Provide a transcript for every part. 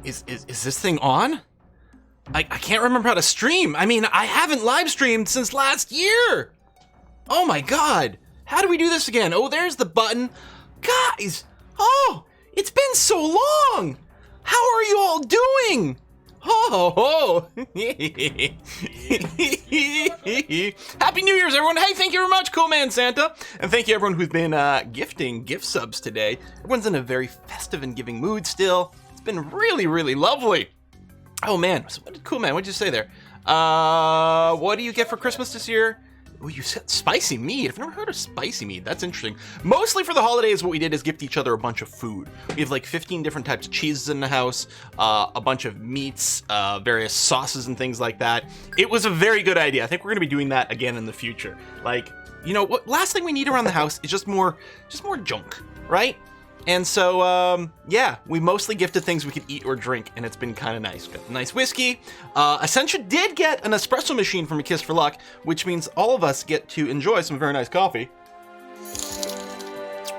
Is this thing on? I can't remember how to stream. I mean, I haven't live streamed since last year. Oh my God. How do we do this again? Oh, there's the button. Guys, oh, it's been so long. How are you all doing? Oh. Happy New Year's, everyone. Hey, thank you very much, Cool Man Santa. And thank you, everyone who's been gifting gift subs today. Everyone's in a very festive and giving mood still. It's been really, really lovely. Oh, man. So what did Cool Man, what'd you say there? What do you get for Christmas this year? Oh, you said spicy meat. I've never heard of spicy meat. That's interesting. Mostly for the holidays, what we did is gift each other a bunch of food. We have like 15 different types of cheeses in the house, a bunch of meats, various sauces and things like that. It was a very good idea. I think we're going to be doing that again in the future. Like, you know, what last thing we need around the house is just more junk, right? And so, yeah, we mostly gifted things we could eat or drink, and it's been kind of nice. Got nice whiskey. Essentia did get an espresso machine from A Kiss for Luck, which means all of us get to enjoy some very nice coffee.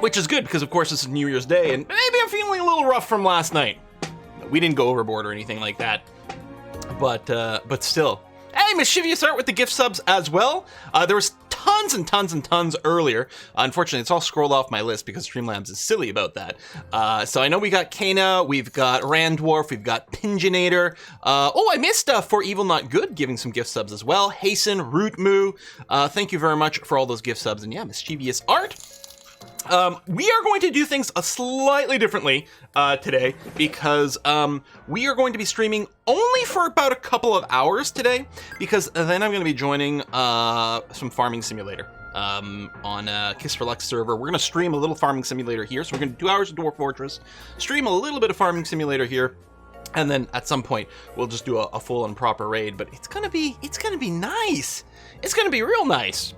Which is good, because of course it's New Year's Day, and maybe I'm feeling a little rough from last night. We didn't go overboard or anything like that, but still. Hey, Mischievous Art with the gift subs as well. There was tons and tons and tons earlier. Unfortunately, it's all scrolled off my list because Streamlabs is silly about that. So I know we got Kana, we've got Dwarf, we've got Pinginator. Oh, I missed For Evil Not Good giving some gift subs as well. Hasten, Rootmoo. Thank you very much for all those gift subs. And yeah, Mischievous Art. We are going to do things slightly differently today because we are going to be streaming only for about a couple of hours today, because then I'm going to be joining some Farming Simulator on Kiss for Luck server. We're going to stream a little Farming Simulator here, so we're going to do 2 hours of Dwarf Fortress, stream a little bit of Farming Simulator here, and then at some point we'll just do a full and proper raid. But it's gonna be nice. It's gonna be real nice.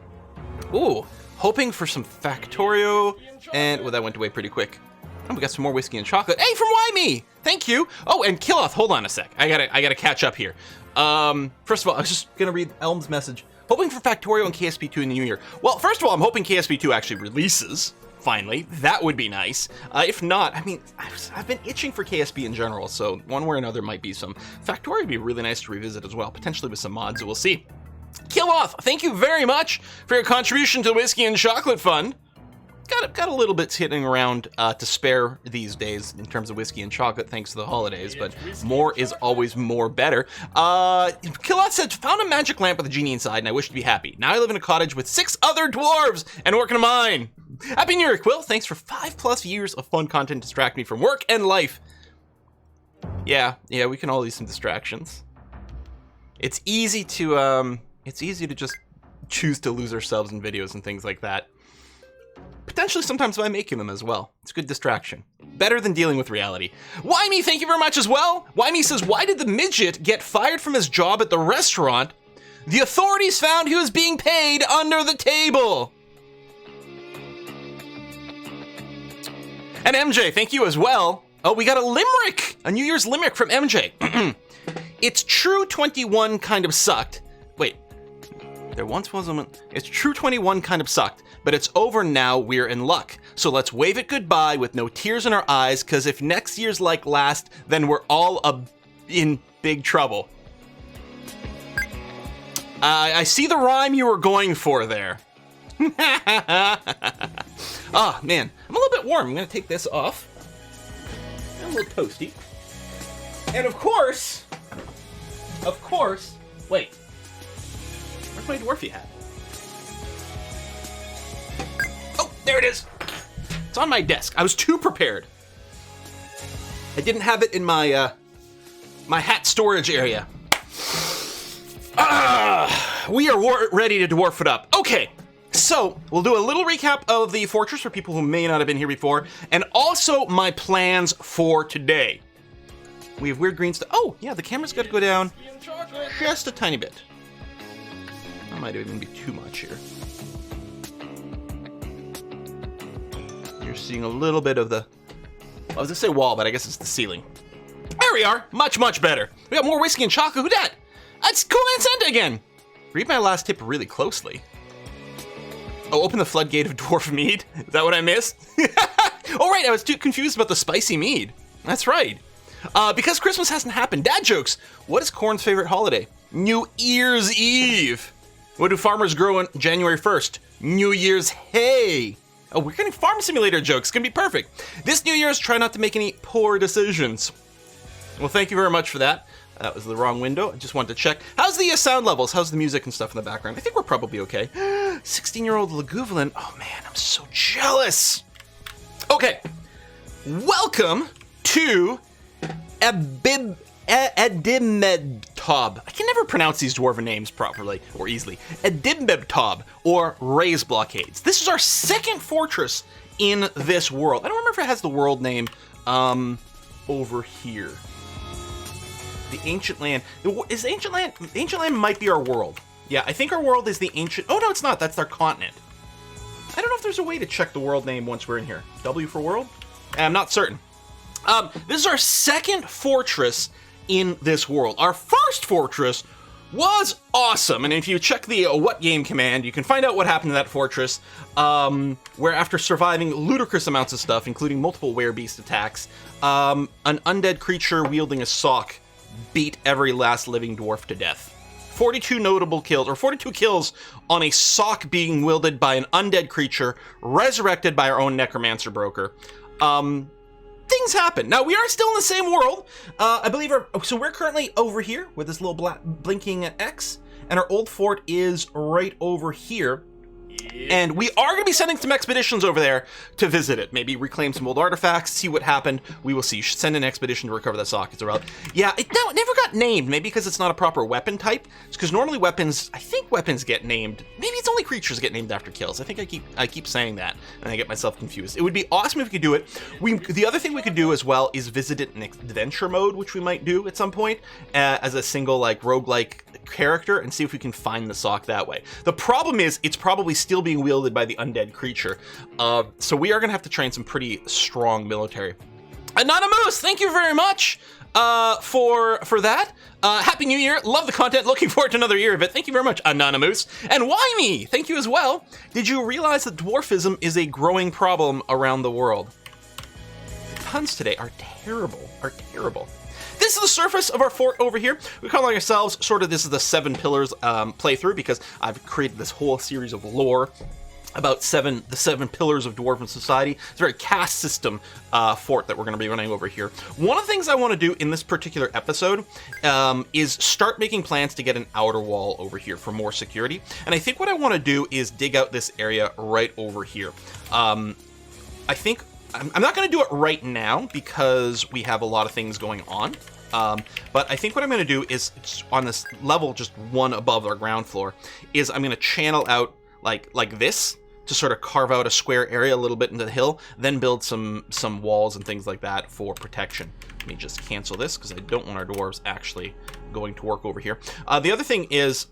Ooh. Hoping for some Factorio, and well, that went away pretty quick. Oh, we got some more whiskey and chocolate. Hey, from Why Me? Thank you. Oh, and Killoth, hold on a sec. I gotta catch up here. First of all, I was just gonna read Elm's message. Hoping for Factorio and KSP2 in the new year. Well, first of all, I'm hoping KSP2 actually releases, finally. That would be nice. If not, I mean, I've been itching for KSP in general, so one way or another might be some. Factorio would be really nice to revisit as well, potentially with some mods, so we'll see. Killoth, thank you very much for your contribution to the Whiskey and Chocolate Fund. Got a little bit hitting around to spare these days in terms of whiskey and chocolate, thanks to the holidays, but more is always more better. Killoth said, found a magic lamp with a genie inside, and I wish to be happy. Now I live in a cottage with 6 other dwarves and work in a mine. Happy New Year, Quill. Thanks for 5+ years of fun content to distract me from work and life. Yeah, we can all use some distractions. It's easy to just choose to lose ourselves in videos and things like that. Potentially sometimes by making them as well. It's a good distraction. Better than dealing with reality. Why Me, thank you very much as well. Why Me says, why did the midget get fired from his job at the restaurant? The authorities found he was being paid under the table. And MJ, thank you as well. Oh, we got a limerick, a New Year's limerick from MJ. It's true 21 kind of sucked. Wait. There once was a... It's true 21 kind of sucked, but it's over now, we're in luck. So let's wave it goodbye with no tears in our eyes, because if next year's like last, then we're all in big trouble. I see the rhyme you were going for there. Ah, man. I'm a little bit warm. I'm going to take this off. I'm a little toasty. And of course... Wait. Where's my dwarfy hat? Oh, there it is. It's on my desk. I was too prepared. I didn't have it in my my hat storage area. We are ready to dwarf it up. Okay, so we'll do a little recap of the fortress for people who may not have been here before, and also my plans for today. We have weird green stuff. Oh, yeah, the camera's got to go down just a tiny bit. That might even be too much here. You're seeing a little bit of the... I was going to say wall, but I guess it's the ceiling. There we are. Much, much better. We got more whiskey and chocolate. Who dat? That's Cool Man Santa again. Read my last tip really closely. Oh, open the floodgate of dwarf mead. Is that what I missed? Oh, right. I was too confused about the spicy mead. That's right. Because Christmas hasn't happened, dad jokes. What is Corn's favorite holiday? New Year's Eve. What do farmers grow on January 1st? New Year's hay. Oh, we're getting farm simulator jokes. It's gonna be perfect. This New Year's, try not to make any poor decisions. Well, thank you very much for that. That was the wrong window. I just wanted to check. How's the sound levels? How's the music and stuff in the background? I think we're probably okay. 16-year-old Laguvulin. Oh man, I'm so jealous. Okay, welcome to Edimedtob. I can never pronounce these dwarven names properly or easily. Edimedtob, or Raise Blockades. This is our second fortress in this world. I don't remember if it has the world name over here. The Ancient Land. Is Ancient Land? Ancient Land might be our world. Yeah, I think our world is the Ancient... Oh, no, it's not. That's our continent. I don't know if there's a way to check the world name once we're in here. W for world? I'm not certain. This is our second fortress in this world. Our first fortress was awesome. And if you check the what game command, you can find out what happened to that fortress, where after surviving ludicrous amounts of stuff, including multiple werebeast attacks, an undead creature wielding a sock beat every last living dwarf to death. 42 notable kills, or 42 kills on a sock being wielded by an undead creature, resurrected by our own necromancer broker. Things happen. Now, we are still in the same world. I believe so we're currently over here with this little black blinking X, and our old fort is right over here. And we are going to be sending some expeditions over there to visit it. Maybe reclaim some old artifacts, see what happened. We will see. Send an expedition to recover that sock. It's around. Yeah, it never got named. Maybe because it's not a proper weapon type. It's because normally weapons, I think weapons get named. Maybe it's only creatures get named after kills. I think I keep saying that, and I get myself confused. It would be awesome if we could do it. The other thing we could do as well is visit it in adventure mode, which we might do at some point as a single like roguelike character, and see if we can find the sock that way. The problem is it's probably still being wielded by the undead creature, so we are gonna have to train some pretty strong military. Anonymous, thank you very much for that. Happy New Year, love the content, looking forward to another year of it. Thank you very much, Anonymous. And why me? Thank you as well. Did you realize that dwarfism is a growing problem around the world? The puns today are terrible, This is the surface of our fort over here. We call ourselves this is the 7 pillars playthrough, because I've created this whole series of lore about the 7 pillars of dwarven society. It's a very caste system fort that we're going to be running over here. One of the things I want to do in this particular episode is start making plans to get an outer wall over here for more security. And I think what I want to do is dig out this area right over here. I think I'm not going to do it right now because we have a lot of things going on. But I think what I'm going to do is, on this level just one above our ground floor, is I'm going to channel out like this to sort of carve out a square area a little bit into the hill, then build some walls and things like that for protection. Let me just cancel this because I don't want our dwarves actually going to work over here. The other thing is,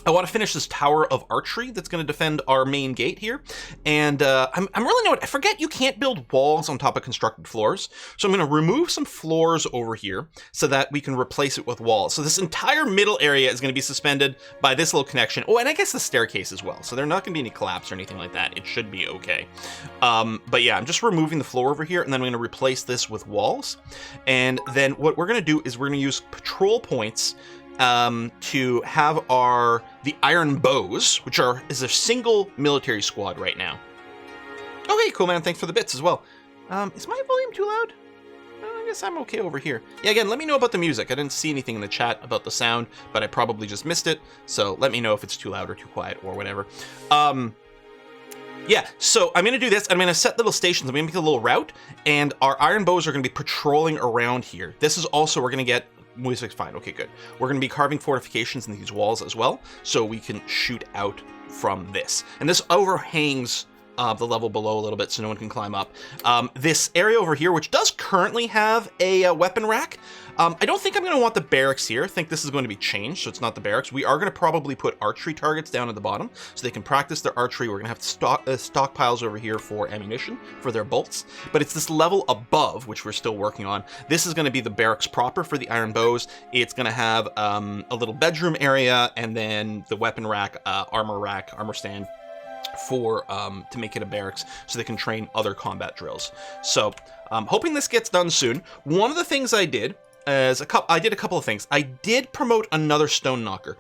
I want to finish this tower of archery that's going to defend our main gate here. And I'm really I forget you can't build walls on top of constructed floors. So I'm going to remove some floors over here so that we can replace it with walls. So this entire middle area is going to be suspended by this little connection. Oh, and I guess the staircase as well. So there's not going to be any collapse or anything like that. It should be okay. But yeah, I'm just removing the floor over here, and then I'm going to replace this with walls. And then what we're going to do is we're going to use patrol points to have the Iron Bows, which is a single military squad right now. Oh, hey, cool man, thanks for the bits as well. Is my volume too loud? I guess I'm okay over here. Yeah, again, let me know about the music. I didn't see anything in the chat about the sound, but I probably just missed it. So let me know if it's too loud or too quiet or whatever. Yeah, so I'm going to do this. I'm going to set little stations. I'm going to make a little route, and our Iron Bows are going to be patrolling around here. This is also, we're going to get music's fine. Okay, good. We're going to be carving fortifications in these walls as well, so we can shoot out from this. And this overhangs the level below a little bit so no one can climb up. This area over here, which does currently have a weapon rack, I don't think I'm going to want the barracks here. I think this is going to be changed, so it's not the barracks. We are going to probably put archery targets down at the bottom so they can practice their archery. We're going to have stockpiles over here for ammunition for their bolts, but it's this level above, which we're still working on. This is going to be the barracks proper for the Iron Bows. It's going to have a little bedroom area, and then the weapon rack, armor stand for to make it a barracks so they can train other combat drills. So I'm hoping this gets done soon. One of the things I did is I did a couple of things. I did promote another stone knocker.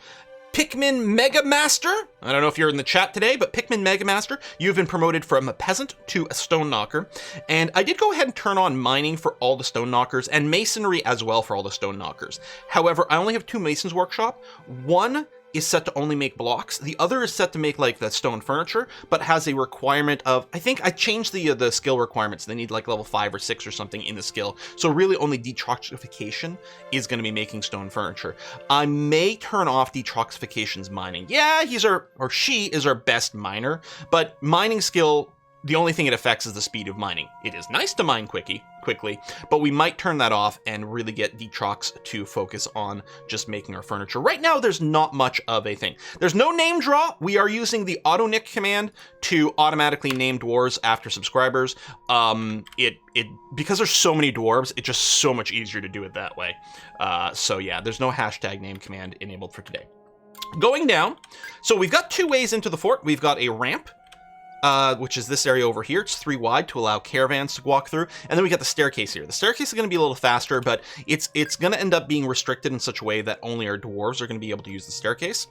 Pikmin Mega Master, I don't know if you're in the chat today, but Pikmin Mega Master, you've been promoted from a peasant to a stone knocker. And I did go ahead and turn on mining for all the stone knockers and masonry as well for all the stone knockers. However, I only have 2 masons workshop. One is set to only make blocks. The other is set to make like the stone furniture, but has a requirement of, I think I changed the skill requirements. They need like level 5 or 6 or something in the skill. So really only detroxification is going to be making stone furniture. I may turn off detroxification's mining. Yeah, she is our best miner, but mining skill, the only thing it affects is the speed of mining. It is nice to mine quickly, but we might turn that off and really get Detrox to focus on just making our furniture. Right now, there's not much of a thing. There's no name draw. We are using the AutoNick command to automatically name dwarves after subscribers. Because there's so many dwarves, it's just so much easier to do it that way. So yeah, there's no hashtag name command enabled for today. Going down, so we've got 2 ways into the fort. We've got a ramp, which is this area over here. It's 3 wide to allow caravans to walk through. And then we got the staircase here. The staircase is going to be a little faster, but it's going to end up being restricted in such a way that only our dwarves are going to be able to use the staircase.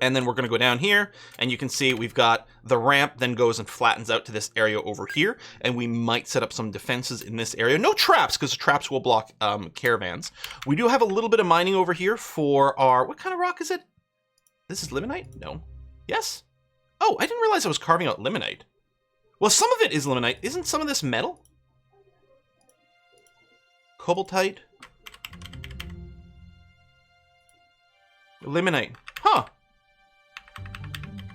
And then we're going to go down here, and you can see we've got the ramp then goes and flattens out to this area over here, and we might set up some defenses in this area. No traps, because traps will block caravans. We do have a little bit of mining over here for our... What kind of rock is it? This is limonite? No. Yes? Oh, I didn't realize I was carving out limonite. Well, some of it is limonite. Isn't some of this metal? Cobaltite. Limonite. Huh.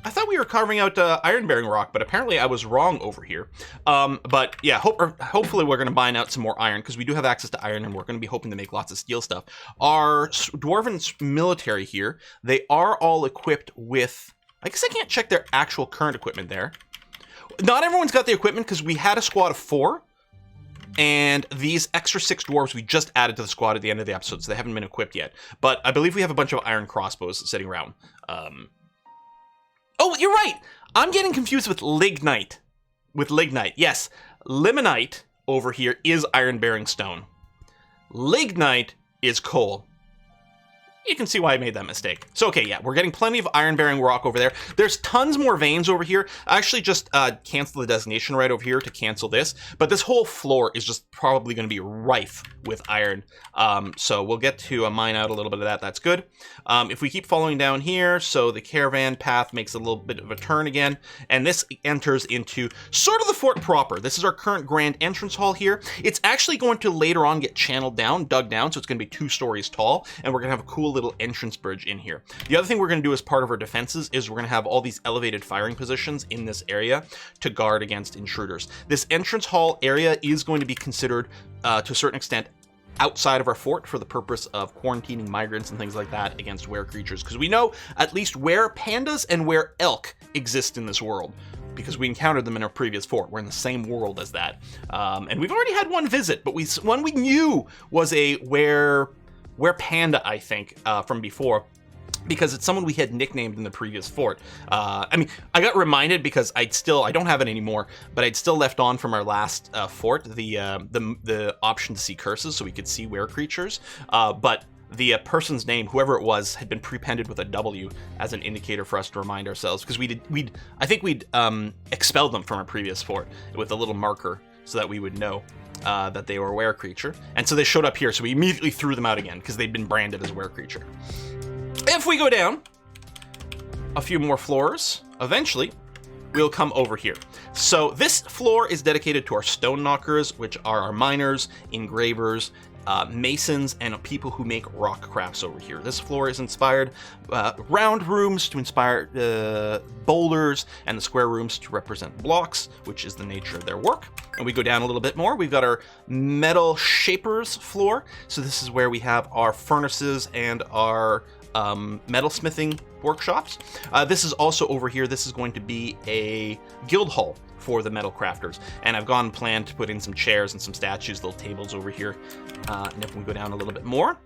I thought we were carving out iron-bearing rock, but apparently I was wrong over here. But yeah, hopefully we're going to mine out some more iron, because we do have access to iron, and we're going to be hoping to make lots of steel stuff. Our Dwarven military here, they are all equipped with... I guess I can't check their actual current equipment there. Not everyone's got the equipment, because we had a squad of 4, and these extra 6 dwarves we just added to the squad at the end of the episode, so they haven't been equipped yet. But I believe we have a bunch of iron crossbows sitting around. Oh, you're right! I'm getting confused with lignite. Yes. Limonite over here is iron-bearing stone. Lignite is coal. You can see why I made that mistake. So, okay, yeah, we're getting plenty of iron-bearing rock over there. There's tons more veins over here. I actually just canceled the designation right over here to cancel this, but this whole floor is just probably going to be rife with iron. So we'll get to mine out a little bit of that. That's good. If we keep following down here, so the caravan path makes a little bit of a turn again, and this enters into sort of the fort proper. This is our current grand entrance hall here. It's actually going to later on get channeled down, dug down, so it's going to be 2 stories tall, and we're going to have a cool little entrance bridge in here. The other thing we're going to do as part of our defenses is we're going to have all these elevated firing positions in this area to guard against intruders. This entrance hall area is going to be considered to a certain extent outside of our fort for the purpose of quarantining migrants and things like that against were creatures, because we know at least where pandas and where elk exist in this world, because we encountered them in our previous fort. We're in the same world as that. And we've already had one visit, but one we knew was a were panda, I think, from before, because it's someone we had nicknamed in the previous fort. I mean, I got reminded because I don't have it anymore, but I'd still left on from our last fort the option to see curses, so we could see were creatures. But the person's name, whoever it was, had been prepended with a W as an indicator for us to remind ourselves, because I think we'd expelled them from our previous fort with a little marker so that we would know that they were a were creature. And so they showed up here, so we immediately threw them out again because they'd been branded as a were creature. If we go down a few more floors, eventually we'll come over here. So this floor is dedicated to our stone knockers, which are our miners, engravers, masons, and people who make rock crafts over here. This floor is inspired round rooms to inspire boulders, and the square rooms to represent blocks, which is the nature of their work. And we go down a little bit more. We've got our metal shapers floor. So this is where we have our furnaces and our metalsmithing workshops. This is also over here. This is going to be a guild hall for the metal crafters, and I've gone and planned to put in some chairs and some statues, little tables over here. And if we go down a little bit more,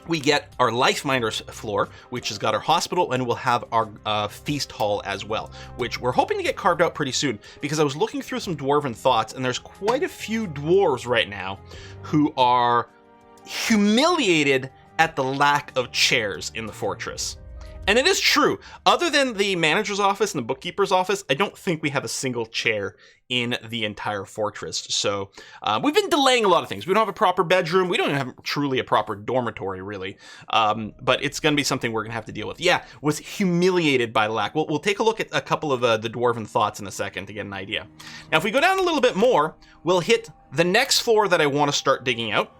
we get our Life Miners floor, which has got our hospital, and we'll have our feast hall as well, which we're hoping to get carved out pretty soon, because I was looking through some dwarven thoughts, and there's quite a few dwarves right now who are humiliated at the lack of chairs in the fortress. And it is true. Other than the manager's office and the bookkeeper's office, I don't think we have a single chair in the entire fortress. So we've been delaying a lot of things. We don't have a proper bedroom. We don't even have truly a proper dormitory, really. But it's going to be something we're going to have to deal with. Yeah, was humiliated by lack. We'll take a look at a couple of the dwarven thoughts in a second to get an idea. Now, if we go down a little bit more, we'll hit the next floor that I want to start digging out.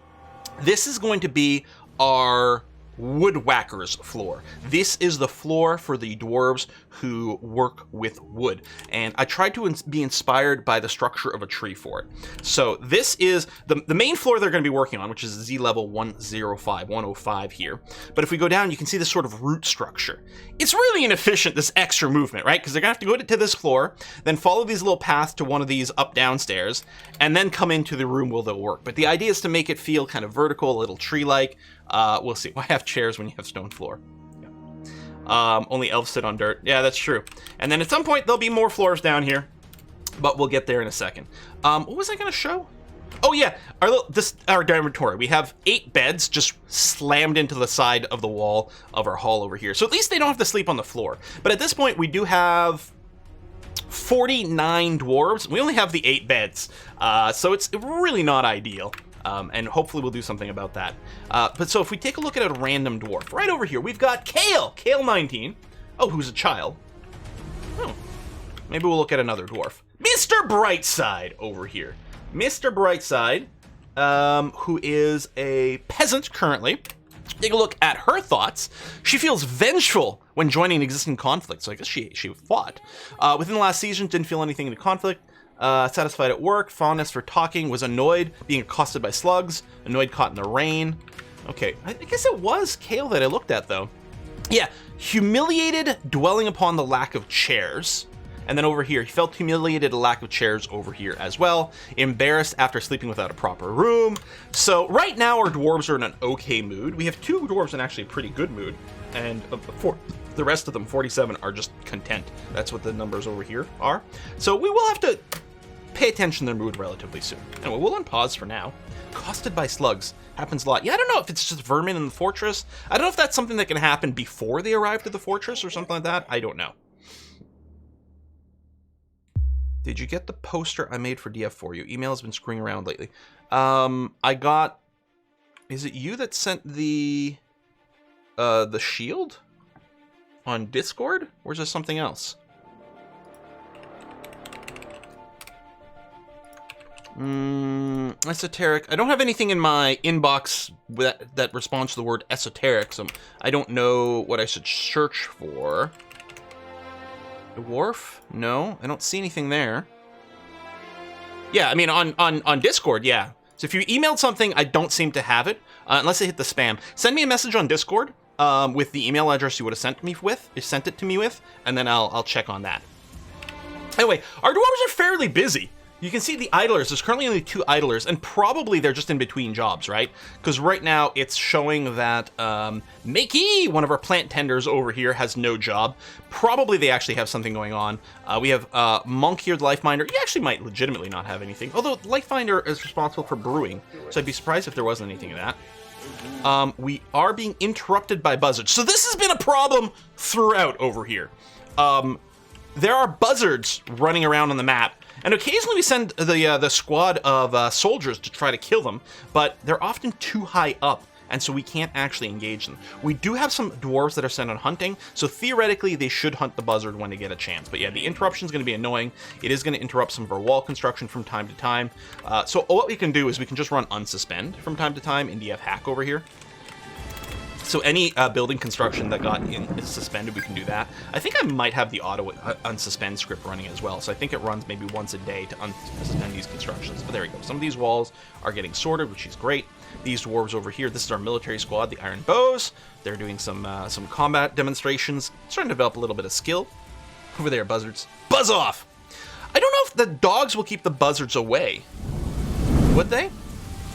This is going to be our woodwhackers floor. This is the floor for the dwarves who work with wood, and I tried to be inspired by the structure of a tree for it. So this is the main floor they're going to be working on, which is Z level 105 here. But if we go down, you can see this sort of root structure. It's really inefficient, this extra movement, right? Because they're going to have to go to this floor, then follow these little paths to one of these up downstairs, and then come into the room where they'll work. But the idea is to make it feel kind of vertical, a little tree-like. We'll see. Why have chairs when you have stone floor? Yeah. Only elves sit on dirt. Yeah, that's true. And then at some point, there'll be more floors down here, but we'll get there in a second. What was I going to show? Oh, yeah. Our dormitory. We have 8 beds just slammed into the side of the wall of our hall over here. So at least they don't have to sleep on the floor. But at this point, we do have 49 dwarves. We only have the 8 beds. So it's really not ideal. And hopefully we'll do something about that. But so if we take a look at a random dwarf, right over here, we've got Kale 19. Oh, who's a child. Oh, maybe we'll look at another dwarf. Mr. Brightside over here. Mr. Brightside, who is a peasant currently. Take a look at her thoughts. She feels vengeful when joining an existing conflict. So I guess she fought. Within the last season, didn't feel anything in the conflict. Satisfied at work, fondness for talking, was annoyed being accosted by slugs, annoyed caught in the rain. Okay, I guess it was Kale that I looked at, though. Yeah, humiliated dwelling upon the lack of chairs. And then over here, he felt humiliated at a lack of chairs over here as well. Embarrassed after sleeping without a proper room. So right now, our dwarves are in an okay mood. We have 2 dwarves in actually a pretty good mood. And the rest of them, 47, are just content. That's what the numbers over here are. So we will have to pay attention to their mood relatively soon. Anyway, we'll unpause for now. Accosted by slugs. Happens a lot. Yeah, I don't know if it's just vermin in the fortress. I don't know if that's something that can happen before they arrive to the fortress or something like that. I don't know. Did you get the poster I made for DF for you? Email has been screwing around lately. I got... Is it you that sent the shield on Discord? Or is this something else? Esoteric. I don't have anything in my inbox that responds to the word esoteric, so I don't know what I should search for. Dwarf? No, I don't see anything there. Yeah, I mean, on Discord, yeah. So if you emailed something, I don't seem to have it, unless I hit the spam. Send me a message on Discord with the email address you would have sent it to me with, and then I'll check on that. Anyway, our dwarves are fairly busy. You can see the idlers. There's currently only 2 idlers, and probably they're just in between jobs, right? Because right now it's showing that Makey, one of our plant tenders over here, has no job. Probably they actually have something going on. We have Monk-eared Life Miner. He actually might legitimately not have anything, although Life Miner is responsible for brewing, so I'd be surprised if there wasn't anything in that. We are being interrupted by buzzards. So this has been a problem throughout over here. There are buzzards running around on the map. And occasionally we send the squad of soldiers to try to kill them, but they're often too high up, and so we can't actually engage them. We do have some dwarves that are sent on hunting, so theoretically they should hunt the buzzard when they get a chance. But yeah, the interruption is going to be annoying. It is going to interrupt some of our wall construction from time to time. So what we can do is we can just run unsuspend from time to time in DF hack over here. So any building construction that got suspended, we can do that. I think I might have the auto unsuspend script running as well. So I think it runs maybe once a day to unsuspend these constructions. But there we go. Some of these walls are getting sorted, which is great. These dwarves over here, this is our military squad, the Iron Bows. They're doing some combat demonstrations, starting to develop a little bit of skill. Over there, buzzards. Buzz off! I don't know if the dogs will keep the buzzards away. Would they?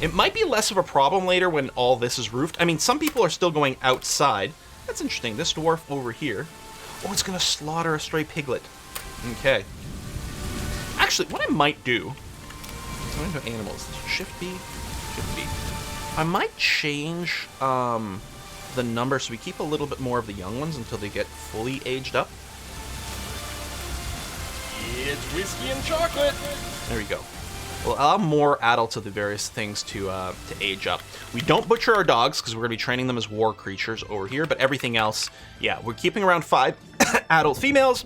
It might be less of a problem later when all this is roofed. I mean, some people are still going outside. That's interesting. This dwarf over here. Oh, it's going to slaughter a stray piglet. Okay. Actually, what I might do... I'm going to go animals. Shift B. Shift B. I might change the number so we keep a little bit more of the young ones until they get fully aged up. It's whiskey and chocolate. There we go. We'll allow more adults of the various things to age up. We don't butcher our dogs because we're going to be training them as war creatures over here, but everything else, yeah, we're keeping around 5 adult females,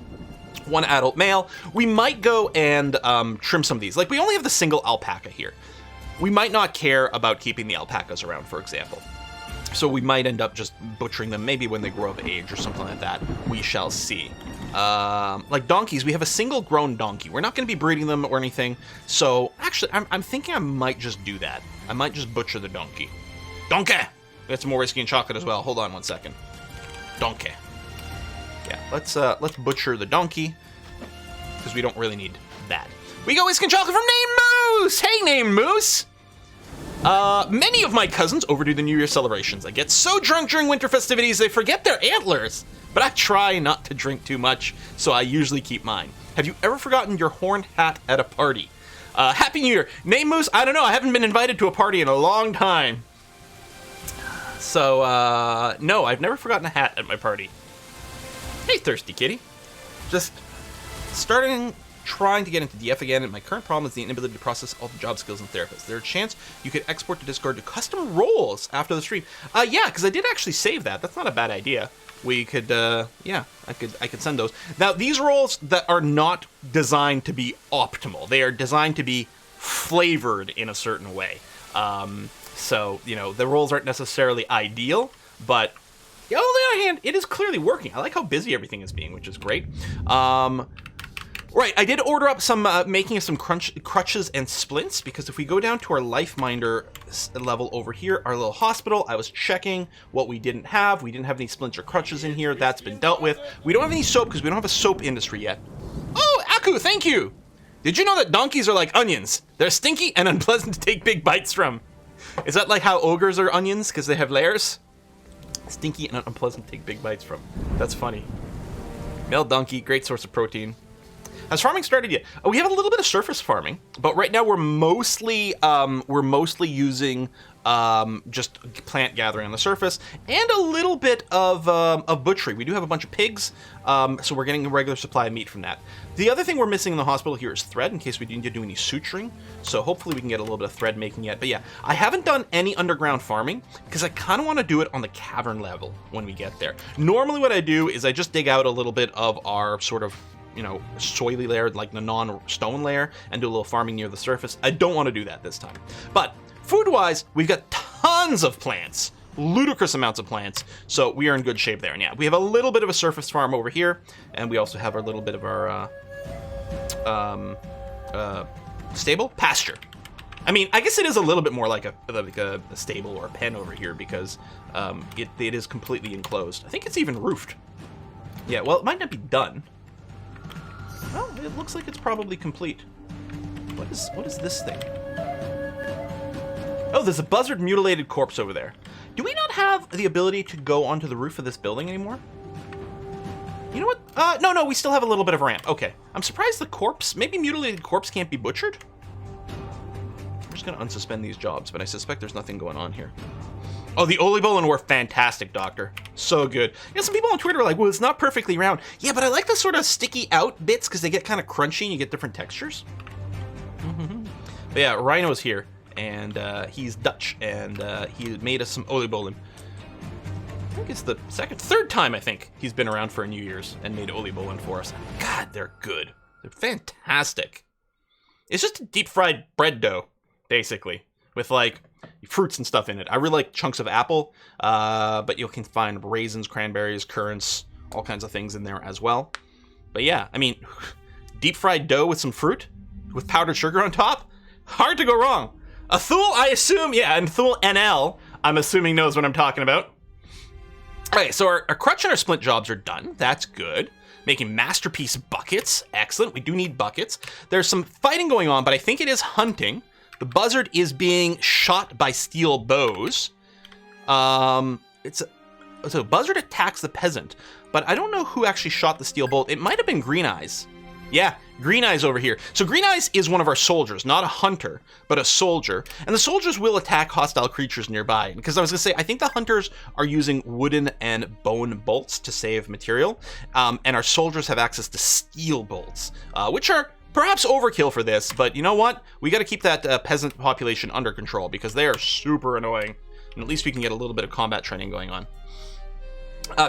1 adult male. We might go and trim some of these. Like, we only have the single alpaca here. We might not care about keeping the alpacas around, for example. So we might end up just butchering them maybe when they grow of age or something like that. We shall see. Like donkeys, we have a single grown donkey. We're not going to be breeding them or anything. So actually, I'm thinking I might just do that. I might just butcher the donkey. Donkey! That's more whiskey and chocolate as well. Hold on one second. Donkey. Yeah, let's butcher the donkey because we don't really need that. We got whiskey and chocolate from Name Moose! Hey, Name Moose! Many of my cousins overdo the New Year celebrations. I get so drunk during winter festivities they forget their antlers. But I try not to drink too much, so I usually keep mine. Have you ever forgotten your horn hat at a party? Happy New Year. Name Moose, I don't know. I haven't been invited to a party in a long time. So, no, I've never forgotten a hat at my party. Hey, Thirsty Kitty. Just trying to get into DF again, and my current problem is the inability to process all the job skills and therapists. Is there a chance you could export to Discord to custom roles after the stream? Yeah, because I did actually save that. That's not a bad idea. We could, yeah, I could send those. Now, these roles that are not designed to be optimal. They are designed to be flavored in a certain way. So, you know, the roles aren't necessarily ideal, but yeah, on the other hand, it is clearly working. I like how busy everything is being, which is great. Right, I did order up some, making of some crutches and splints, because if we go down to our life minder level over here, our little hospital, I was checking what we didn't have. We didn't have any splints or crutches in here. That's been dealt with. We don't have any soap because we don't have a soap industry yet. Oh, Aku, thank you! Did you know that donkeys are like onions? They're stinky and unpleasant to take big bites from. Is that like how ogres are onions because they have layers? Stinky and unpleasant to take big bites from. That's funny. Male donkey, great source of protein. Has farming started yet? Oh, we have a little bit of surface farming, but right now we're mostly using just plant gathering on the surface and a little bit of butchery. We do have a bunch of pigs, so we're getting a regular supply of meat from that. The other thing we're missing in the hospital here is thread, in case we need to do any suturing. So hopefully we can get a little bit of thread making yet. But yeah, I haven't done any underground farming because I kind of want to do it on the cavern level when we get there. Normally what I do is I just dig out a little bit of our sort of, you know, soily layer, like the non-stone layer, and do a little farming near the surface. I don't want to do that this time. But food-wise, we've got tons of plants, ludicrous amounts of plants, so we are in good shape there. And yeah, we have a little bit of a surface farm over here, and we also have our little bit of our stable pasture. I mean, I guess it is a little bit more like a stable or a pen over here because it is completely enclosed. I think it's even roofed. Yeah, well, it might not be done. Well, it looks like it's probably complete. What is this thing? Oh, there's a buzzard mutilated corpse over there. Do we not have the ability to go onto the roof of this building anymore? You know what? No, we still have a little bit of a ramp. Okay. I'm surprised the corpse, maybe mutilated corpse can't be butchered? I'm just gonna unsuspend these jobs, but I suspect there's nothing going on here. Oh, the Olibolin were fantastic, Doctor. So good. You know, some people on Twitter are like, well, it's not perfectly round. Yeah, but I like the sort of sticky out bits because they get kind of crunchy and you get different textures. But yeah, Rhino's here, and he's Dutch, and he made us some Olibolin. I think it's the third time, I think, he's been around for New Year's and made Olibolin for us. God, they're good. They're fantastic. It's just a deep-fried bread dough, basically, with, like, fruits and stuff in it. I really like chunks of apple, but you can find raisins, cranberries, currants, all kinds of things in there as well. But yeah, I mean, deep-fried dough with some fruit, with powdered sugar on top, hard to go wrong. Athul, I assume, yeah, and Athul NL, I'm assuming knows what I'm talking about. Okay, so our crutch and our splint jobs are done. That's good. Making masterpiece buckets. Excellent. We do need buckets. There's some fighting going on, but I think it is hunting. The buzzard is being shot by steel bows. So buzzard attacks the peasant, but I don't know who actually shot the steel bolt. It might have been Green Eyes. Yeah, Green Eyes over here. So Green Eyes is one of our soldiers, not a hunter, but a soldier. And the soldiers will attack hostile creatures nearby. Because I was going to say, I think the hunters are using wooden and bone bolts to save material. And our soldiers have access to steel bolts, which are perhaps overkill for this. But you know what? We got to keep that peasant population under control because they are super annoying. And at least we can get a little bit of combat training going on.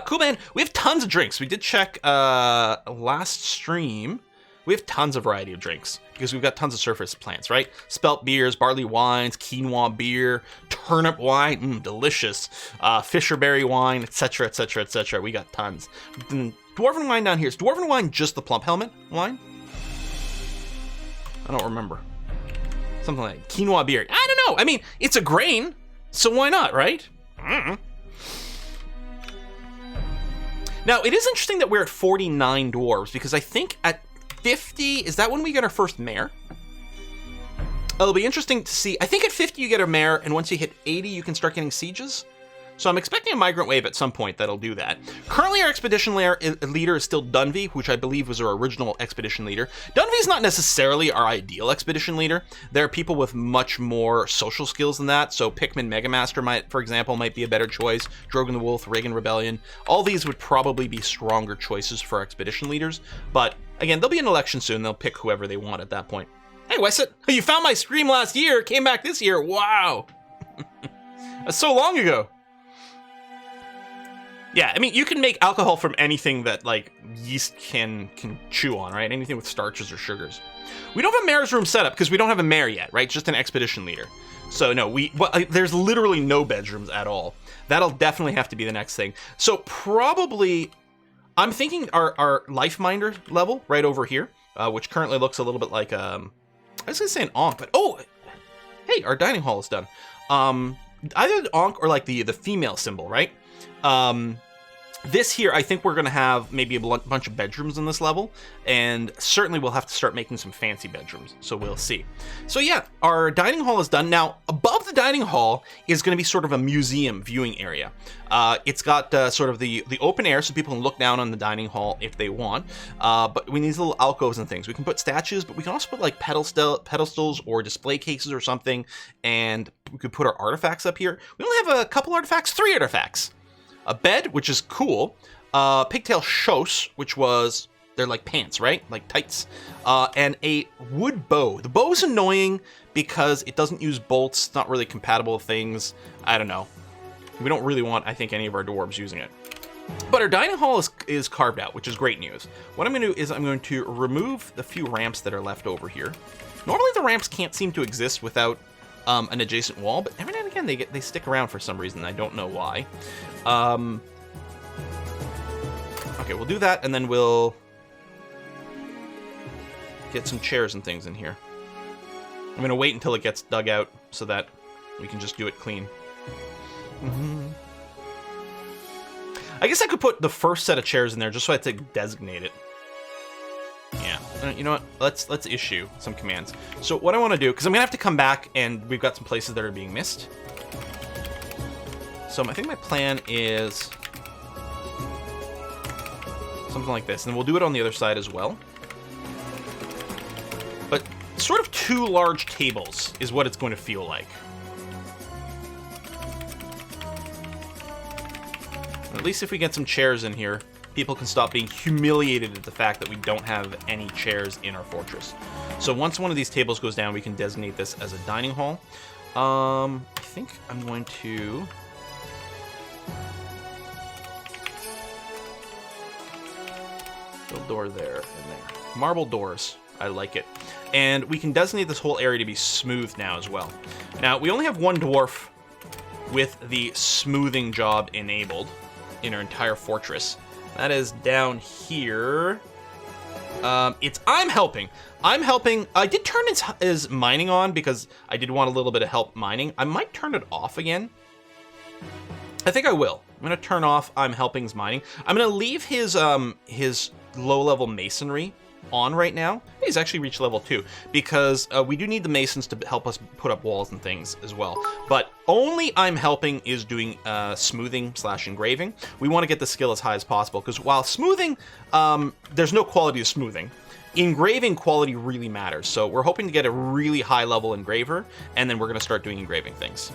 Cool, man. We have tons of drinks. We did check last stream. We have tons of variety of drinks because we've got tons of surface plants, right? Spelt beers, barley wines, quinoa beer, turnip wine, delicious. Fisherberry wine, etc., etc., etc. We got tons. Dwarven wine down here. Is Dwarven wine just the plump helmet wine? I don't remember. Something like quinoa beer. I don't know. I mean, it's a grain, so why not, right? Now, it is interesting that we're at 49 dwarves, because I think at 50, is that when we get our first mare? It'll be interesting to see. I think at 50 you get a mare, and once you hit 80 you can start getting sieges. So I'm expecting a migrant wave at some point that'll do that. Currently our expedition leader is still Dunvey, which I believe was our original expedition leader. Dunvey is not necessarily our ideal expedition leader. There are people with much more social skills than that. So Pikmin Megamaster, for example, might be a better choice. Drogon the Wolf, Reagan Rebellion. All these would probably be stronger choices for expedition leaders. But again, there'll be an election soon. They'll pick whoever they want at that point. Hey, Wesset, you found my stream last year, came back this year. Wow. That's so long ago. Yeah, I mean, you can make alcohol from anything that, like, yeast can chew on, right? Anything with starches or sugars. We don't have a mayor's room set up because we don't have a mayor yet, right? Just an expedition leader. So, no, there's literally no bedrooms at all. That'll definitely have to be the next thing. So, probably, I'm thinking our life minder level right over here, which currently looks a little bit like, I was going to say an Ankh, but, oh, hey, our dining hall is done. Either the Ankh or, like, the female symbol, right? This here, I think we're going to have maybe a bunch of bedrooms in this level, and certainly we'll have to start making some fancy bedrooms, so we'll see. So yeah, our dining hall is done. Now, above the dining hall is going to be sort of a museum viewing area. It's got sort of the open air, so people can look down on the dining hall if they want, but we need these little alcoves and things. We can put statues, but we can also put like pedestals or display cases or something, and we could put our artifacts up here. We only have a couple artifacts, 3 artifacts. A bed, which is cool. Pigtail shoes, which was, they're like pants, right? Like tights. And a wood bow. The bow's annoying because it doesn't use bolts. It's not really compatible with things. I don't know. We don't really want, I think, any of our dwarves using it. But our dining hall is carved out, which is great news. What I'm going to do is I'm going to remove the few ramps that are left over here. Normally the ramps can't seem to exist without an adjacent wall, but every now and again they stick around for some reason. I don't know why. Okay, we'll do that, and then we'll get some chairs and things in here. I'm going to wait until it gets dug out so that we can just do it clean. I guess I could put the first set of chairs in there just so I have to designate it. Yeah, you know what? Let's issue some commands. So what I want to do, because I'm gonna have to come back, and we've got some places that are being missed. So I think my plan is something like this, and we'll do it on the other side as well. But sort of 2 large tables is what it's going to feel like. At least if we get some chairs in here, people can stop being humiliated at the fact that we don't have any chairs in our fortress. So once one of these tables goes down, we can designate this as a dining hall. I think I'm going to... little door there and there. Marble doors. I like it. And we can designate this whole area to be smooth now as well. Now, we only have 1 dwarf with the smoothing job enabled in our entire fortress. That is down here. I'm helping. I did turn his mining on because I did want a little bit of help mining. I might turn it off again. I think I will. I'm going to turn off I'm helping's mining. I'm going to leave his low-level masonry on right now. He's actually reached level 2 because we do need the masons to help us put up walls and things as well. But only I'm helping is doing smoothing / engraving. We want to get the skill as high as possible because while smoothing, there's no quality of smoothing. Engraving quality really matters, so we're hoping to get a really high level engraver, and then we're going to start doing engraving things.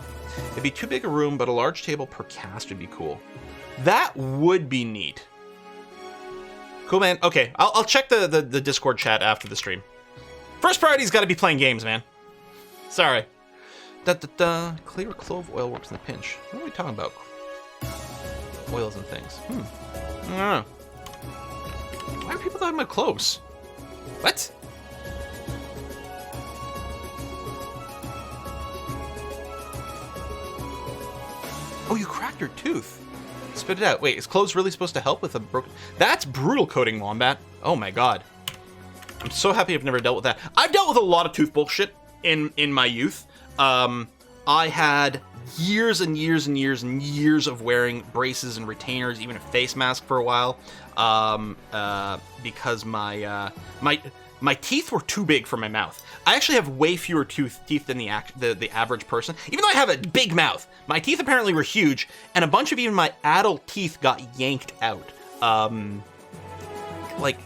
It'd be too big a room, but a large table per cast would be cool. That would be neat. Cool, man. Okay, I'll check the Discord chat after the stream. First priority's got to be playing games, man. Sorry. Clear clove oil works in a pinch. What are we talking about? Oils and things. I don't know. Why are people talking about cloves? What? Oh, you cracked her tooth. Spit it out. Wait, is cloves really supposed to help with a broken... That's brutal coating, Wombat. Oh my god. I'm so happy I've never dealt with that. I've dealt with a lot of tooth bullshit in my youth. I had years and years and years and years of wearing braces and retainers, even a face mask for a while, because my teeth were too big for my mouth. I actually have way fewer teeth than the average person. Even though I have a big mouth, my teeth apparently were huge, and a bunch of even my adult teeth got yanked out. Like,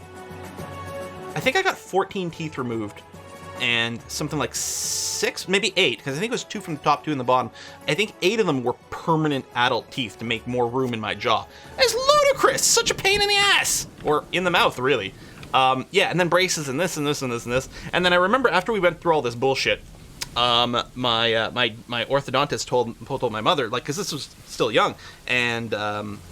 I think I got 14 teeth removed, and something like 6, maybe 8, because I think it was 2 from the top, 2 in the bottom. I think 8 of them were permanent adult teeth to make more room in my jaw. It's ludicrous! Such a pain in the ass! Or in the mouth, really. Yeah, and then braces and this and this and this and this. And then I remember after we went through all this bullshit, my orthodontist told my mother, like, because this was still young, and,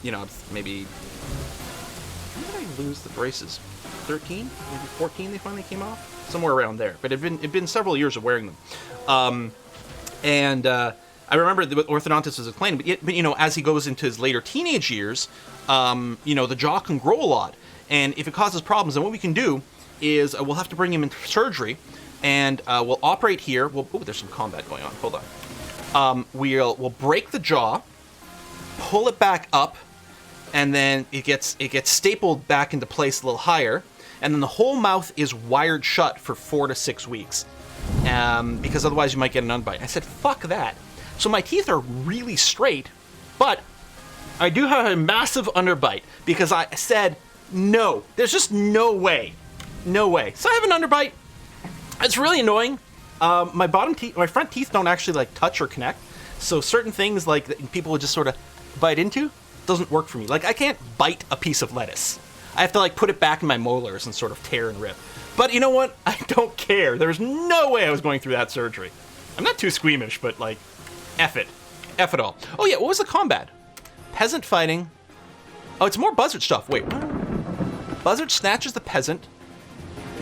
you know, maybe... When did I lose the braces? 13? Maybe 14 they finally came off? Somewhere around there. But it'd been several years of wearing them. I remember the orthodontist was explaining, but you know, as he goes into his later teenage years, you know, the jaw can grow a lot. And if it causes problems, then what we can do is we'll have to bring him into surgery, and we'll operate here. Oh, there's some combat going on. Hold on. We'll break the jaw, pull it back up, and then it gets stapled back into place a little higher, and then the whole mouth is wired shut for 4 to 6 weeks, because otherwise you might get an underbite. I said, fuck that. So my teeth are really straight, but I do have a massive underbite because I said, no, there's just no way. No way. So I have an underbite. It's really annoying. My front teeth don't actually like touch or connect. So certain things like that people would just sort of bite into doesn't work for me. Like I can't bite a piece of lettuce. I have to like put it back in my molars and sort of tear and rip. But you know what? I don't care. There's no way I was going through that surgery. I'm not too squeamish, but like, F it. F it all. Oh yeah, what was the combat? Peasant fighting. Oh, it's more buzzard stuff. Wait, what? Buzzard snatches the peasant,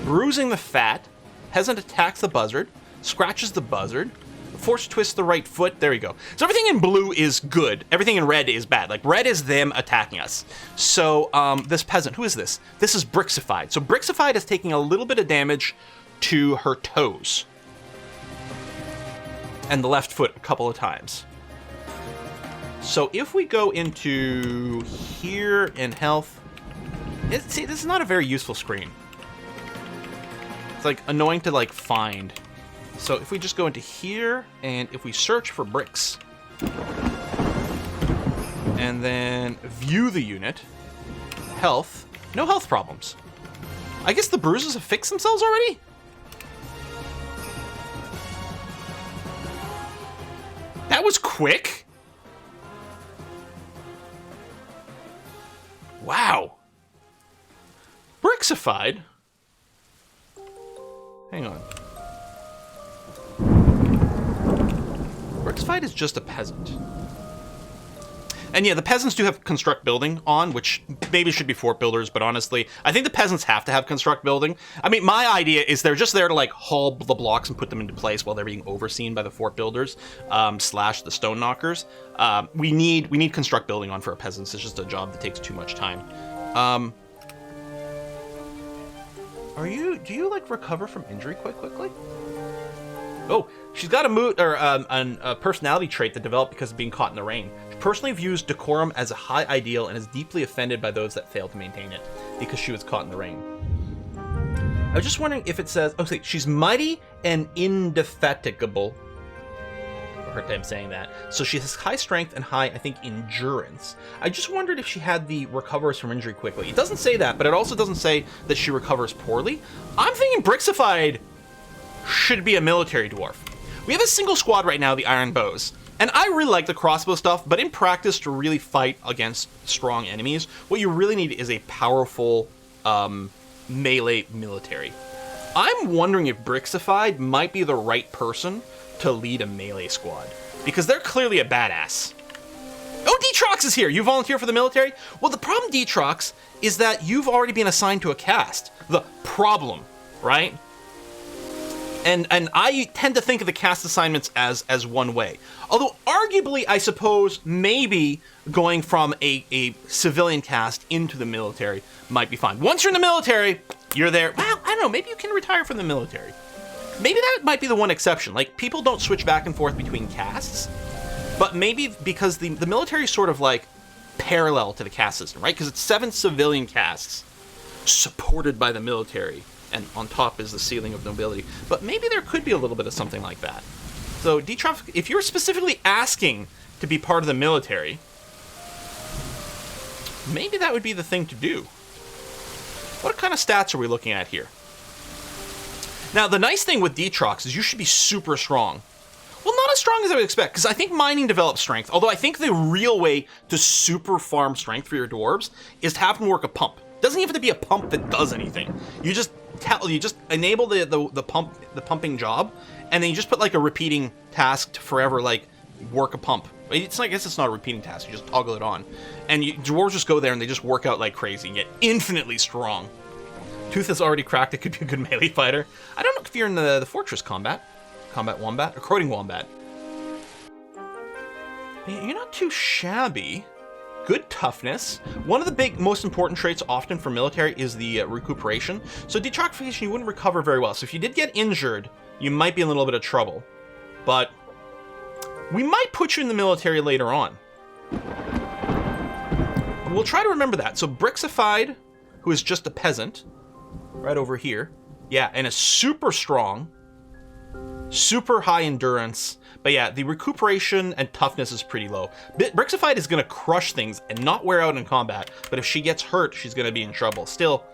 bruising the fat. Peasant attacks the buzzard, scratches the buzzard, force twists the right foot. There you go. So everything in blue is good. Everything in red is bad. Like red is them attacking us. So this peasant, who is this? This is Brixified. So Brixified is taking a little bit of damage to her toes and the left foot a couple of times. So if we go into here in health, see, this is not a very useful screen. It's like annoying to like find. So if we just go into here and if we search for bricks and then view the unit, health, no health problems. I guess the bruises have fixed themselves already? That was quick. Wow. Brixified? Hang on. Brixified is just a peasant. And yeah, the peasants do have construct building on, which maybe should be fort builders, but honestly, I think the peasants have to have construct building. I mean, my idea is they're just there to like haul the blocks and put them into place while they're being overseen by the fort builders, slash the stone knockers. We need construct building on for our peasants. It's just a job that takes too much time. Do you like recover from injury quite quickly? Oh, she's got a mood or a personality trait that developed because of being caught in the rain. She personally views decorum as a high ideal and is deeply offended by those that fail to maintain it because she was caught in the rain. was just wondering if it says, okay, she's mighty and indefatigable. Hard time saying that. So she has high strength and high, I think, endurance. I just wondered if she had the recovers from injury quickly. It doesn't say that, but it also doesn't say that she recovers poorly. I'm thinking Brixified should be a military dwarf. We have a single squad right now, the Iron Bows. And I really like the crossbow stuff, but in practice, to really fight against strong enemies, what you really need is a powerful melee military. I'm wondering if Brixified might be the right person to lead a melee squad, because they're clearly a badass. Oh, Detrox is here! You volunteer for the military? Well, the problem, Detrox, is that you've already been assigned to a cast. The problem, right? And I tend to think of the cast assignments as one way. Although, arguably, I suppose, maybe going from a civilian cast into the military might be fine. Once you're in the military, you're there. Well, I don't know, maybe you can retire from the military. Maybe that might be the one exception. Like, people don't switch back and forth between castes, but maybe because the military is sort of like parallel to the caste system, right? Because it's 7 civilian castes supported by the military, and on top is the ceiling of nobility. But maybe there could be a little bit of something like that. So, Detrof, if you're specifically asking to be part of the military, maybe that would be the thing to do. What kind of stats are we looking at here? Now, the nice thing with Detrox is you should be super strong. Well, not as strong as I would expect, because I think mining develops strength, although I think the real way to super farm strength for your dwarves is to have them work a pump. It doesn't even have to be a pump that does anything. You just enable the pumping job, and then you just put like a repeating task to forever like work a pump. It's I guess it's not a repeating task, you just toggle it on. And dwarves just go there and they just work out like crazy and get infinitely strong. Tooth has already cracked, it could be a good melee fighter. I don't know if you're in the fortress combat wombat, or Croating wombat. Yeah, you're not too shabby. Good toughness. One of the big, most important traits often for military is the recuperation. So detoxification, you wouldn't recover very well. So if you did get injured, you might be in a little bit of trouble. But we might put you in the military later on. We'll try to remember that. So Brixified, who is just a peasant, right over here. Yeah, and is super strong, super high endurance. But yeah, the recuperation and toughness is pretty low. Brixified is going to crush things and not wear out in combat, but if she gets hurt, she's going to be in trouble. Still,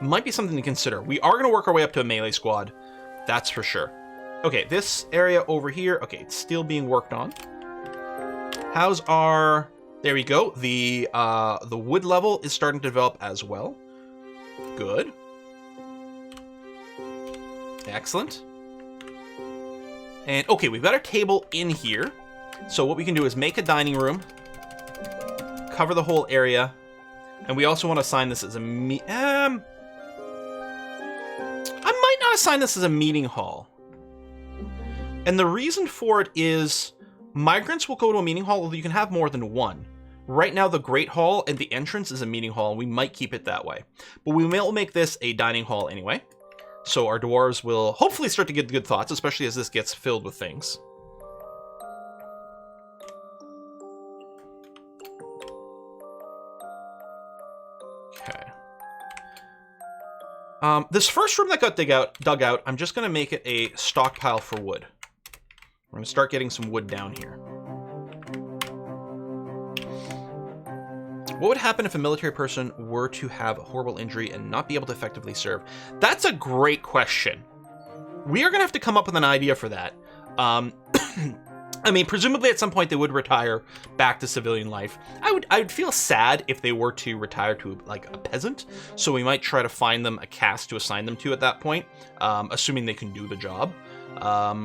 might be something to consider. We are going to work our way up to a melee squad, that's for sure. Okay, this area over here, okay, it's still being worked on. How's our... There we go. The wood level is starting to develop as well. Good. Excellent. And okay, we've got our table in here. So what we can do is make a dining room, cover the whole area, and we also want to assign this as a I might not assign this as a meeting hall. And the reason for it is migrants will go to a meeting hall, although you can have more than one. Right now, the Great Hall and the entrance is a meeting hall, and we might keep it that way. But we will make this a dining hall anyway. So our dwarves will hopefully start to get good thoughts, especially as this gets filled with things. Okay. This first room that got dug out, I'm just going to make it a stockpile for wood. We're going to start getting some wood down here. What would happen if a military person were to have a horrible injury and not be able to effectively serve? That's a great question. We are going to have to come up with an idea for that. I mean, presumably at some point they would retire back to civilian life. I would feel sad if they were to retire to like a peasant. So we might try to find them a caste to assign them to at that point, assuming they can do the job.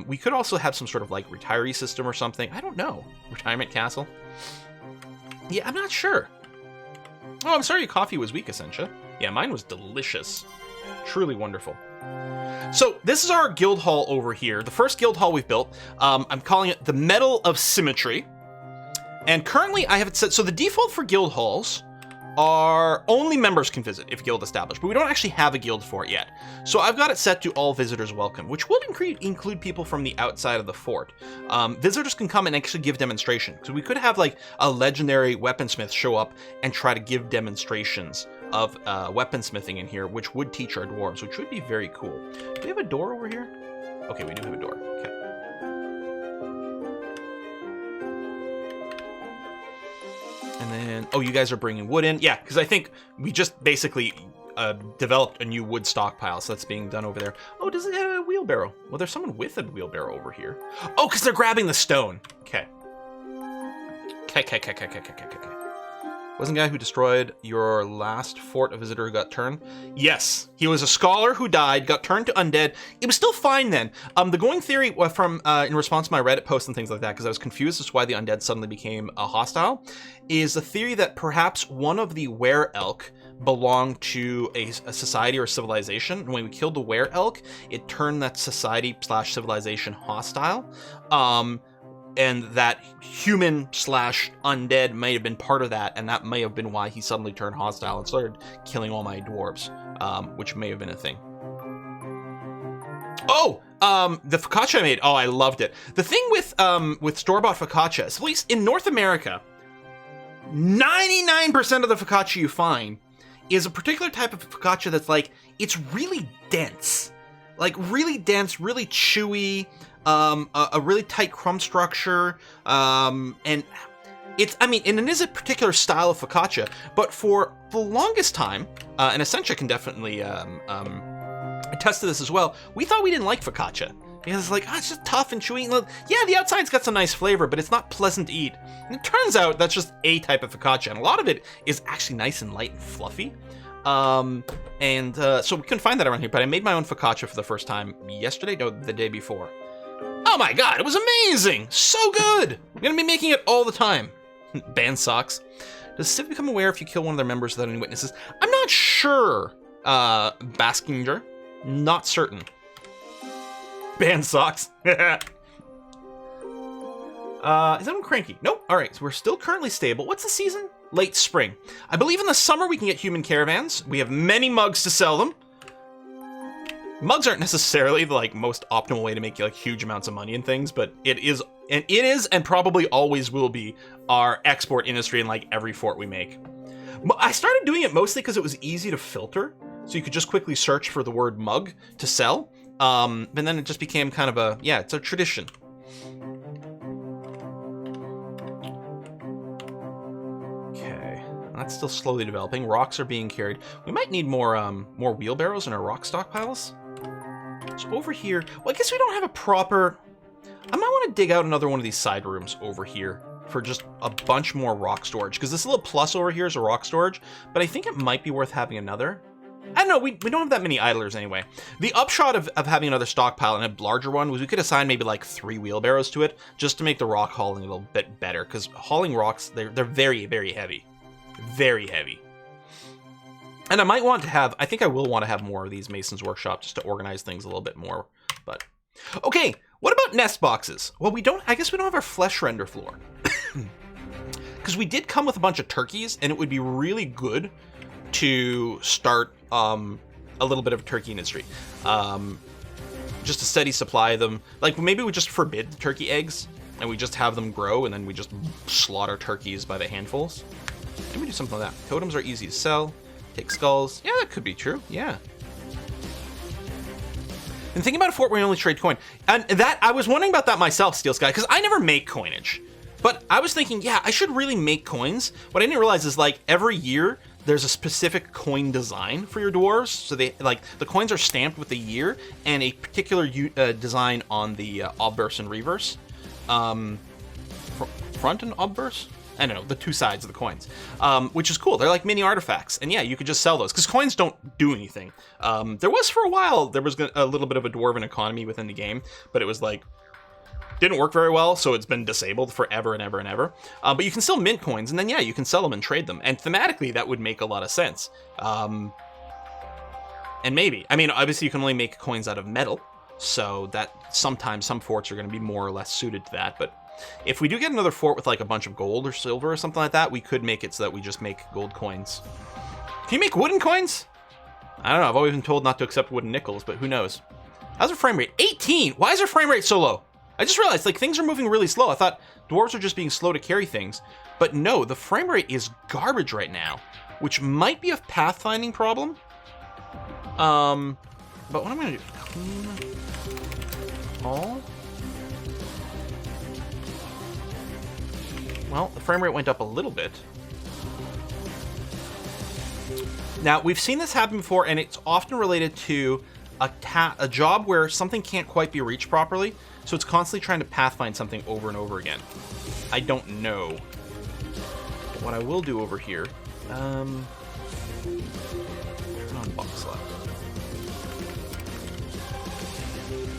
We could also have some sort of like retiree system or something. I don't know. Retirement castle. Yeah, I'm not sure. Oh, I'm sorry your coffee was weak, Essentia. Yeah, mine was delicious. Truly wonderful. So, this is our guild hall over here. The first guild hall we've built. I'm calling it the Medal of Symmetry. And currently, I have it set... So, the default for guild halls are only members can visit if guild established. But we don't actually have a guild for it yet. So, I've got it set to all visitors welcome, which would include people from the outside of the fort. Visitors can come and actually give demonstrations. So, we could have, like, a legendary weaponsmith show up and try to give demonstrations of weaponsmithing in here, which would teach our dwarves, which would be very cool. Do we have a door over here? Okay, we do have a door. Okay. And then, oh, you guys are bringing wood in? Yeah, because I think we just basically developed a new wood stockpile, so that's being done over there. Oh, does it have a wheelbarrow? Well, there's someone with a wheelbarrow over here. Oh, because they're grabbing the stone. Okay. Okay. Wasn't the guy who destroyed your last fort a visitor who got turned? Yes, he was a scholar who died, got turned to undead. It was still fine then. The going theory from in response to my Reddit posts and things like that, because I was confused as to why the undead suddenly became hostile, is a theory that perhaps one of the were-elk belonged to a society or civilization. And when we killed the were-elk, it turned that society/civilization hostile. And that human/undead may have been part of that, and that may have been why he suddenly turned hostile and started killing all my dwarves, which may have been a thing. Oh, the focaccia I made. Oh, I loved it. The thing with store-bought focaccia is, at least in North America, 99% of the focaccia you find is a particular type of focaccia that's like, it's really dense. Like, really dense, really chewy, a really tight crumb structure, and it's, I mean, and it is a particular style of focaccia, but for the longest time, and Essentia can definitely attest to this as well, we thought we didn't like focaccia. Because it's like, it's just tough and chewy. Yeah, the outside's got some nice flavor, but it's not pleasant to eat. And it turns out that's just a type of focaccia, and a lot of it is actually nice and light and fluffy. So we couldn't find that around here, but I made my own focaccia for the first time yesterday, no, the day before. Oh my god, it was amazing! So good! I'm gonna be making it all the time. Ban sucks. Does Civ become aware if you kill one of their members without any witnesses? I'm not sure, Baskinger. Not certain. Ban sucks. Is anyone cranky? Nope. Alright, so we're still currently stable. What's the season? Late spring. I believe in the summer we can get human caravans. We have many mugs to sell them. Mugs aren't necessarily the most optimal way to make huge amounts of money and things, but it is and probably always will be our export industry in every fort we make. I started doing it mostly because it was easy to filter, so you could just quickly search for the word mug to sell. And then it just became kind of it's a tradition. Okay, that's still slowly developing. Rocks are being carried. We might need more wheelbarrows in our rock stockpiles. So over here, well, I guess we don't have a proper... I might want to dig out another one of these side rooms over here for just a bunch more rock storage, because this little plus over here is a rock storage, but I think it might be worth having another. I don't know, we don't have that many idlers anyway. The upshot of having another stockpile and a larger one was we could assign maybe 3 wheelbarrows to it, just to make the rock hauling a little bit better, because hauling rocks, they're very, very heavy. Very heavy. And I think I will want to have more of these Mason's Workshop just to organize things a little bit more, but... Okay, what about nest boxes? Well, I guess we don't have our flesh render floor. Because we did come with a bunch of turkeys, and it would be really good to start a little bit of a turkey industry. Just a steady supply of them. Maybe we just forbid the turkey eggs, and we just have them grow, and then we just slaughter turkeys by the handfuls. Maybe we do something like that. Totems are easy to sell. Take skulls. Yeah, that could be true. Yeah. And thinking about a fort where we only trade coin. And that, I was wondering about that myself, Steel Sky, because I never make coinage. But I was thinking, yeah, I should really make coins. What I didn't realize is, every year, there's a specific coin design for your dwarves. So they, the coins are stamped with the year and a particular design on the obverse and reverse. Front and obverse? I don't know, the two sides of the coins, which is cool. They're like mini artifacts, and yeah, you could just sell those, because coins don't do anything. There was, for a while, there was a little bit of a dwarven economy within the game, but it was didn't work very well, so it's been disabled forever and ever and ever. But you can still mint coins, and then yeah, you can sell them and trade them, and thematically, that would make a lot of sense. And maybe, I mean, obviously you can only make coins out of metal, so that sometimes some forts are going to be more or less suited to that, but if we do get another fort with a bunch of gold or silver or something like that, we could make it so that we just make gold coins. Can you make wooden coins? I don't know, I've always been told not to accept wooden nickels, but who knows? How's our frame rate? 18! Why is our frame rate so low? I just realized, things are moving really slow. I thought dwarves are just being slow to carry things, but no, the frame rate is garbage right now. which might be a pathfinding problem. But what I'm going to do, clean all. Well, the frame rate went up a little bit. Now, we've seen this happen before, and it's often related to a job where something can't quite be reached properly, so it's constantly trying to pathfind something over and over again. I don't know. But what I will do over here, turn on box left.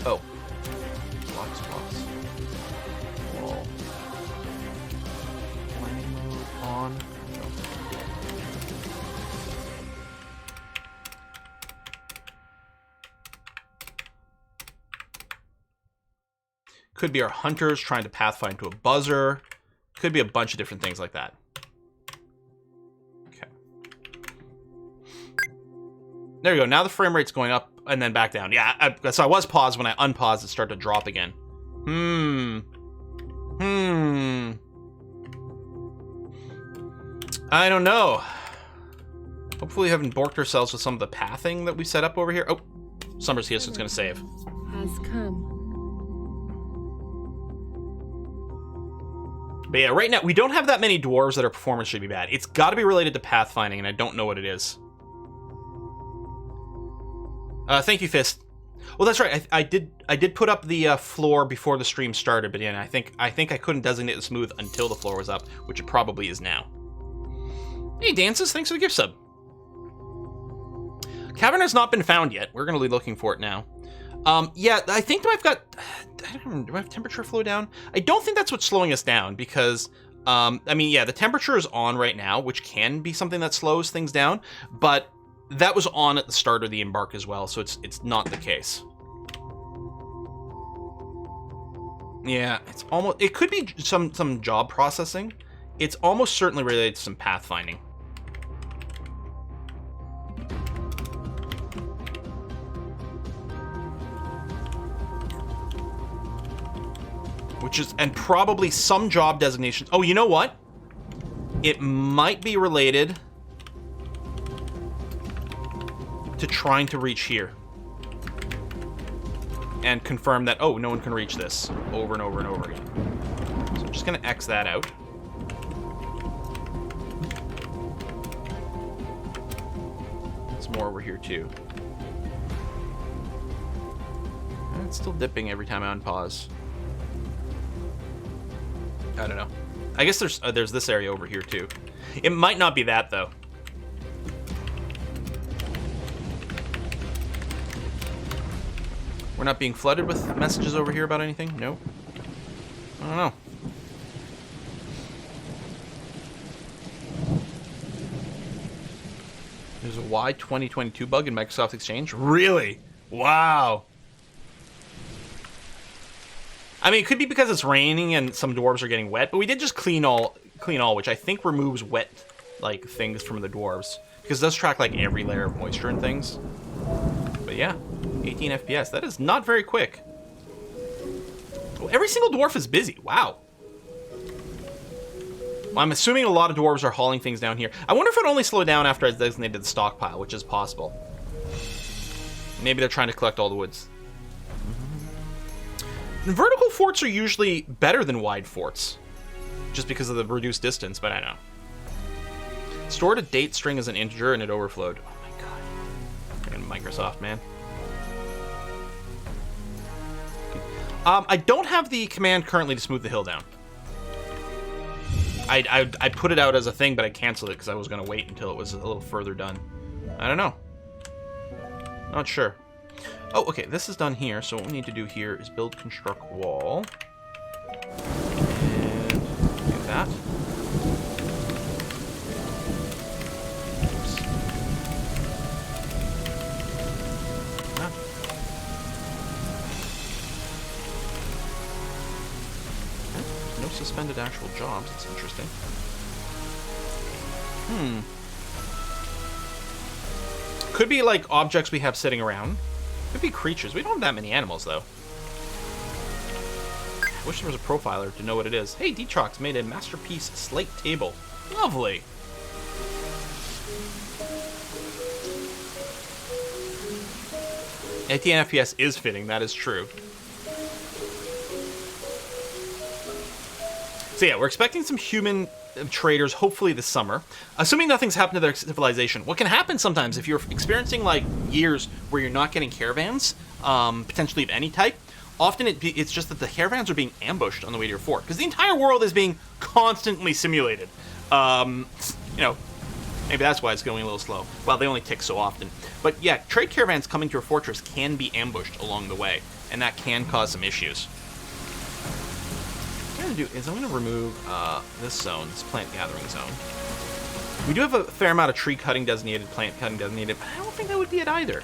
Oh. Box. Wall. Mining mode on. Could be our hunters trying to pathfind to a buzzer. Could be a bunch of different things like that. Okay. There you go. Now the frame rate's going up and then back down. Yeah, so I was paused. When I unpaused, it started to drop again. I don't know. Hopefully we haven't borked ourselves with some of the pathing that we set up over here. Oh, Summer's here, so it's going to save. Has come. But yeah, right now, we don't have that many dwarves that our performance should be bad. It's got to be related to pathfinding, and I don't know what it is. Thank you, Fist. Well, that's right. I did put up the floor before the stream started, but yeah, I think I couldn't designate the smooth until the floor was up, which it probably is now. Hey, Dances, thanks for the gift sub. Cavern has not been found yet. We're going to be looking for it now. Yeah, I think I've got... do I have temperature flow down? I don't think that's what's slowing us down because, I mean, yeah, the temperature is on right now, which can be something that slows things down, but that was on at the start of the embark as well, so it's not the case. Yeah, it's almost... It could be some job processing. It's almost certainly related to some pathfinding. Which is, and probably some job designations. Oh, you know what? It might be related to trying to reach here. And confirm that, oh, no one can reach this over and over and over again. So I'm just going to X that out. There's more over here, too. And it's still dipping every time I unpause. I don't know. I guess there's this area over here too. It might not be that though. We're not being flooded with messages over here about anything? No. I don't know. There's a Y 2022 bug in Microsoft Exchange? Really? Wow. I mean, it could be because it's raining and some dwarves are getting wet, but we did just clean all, which I think removes wet, like, things from the dwarves. Because it does track, like, every layer of moisture and things. But yeah, 18 FPS. That is not very quick. Oh, every single dwarf is busy. Wow. Well, I'm assuming a lot of dwarves are hauling things down here. I wonder if it only slowed down after I designated the stockpile, which is possible. Maybe they're trying to collect all the woods. Vertical forts are usually better than wide forts, just because of the reduced distance, but I know. Stored a date string as an integer and it overflowed. Oh my god. Freaking Microsoft, man. I don't have the command currently to smooth the hill down. I put it out as a thing, but I canceled it because I was going to wait until it was a little further done. I don't know. Not sure. Oh, okay, this is done here, so what we need to do here is build, construct wall. And do that. Oops. That. Okay. No suspended actual jobs, that's interesting. Could be like objects we have sitting around. Could be creatures. We don't have that many animals, though. I wish there was a profiler to know what it is. Hey, Detrox made a masterpiece slate table. Lovely. 18 FPS is fitting, that is true. So yeah, we're expecting some human traders hopefully this summer, assuming nothing's happened to their civilization. What can happen sometimes if you're experiencing like years where you're not getting caravans, potentially of any type, often it's just that the caravans are being ambushed on the way to your fort, because the entire world is being constantly simulated. You know, maybe that's why it's going a little slow. Well, they only tick so often. But yeah, trade caravans coming to your fortress can be ambushed along the way, and that can cause some issues. What I'm going to do is I'm going to remove this zone, this plant gathering zone. We do have a fair amount of tree cutting designated, plant cutting designated, but I don't think that would be it either.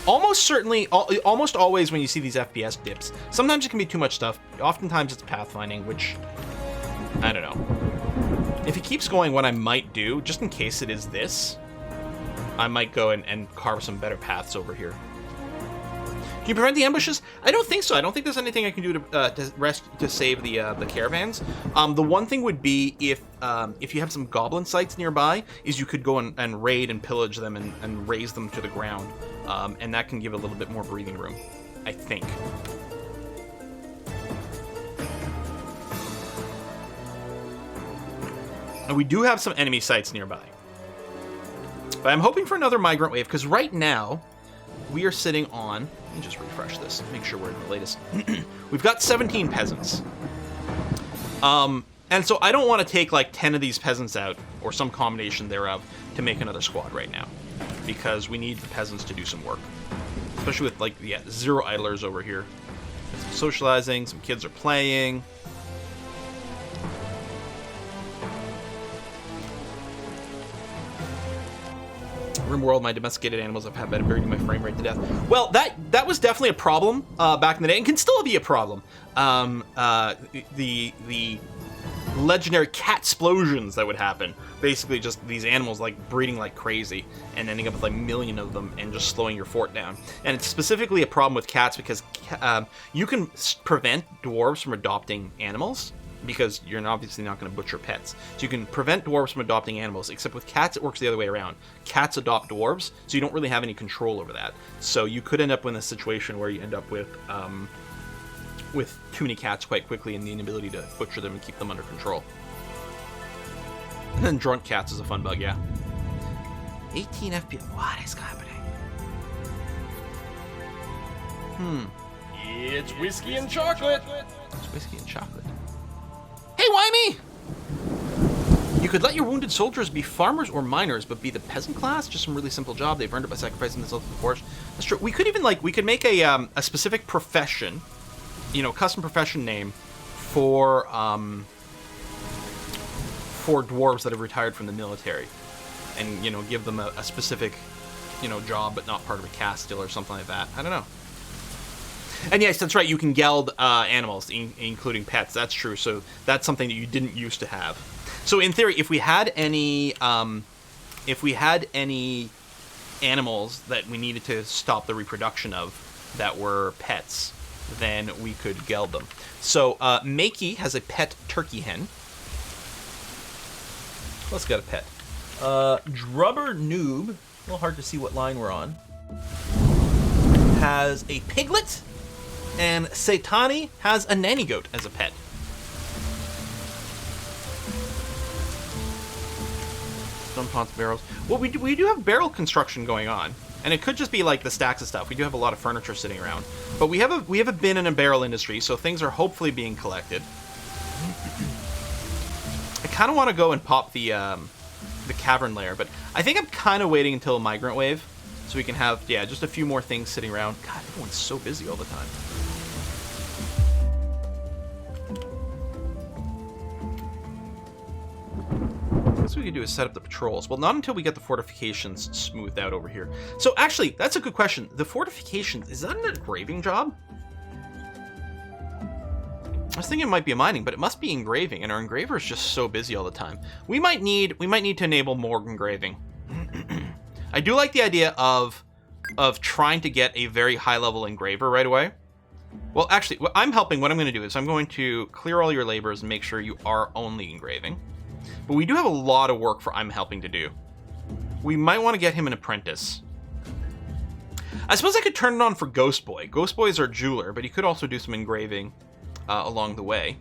Almost certainly, almost always when you see these FPS dips, sometimes it can be too much stuff. Oftentimes it's pathfinding, which, I don't know. If it keeps going, what I might do, just in case it is this, I might go and carve some better paths over here. Can you prevent the ambushes? I don't think so. I don't think there's anything I can do to save the caravans. The one thing would be if you have some goblin sites nearby, is you could go and raid and pillage them and raze them to the ground, and that can give a little bit more breathing room, I think. And we do have some enemy sites nearby, but I'm hoping for another migrant wave, because right now we are sitting on, let me just refresh this, make sure we're in the latest. We've got 17 peasants. And so I don't want to take like 10 of these peasants out, or some combination thereof, to make another squad right now, because we need the peasants to do some work. Especially with like, yeah, 0 idlers over here. Some socializing, some kids are playing. RimWorld, my domesticated animals have had been burning my frame rate to death. Well, that was definitely a problem back in the day, and can still be a problem. The legendary cat explosions that would happen, basically just these animals like breeding like crazy and ending up with like a million of them and just slowing your fort down. And it's specifically a problem with cats because you can prevent dwarves from adopting animals, because you're obviously not going to butcher pets. So you can prevent dwarves from adopting animals, except with cats it works the other way around. Cats adopt dwarves, so you don't really have any control over that. So you could end up in a situation where you end up with too many cats quite quickly and the inability to butcher them and keep them under control. And then drunk cats is a fun bug, yeah. 18 FPS, what is happening? It's whiskey and chocolate. It's whiskey and chocolate. Hey, Wymie! You could let your wounded soldiers be farmers or miners, but be the peasant class? Just some really simple job. They've earned it by sacrificing themselves to the forest. That's true. We could even, like, we could make a specific profession, you know, custom profession name for dwarves that have retired from the military. And, you know, give them a specific, you know, job, but not part of a caste still or something like that. I don't know. And yes, that's right, you can geld animals, including pets. That's true. So that's something that you didn't used to have. So in theory, if we had any animals that we needed to stop the reproduction of that were pets, then we could geld them. So Makey has a pet turkey hen. Let's get a pet. Drubber Noob, a little hard to see what line we're on, has a piglet. And Satani has a nanny goat as a pet. Stone pots, barrels. Well, we do have barrel construction going on, and it could just be like the stacks of stuff. We do have a lot of furniture sitting around, but we have a bin and a barrel industry, so things are hopefully being collected. I kind of want to go and pop the cavern layer, but I think I'm kind of waiting until a migrant wave, so we can have, yeah, just a few more things sitting around. God, everyone's so busy all the time. What we could do is set up the patrols. Well, not until we get the fortifications smoothed out over here. So actually, that's a good question. The fortifications, is that an engraving job? I was thinking it might be a mining, but it must be engraving, and our engraver is just so busy all the time. We might need to enable more engraving. I do like the idea of trying to get a very high level engraver right away. Well, actually, what I'm going to do is I'm going to clear all your labors and make sure you are only engraving. But we do have a lot of work for I'm helping to do. We might want to get him an apprentice. I suppose I could turn it on for Ghost Boy. Ghost Boy is our jeweler, but he could also do some engraving along the way.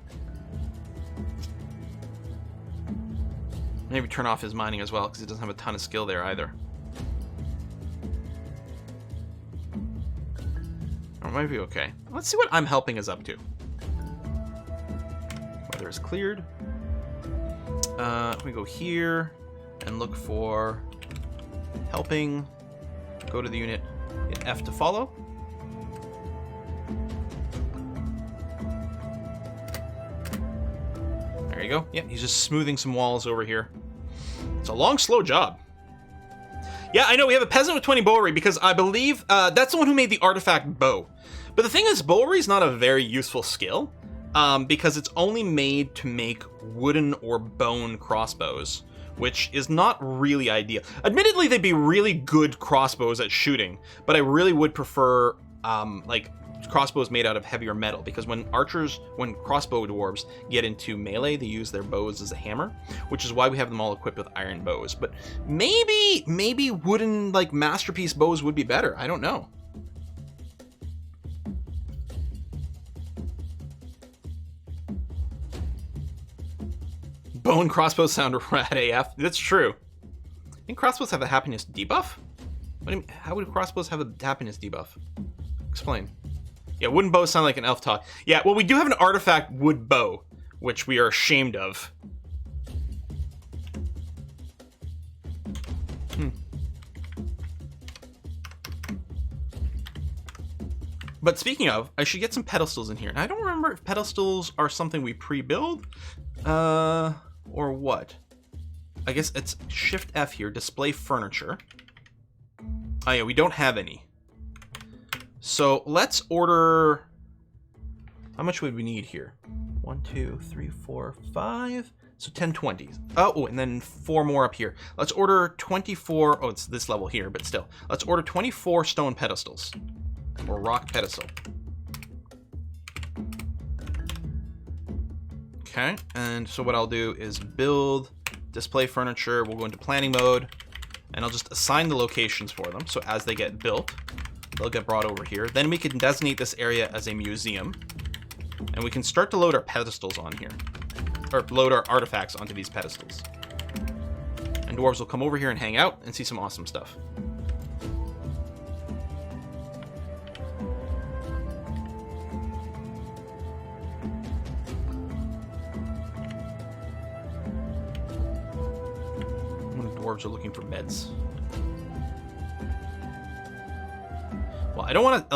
Maybe turn off his mining as well, because he doesn't have a ton of skill there either. Or it might be okay. Let's see what I'm helping is up to. Weather is cleared. We go here and look for helping. Go to the unit, hit F to follow. There you go. Yeah, he's just smoothing some walls over here. It's a long, slow job. Yeah, I know, we have a peasant with 20 bowlery because I believe that's the one who made the artifact bow. But the thing is, bowlery is not a very useful skill because it's only made to make wooden or bone crossbows, which is not really ideal. Admittedly, they'd be really good crossbows at shooting, but I really would prefer like crossbows made out of heavier metal, because when crossbow dwarves get into melee, they use their bows as a hammer, which is why we have them all equipped with iron bows. But maybe wooden, like, masterpiece bows would be better. I don't know. Bone crossbows sound rad AF. That's true. I think crossbows have a happiness debuff? What do you mean? How would crossbows have a happiness debuff? Explain. Yeah, wooden bows sound like an elf talk. Yeah, well, we do have an artifact wood bow, which we are ashamed of. But speaking of, I should get some pedestals in here. And I don't remember if pedestals are something we pre-build, or what. I guess it's Shift F here, display furniture. Oh yeah, we don't have any. So let's order. How much would we need here? 1, 2, 3, 4, 5. So 10 20s. Oh, and then 4 more up here. Let's order 24. Oh, it's this level here, but still. Let's order 24 stone pedestals. Or rock pedestal. Okay, and so what I'll do is build, display furniture. We'll go into planning mode, and I'll just assign the locations for them. So as they get built, they'll get brought over here. Then we can designate this area as a museum, and we can start to load our pedestals on here, or load our artifacts onto these pedestals. And dwarves will come over here and hang out and see some awesome stuff. Dwarves are looking for beds. Well, I don't want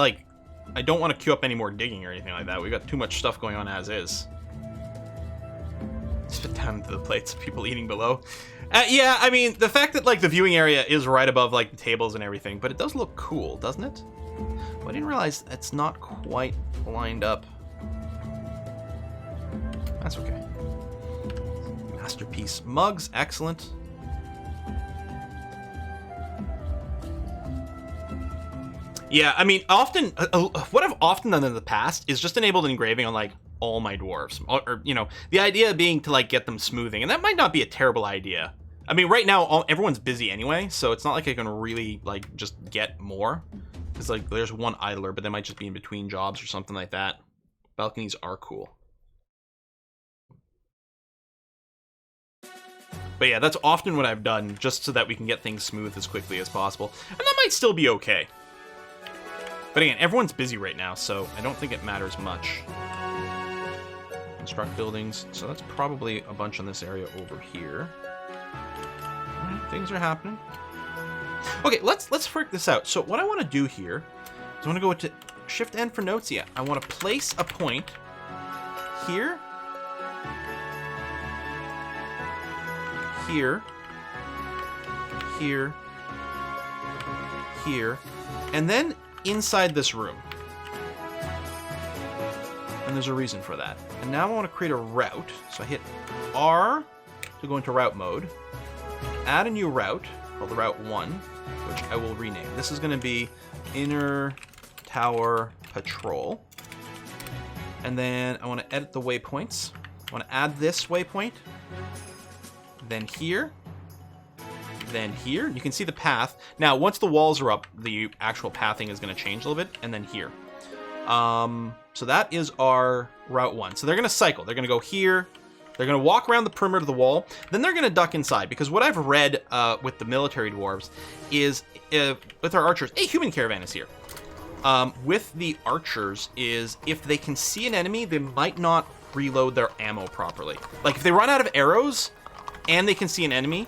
to queue up any more digging or anything like that. We've got too much stuff going on as is. Spit down into the plates, people eating below. Yeah, I mean, the fact that, like, the viewing area is right above, like, the tables and everything, but it does look cool, doesn't it? Well, I didn't realize it's not quite lined up. That's okay. Masterpiece mugs, excellent. Yeah, I mean, often, what I've often done in the past is just enabled engraving on, like, all my dwarves. Or, you know, the idea being to, like, get them smoothing. And that might not be a terrible idea. I mean, right now, everyone's busy anyway, so it's not like I can really, like, just get more. Because, like, there's one idler, but they might just be in between jobs or something like that. Balconies are cool. But yeah, that's often what I've done, just so that we can get things smooth as quickly as possible. And that might still be okay. But again, everyone's busy right now, so I don't think it matters much. Construct buildings. So that's probably a bunch on this area over here. Alright, things are happening. Okay, let's work this out. So what I want to do here is I want to go to Shift N for notes. Yeah, I want to place a point here, here, here, here, and then inside this room. And there's a reason for that. And now I want to create a route. So I hit R to go into route mode. Add a new route called Route 1, which I will rename. This is going to be Inner Tower Patrol. And then I want to edit the waypoints. I want to add this waypoint. Then here. then here. You can see the path. Now, once the walls are up, the actual pathing is going to change a little bit, and then here. So that is our Route 1. So they're going to cycle. They're going to go here. They're going to walk around the perimeter of the wall. Then they're going to duck inside, because what I've read with the military dwarves is, with our archers... Hey, human caravan is here. With the archers is, if they can see an enemy, they might not reload their ammo properly. Like, if they run out of arrows and they can see an enemy,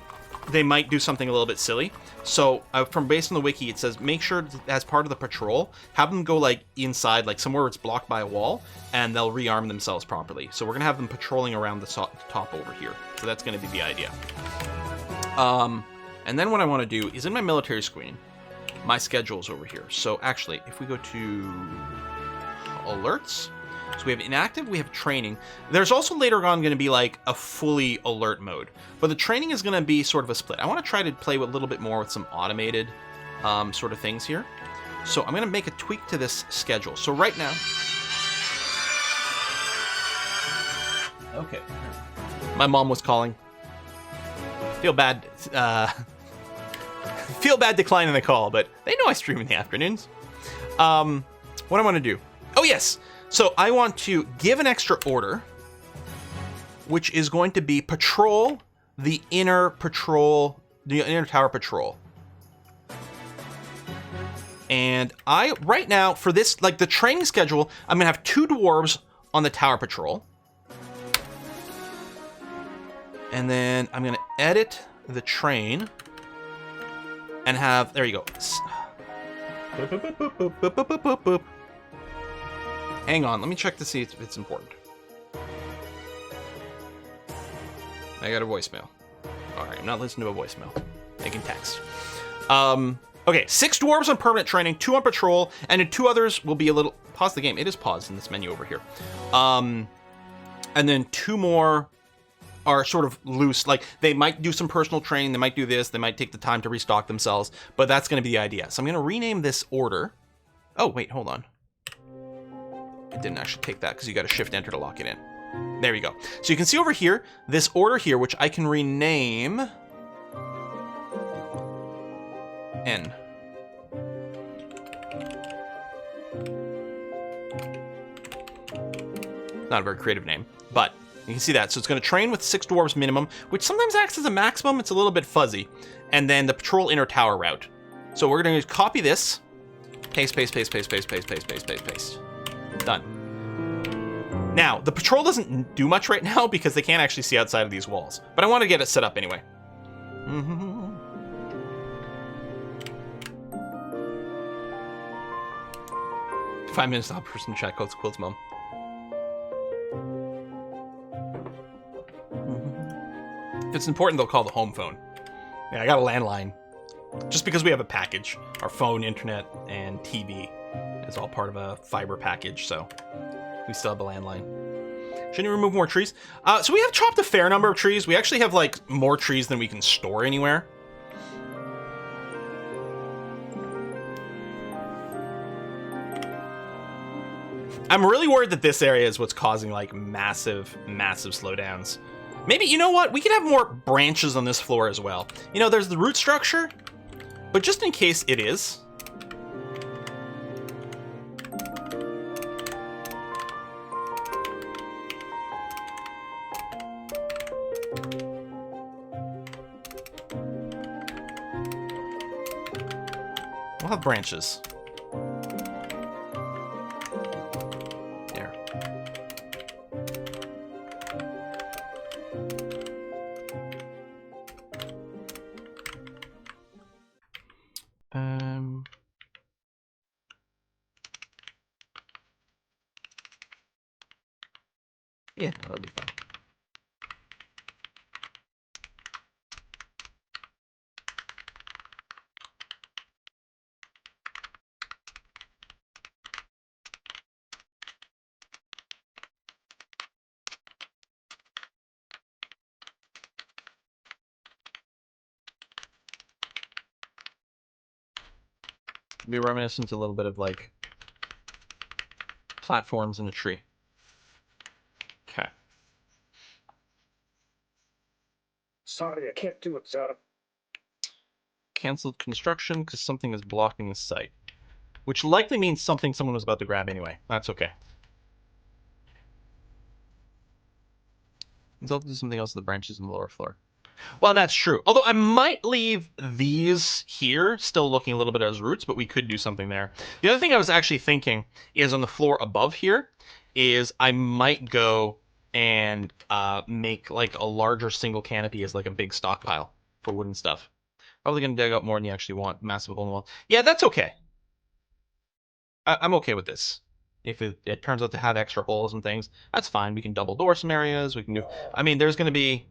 they might do something a little bit silly. So, from based on the wiki, it says make sure as part of the patrol, have them go like inside, like somewhere where it's blocked by a wall, and they'll rearm themselves properly. So we're gonna have them patrolling around the top over here. So that's gonna be the idea. And then what I want to do is in my military screen, my schedule's over here. So actually, if we go to alerts, so we have inactive, we have training. There's also later on going to be like a fully alert mode, but the training is going to be sort of a split. I want to try to play with a little bit more with some automated sort of things here. So I'm going to make a tweak to this schedule. So right now, okay, my mom was calling. Feel bad declining the call, but they know I stream in the afternoons. What I want to do, oh yes, so I want to give an extra order, which is going to be patrol the inner tower patrol. And right now for this, like the training schedule, I'm gonna have 2 dwarves on the tower patrol, and then I'm gonna edit the train and have, there you go. Boop, boop, boop, boop, boop, boop, boop, boop, boop. Hang on, let me check to see if it's important. I got a voicemail. Alright, I'm not listening to a voicemail. I can text. Okay, 6 dwarves on permanent training, 2 on patrol, and then 2 others will be a little... Pause the game. It is paused in this menu over here. And then 2 more are sort of loose. Like, they might do some personal training, they might do this, they might take the time to restock themselves, but that's going to be the idea. So I'm going to rename this order. Oh, wait, hold on. It didn't actually take that because you got to shift enter to lock it in. There you go. So you can see over here, this order here, which I can rename N. Not a very creative name, but you can see that. So it's going to train with 6 dwarves minimum, which sometimes acts as a maximum. It's a little bit fuzzy. And then the patrol inner tower route. So we're going to copy this. Paste, paste, paste, paste, paste, paste, paste, paste, paste, paste. Done. Now, the patrol doesn't do much right now because they can't actually see outside of these walls. But I want to get it set up anyway. 5 minutes to help person chat codes Quill's mom. If it's important, they'll call the home phone. Yeah, I got a landline. Just because we have a package. Our phone, internet, and TV is all part of a fiber package, so we still have a landline. Shouldn't we remove more trees? So we have chopped a fair number of trees. We actually have, like, more trees than we can store anywhere. I'm really worried that this area is what's causing, like, massive, massive slowdowns. Maybe, you know what? We could have more branches on this floor as well. You know, there's the root structure, but just in case it is. We'll have branches. There. Yeah, that'll be fine. Be reminiscent a little bit of like platforms in a tree. Okay. Sorry, I can't do it, sir. canceled construction because something is blocking the site. Which likely means someone was about to grab anyway. That's okay. Let's also do something else with the branches in the lower floor. Well, that's true. Although I might leave these here, still looking a little bit as roots, but we could do something there. The other thing I was actually thinking is on the floor above here, is I might go and make like a larger single canopy as like a big stockpile for wooden stuff. Probably going to dig out more than you actually want. Massive hole in the wall. Yeah, that's okay. I'm okay with this. If it turns out to have extra holes and things, that's fine. We can double door some areas. We can do... I mean, there's going to be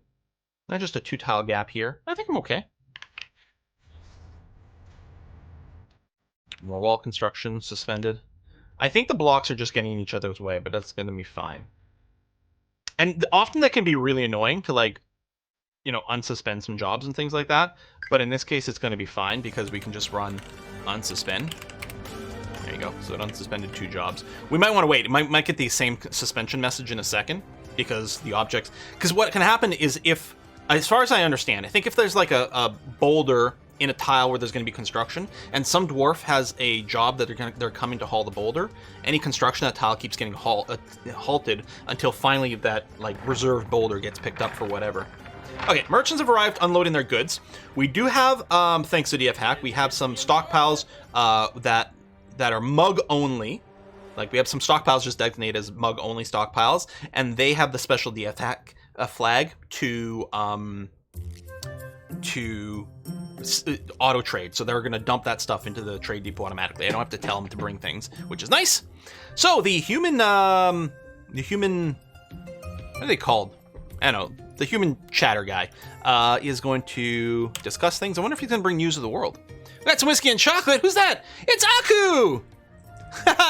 not just a 2-tile gap here. I think I'm okay. More wall construction suspended. I think the blocks are just getting in each other's way, but that's going to be fine. And often that can be really annoying to, like, you know, unsuspend some jobs and things like that. But in this case, it's going to be fine because we can just run unsuspend. There you go. So it unsuspended 2 jobs. We might want to wait. It might get the same suspension message in a second because the objects... Because what can happen is if... As far as I understand, I think if there's like a boulder in a tile where there's going to be construction, and some dwarf has a job that they're coming to haul the boulder, any construction that tile keeps getting halted until finally that like reserved boulder gets picked up for whatever. Okay, merchants have arrived unloading their goods. We do have, thanks to DF Hack, we have some stockpiles that are mug only. Like we have some stockpiles just designated as mug only stockpiles, and they have the special DF Hack flag to auto trade, so they're going to dump that stuff into the trade depot automatically. I don't have to tell them to bring things, which is nice. So the human, what are they called? I don't know. The human chatter guy is going to discuss things. I wonder if he's going to bring news of the world. We got some whiskey and chocolate. Who's that? It's Aku.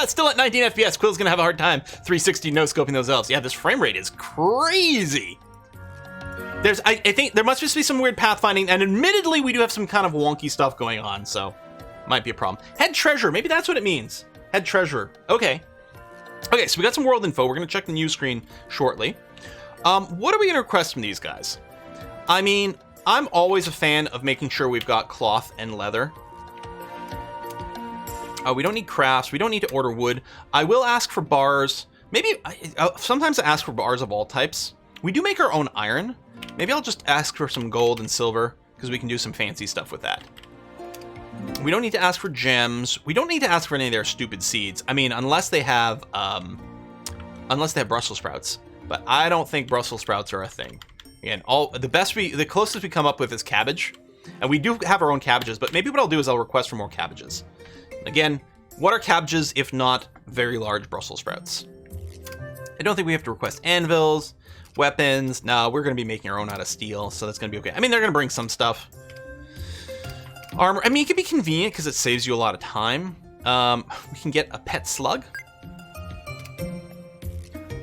Still at 19 FPS. Quill's going to have a hard time 360 no-scoping those elves. Yeah, this frame rate is crazy. I think there must just be some weird pathfinding, and admittedly, we do have some kind of wonky stuff going on, so might be a problem. Head treasure, maybe that's what it means. Head treasure. Okay. Okay, so we got some world info. We're going to check the news screen shortly. What are we going to request from these guys? I mean, I'm always a fan of making sure we've got cloth and leather. We don't need crafts. We don't need to order wood. I will ask for bars. Maybe, sometimes I ask for bars of all types. We do make our own iron. Maybe I'll just ask for some gold and silver, because we can do some fancy stuff with that. We don't need to ask for gems. We don't need to ask for any of their stupid seeds. I mean, unless they have Brussels sprouts. But I don't think Brussels sprouts are a thing. Again, the closest we come up with is cabbage. And we do have our own cabbages, but maybe what I'll do is I'll request for more cabbages. Again, what are cabbages if not very large Brussels sprouts? I don't think we have to request anvils, weapons. No, we're going to be making our own out of steel, so that's going to be okay. I mean, they're going to bring some stuff. Armor. I mean, it can be convenient because it saves you a lot of time. We can get a pet slug.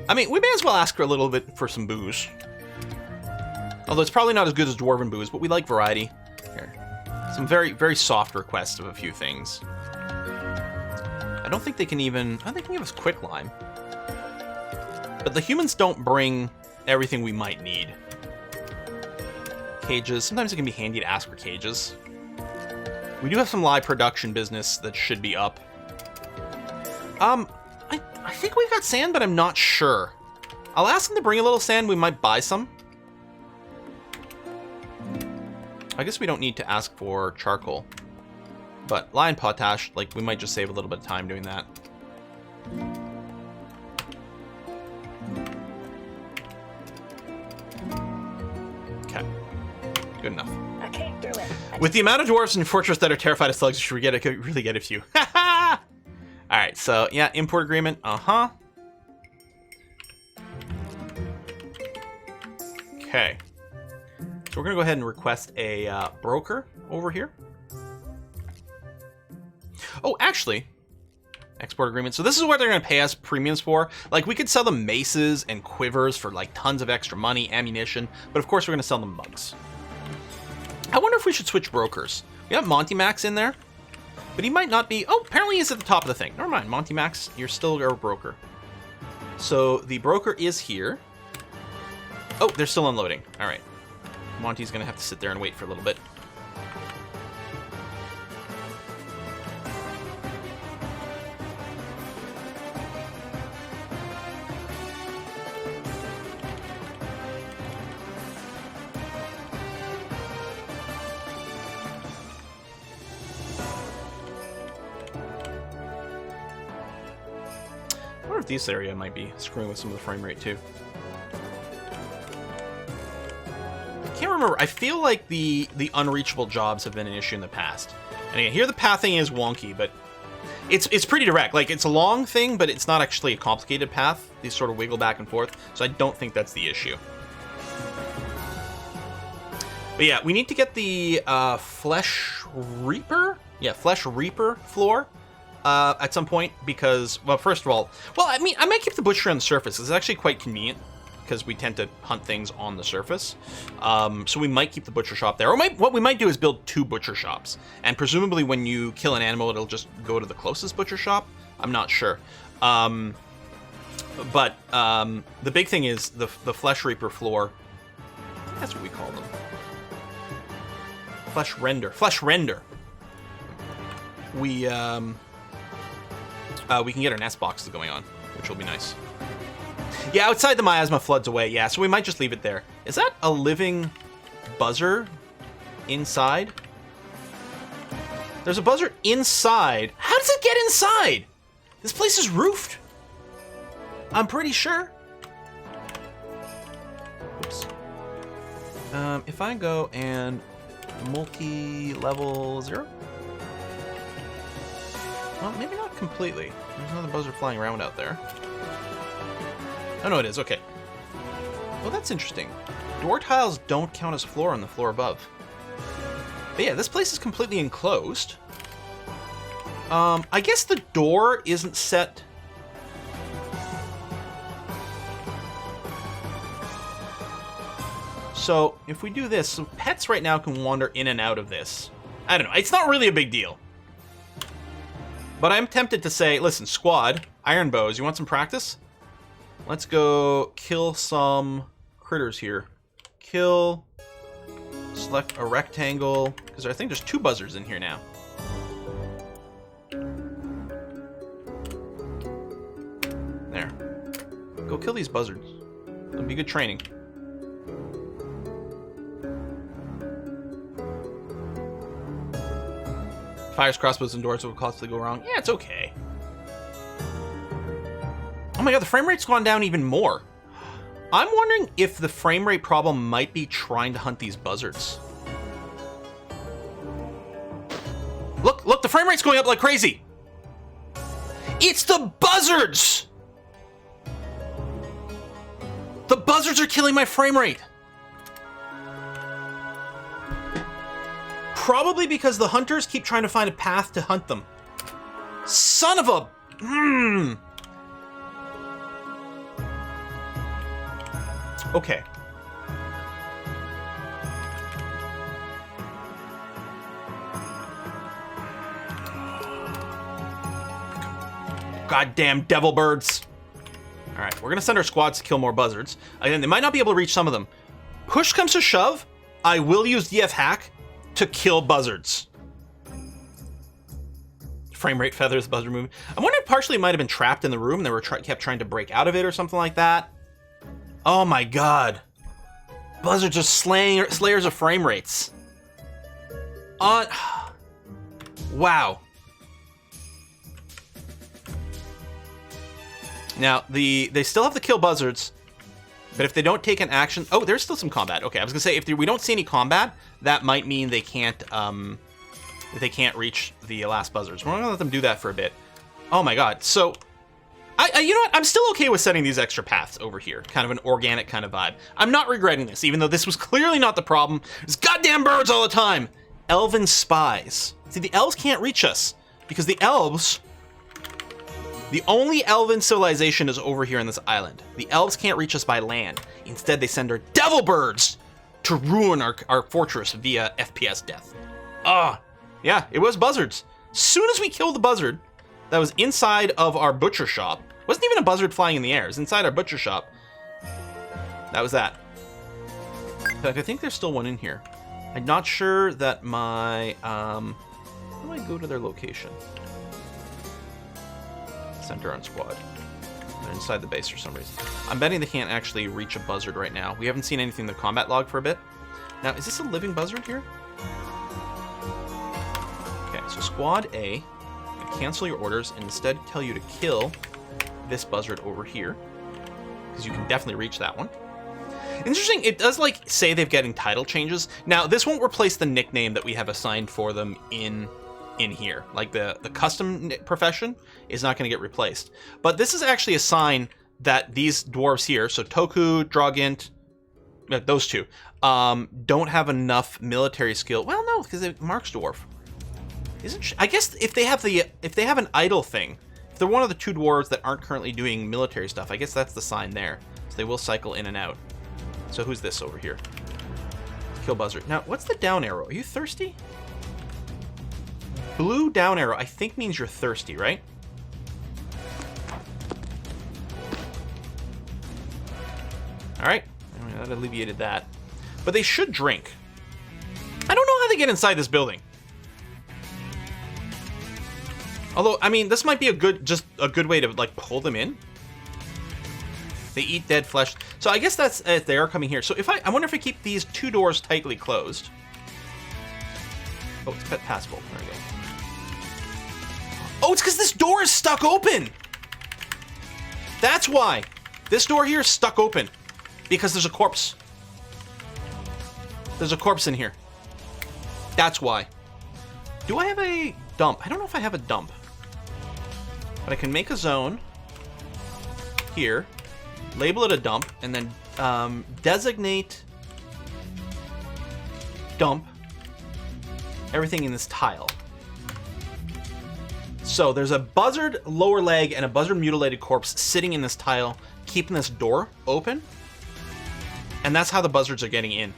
I mean, we may as well ask for a little bit for some booze. Although it's probably not as good as dwarven booze, but we like variety. Here. Some very, very soft requests of a few things. I don't think they can even... I think they can give us quicklime. But the humans don't bring everything we might need. Cages. Sometimes it can be handy to ask for cages. We do have some live production business that should be up. I think we've got sand, but I'm not sure. I'll ask them to bring a little sand. We might buy some. I guess we don't need to ask for charcoal. But lion potash, like, we might just save a little bit of time doing that. Okay. Good enough. I can't do it. With the amount of dwarves in Fortress that are terrified of slugs, should we really get a few? Alright, so, yeah, import agreement. Uh-huh. Okay. So we're going to go ahead and request a broker over here. Oh, actually, export agreement. So this is what they're going to pay us premiums for. Like, we could sell them maces and quivers for, like, tons of extra money, ammunition. But, of course, we're going to sell them mugs. I wonder if we should switch brokers. We have Monty Max in there. But he might not be... Oh, apparently he's at the top of the thing. Never mind, Monty Max, you're still our broker. So the broker is here. Oh, they're still unloading. All right. Monty's going to have to sit there and wait for a little bit. if this area might be screwing with some of the frame rate too. I can't remember. I feel like the unreachable jobs have been an issue in the past. And again, here the pathing is wonky, but it's pretty direct. Like, it's a long thing, but it's not actually a complicated path. These sort of wiggle back and forth, so I don't think that's the issue. But yeah, we need to get the Flesh Reaper? Yeah, Flesh Reaper floor at some point because, well, first of all, well, I mean, I might keep the butchery on the surface. It's actually quite convenient because we tend to hunt things on the surface. So we might keep the butcher shop there. Or what we might do is build 2 butcher shops. And presumably when you kill an animal, it'll just go to the closest butcher shop. I'm not sure. But the big thing is the Flesh Reaper floor. That's what we call them. Flesh Render. Flesh Render. We can get our nest boxes going on, which will be nice. Yeah, outside the miasma floods away. Yeah, so we might just leave it there. Is that a living buzzer inside? There's a buzzer inside. How does it get inside? This place is roofed. I'm pretty sure. Oops. If I go and multi-level 0? Well, maybe not completely. There's another buzzer flying around out there. Oh, no, it is. Okay. Well, that's interesting. Door tiles don't count as floor on the floor above. But yeah, this place is completely enclosed. I guess the door isn't set... So, if we do this, so pets right now can wander in and out of this. I don't know. It's not really a big deal. But I'm tempted to say, listen, squad, iron bows, you want some practice? Let's go kill some critters here. Kill, select a rectangle, because I think there's 2 buzzards in here now. There. Go kill these buzzards. It'll be good training. Fires, crossbows, and doors will constantly go wrong. Yeah, it's okay. Oh my god, the frame rate's gone down even more. I'm wondering if the frame rate problem might be trying to hunt these buzzards. Look, the frame rate's going up like crazy. It's the buzzards! The buzzards are killing my frame rate. Probably because the hunters keep trying to find a path to hunt them. Son of a... Okay. Goddamn devil birds. Alright, we're gonna send our squads to kill more buzzards. Again, they might not be able to reach some of them. Push comes to shove, I will use DF hack to kill buzzards. Frame rate feathers, buzzard movement. I'm wondering if partially it might have been trapped in the room and they were kept trying to break out of it or something like that. Oh my god. Buzzards are slayers of frame rates. Wow. Now, they still have to kill buzzards, but if they don't take an action... Oh, there's still some combat. Okay, I was gonna say, if we don't see any combat, that might mean they can't reach the last buzzards. We're gonna let them do that for a bit. Oh my god. So, you know what? I'm still okay with setting these extra paths over here. Kind of an organic kind of vibe. I'm not regretting this, even though this was clearly not the problem. There's goddamn birds all the time! Elven spies. See, the elves can't reach us, because the elves... The only elven civilization is over here on this island. The elves can't reach us by land. Instead, they send their devil birds to ruin our fortress via FPS death. Yeah, it was buzzards. Soon as we killed the buzzard that was inside of our butcher shop, wasn't even a buzzard flying in the air, it was inside our butcher shop. That was that. In fact, I think there's still one in here. I'm not sure that my, how do I go to their location? Center on squad. They're inside the base for some reason. I'm betting they can't actually reach a buzzard right now. We haven't seen anything in the combat log for a bit. Now, is this a living buzzard here? Okay, so squad A, cancel your orders and instead tell you to kill this buzzard over here, because you can definitely reach that one. Interesting, it does like say they're getting title changes. Now, this won't replace the nickname that we have assigned for them in here. Like the custom profession is not going to get replaced. But this is actually a sign that these dwarves here, so Toku, Dragint, those two, don't have enough military skill. Well, no, because Mark's dwarf. I guess if they have an idle thing, if they're one of the two dwarves that aren't currently doing military stuff, I guess that's the sign there. So they will cycle in and out. So who's this over here? Kill buzzard. Now, what's the down arrow? Are you thirsty? Blue down arrow, I think means you're thirsty, right? All right, that alleviated that. But they should drink. I don't know how they get inside this building. Although, I mean, this might be a good way to like pull them in. They eat dead flesh. So I guess that's they are coming here. So if I wonder if I keep these two doors tightly closed. Oh, it's pet passable. There we go. Oh, it's because this door is stuck open. That's why. This door here is stuck open. Because there's a corpse. There's a corpse in here. That's why. Do I have a dump? I don't know if I have a dump. But I can make a zone here. Label it a dump, and then designate dump everything in this tile. So there's a buzzard lower leg and a buzzard mutilated corpse sitting in this tile, keeping this door open. And that's how the buzzards are getting in.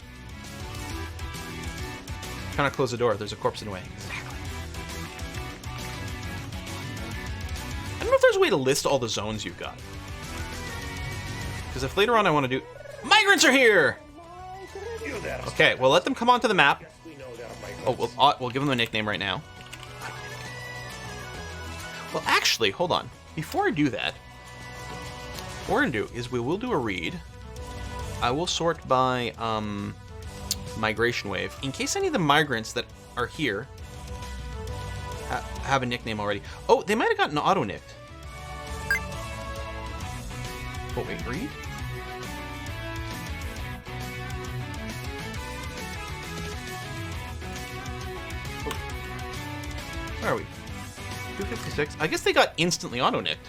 Kind of close the door. There's a corpse in the way. Exactly. I don't know if there's a way to list all the zones you've got. Because if later on I want to do... Migrants are here! Okay, well, let them come onto the map. Oh, we'll give them a nickname right now. Well, actually, hold on. Before I do that, what we're going to do is we will do a read. I will sort by migration wave. In case any of the migrants that are here have a nickname already. Oh, they might have gotten auto-nicked. Oh, wait, read? Oh. Where are we? 256. I guess they got instantly auto-nicked.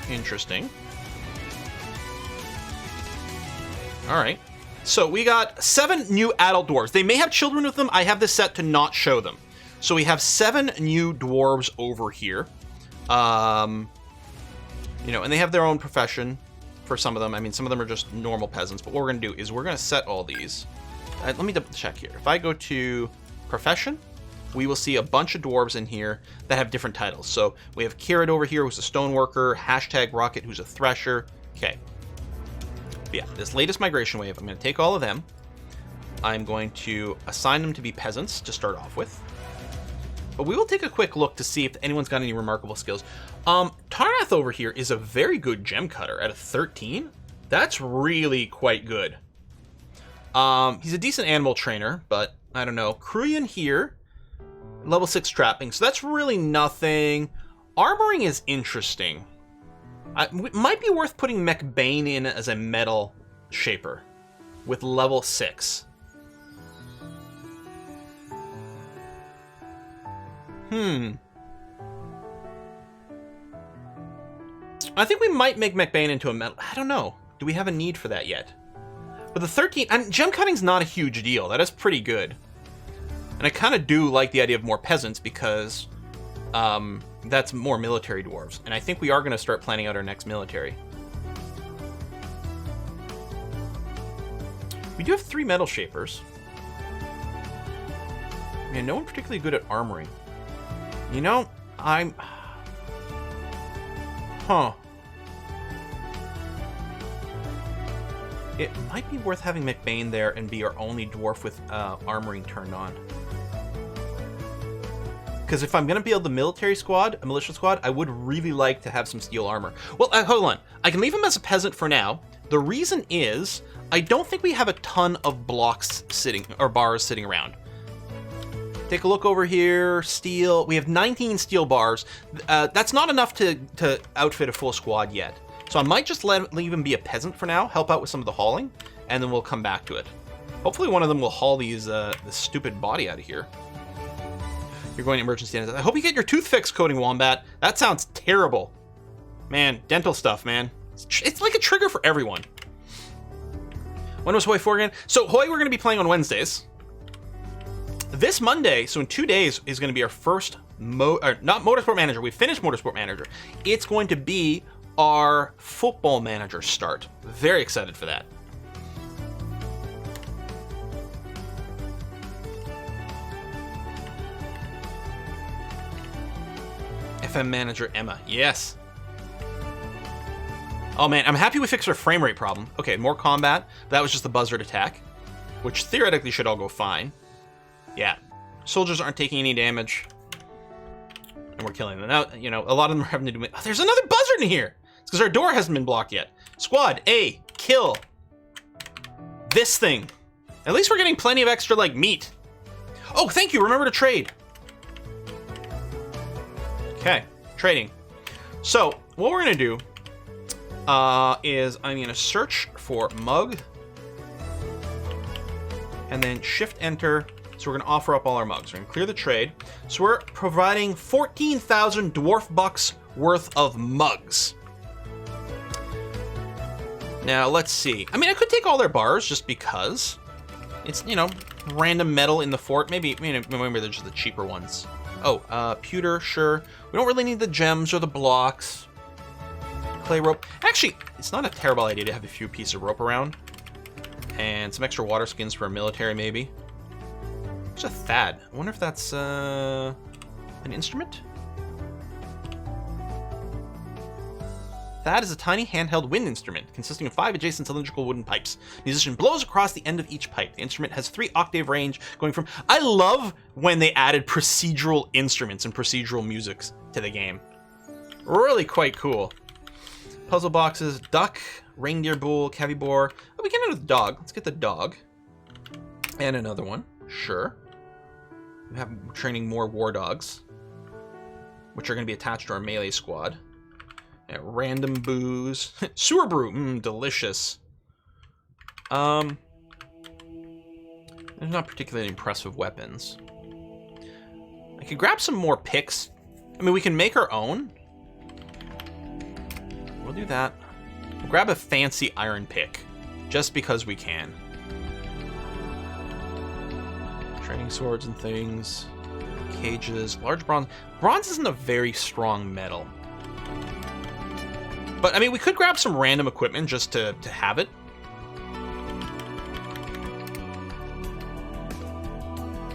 Interesting. Alright. So we got 7 new adult dwarves. They may have children with them. I have this set to not show them. So we have 7 new dwarves over here. You know, and they have their own profession for some of them. I mean, some of them are just normal peasants. But what we're going to do is we're going to set all these. Let me double check here. If I go to profession, we will see a bunch of dwarves in here that have different titles. So we have Kirit over here, who's a stoneworker. Hashtag Rocket, who's a thresher. Okay. But yeah, this latest migration wave, I'm going to take all of them. I'm going to assign them to be peasants to start off with. But we will take a quick look to see if anyone's got any remarkable skills. Tarnath over here is a very good gem cutter at a 13. That's really quite good. He's a decent animal trainer, but I don't know. Kruyan here, level 6 trapping, so that's really nothing. Armoring is interesting. It might be worth putting McBain in as a metal shaper with level 6. I think we might make McBain into a metal. I don't know. Do we have a need for that yet? But the 13, and gem cutting's not a huge deal. That is pretty good. And I kind of do like the idea of more peasants because that's more military dwarves. And I think we are going to start planning out our next military. We do have 3 metal shapers. Man, no one particularly good at armoring. You know, It might be worth having McBain there and be our only dwarf with armoring turned on. Because if I'm going to build the military squad, a militia squad, I would really like to have some steel armor. Well, hold on. I can leave him as a peasant for now. The reason is, I don't think we have a ton of blocks sitting, or bars sitting around. Take a look over here. Steel. We have 19 steel bars. That's not enough to outfit a full squad yet. So I might just leave him be a peasant for now, help out with some of the hauling, and then we'll come back to it. Hopefully one of them will haul these this stupid body out of here. You're going to emergency. I hope you get your tooth fixed, Coding Wombat. That sounds terrible. Man, dental stuff, man. It's like a trigger for everyone. When was Hoi 4 again? So Hoi we're going to be playing on Wednesdays. This Monday, so in 2 days, is going to be our first, not Motorsport Manager. We finished Motorsport Manager. It's going to be our Football Manager start. Very excited for that. FM Manager Emma, yes. Oh man, I'm happy we fixed our frame rate problem. Okay, more combat. That was just the buzzard attack, which theoretically should all go fine. Yeah, soldiers aren't taking any damage, and we're killing them. Now, you know, a lot of them are having to do... Oh, there's another buzzard in here! It's because our door hasn't been blocked yet. Squad A, kill this thing. At least we're getting plenty of extra, like, meat. Oh, thank you, remember to trade. Okay, trading. So, what we're gonna do is I'm gonna search for mug, and then shift-enter. So we're going to offer up all our mugs. We're going to clear the trade. So we're providing 14,000 dwarf bucks worth of mugs. Now, let's see. I mean, I could take all their bars just because it's, you know, random metal in the fort. Maybe they're just the cheaper ones. Oh, pewter, sure. We don't really need the gems or the blocks. Clay rope. Actually, it's not a terrible idea to have a few pieces of rope around. And some extra water skins for a military, maybe. There's a Thad. I wonder if that's an instrument? Thad is a tiny handheld wind instrument consisting of 5 adjacent cylindrical wooden pipes. The musician blows across the end of each pipe. The instrument has 3 octave range going from... I love when they added procedural instruments and procedural musics to the game. Really quite cool. Puzzle boxes, duck, reindeer bull, cavibor. Oh, we can end with dog. Let's get the dog. And another one. Sure. We have training more war dogs, which are going to be attached to our melee squad. Yeah, random booze. Sewer brew. Delicious. There's not particularly impressive weapons. I could grab some more picks. I mean, we can make our own. We'll do that. We'll grab a fancy iron pick, just because we can. Training swords and things. Cages. Large bronze. Bronze isn't a very strong metal. But, I mean, we could grab some random equipment just to have it.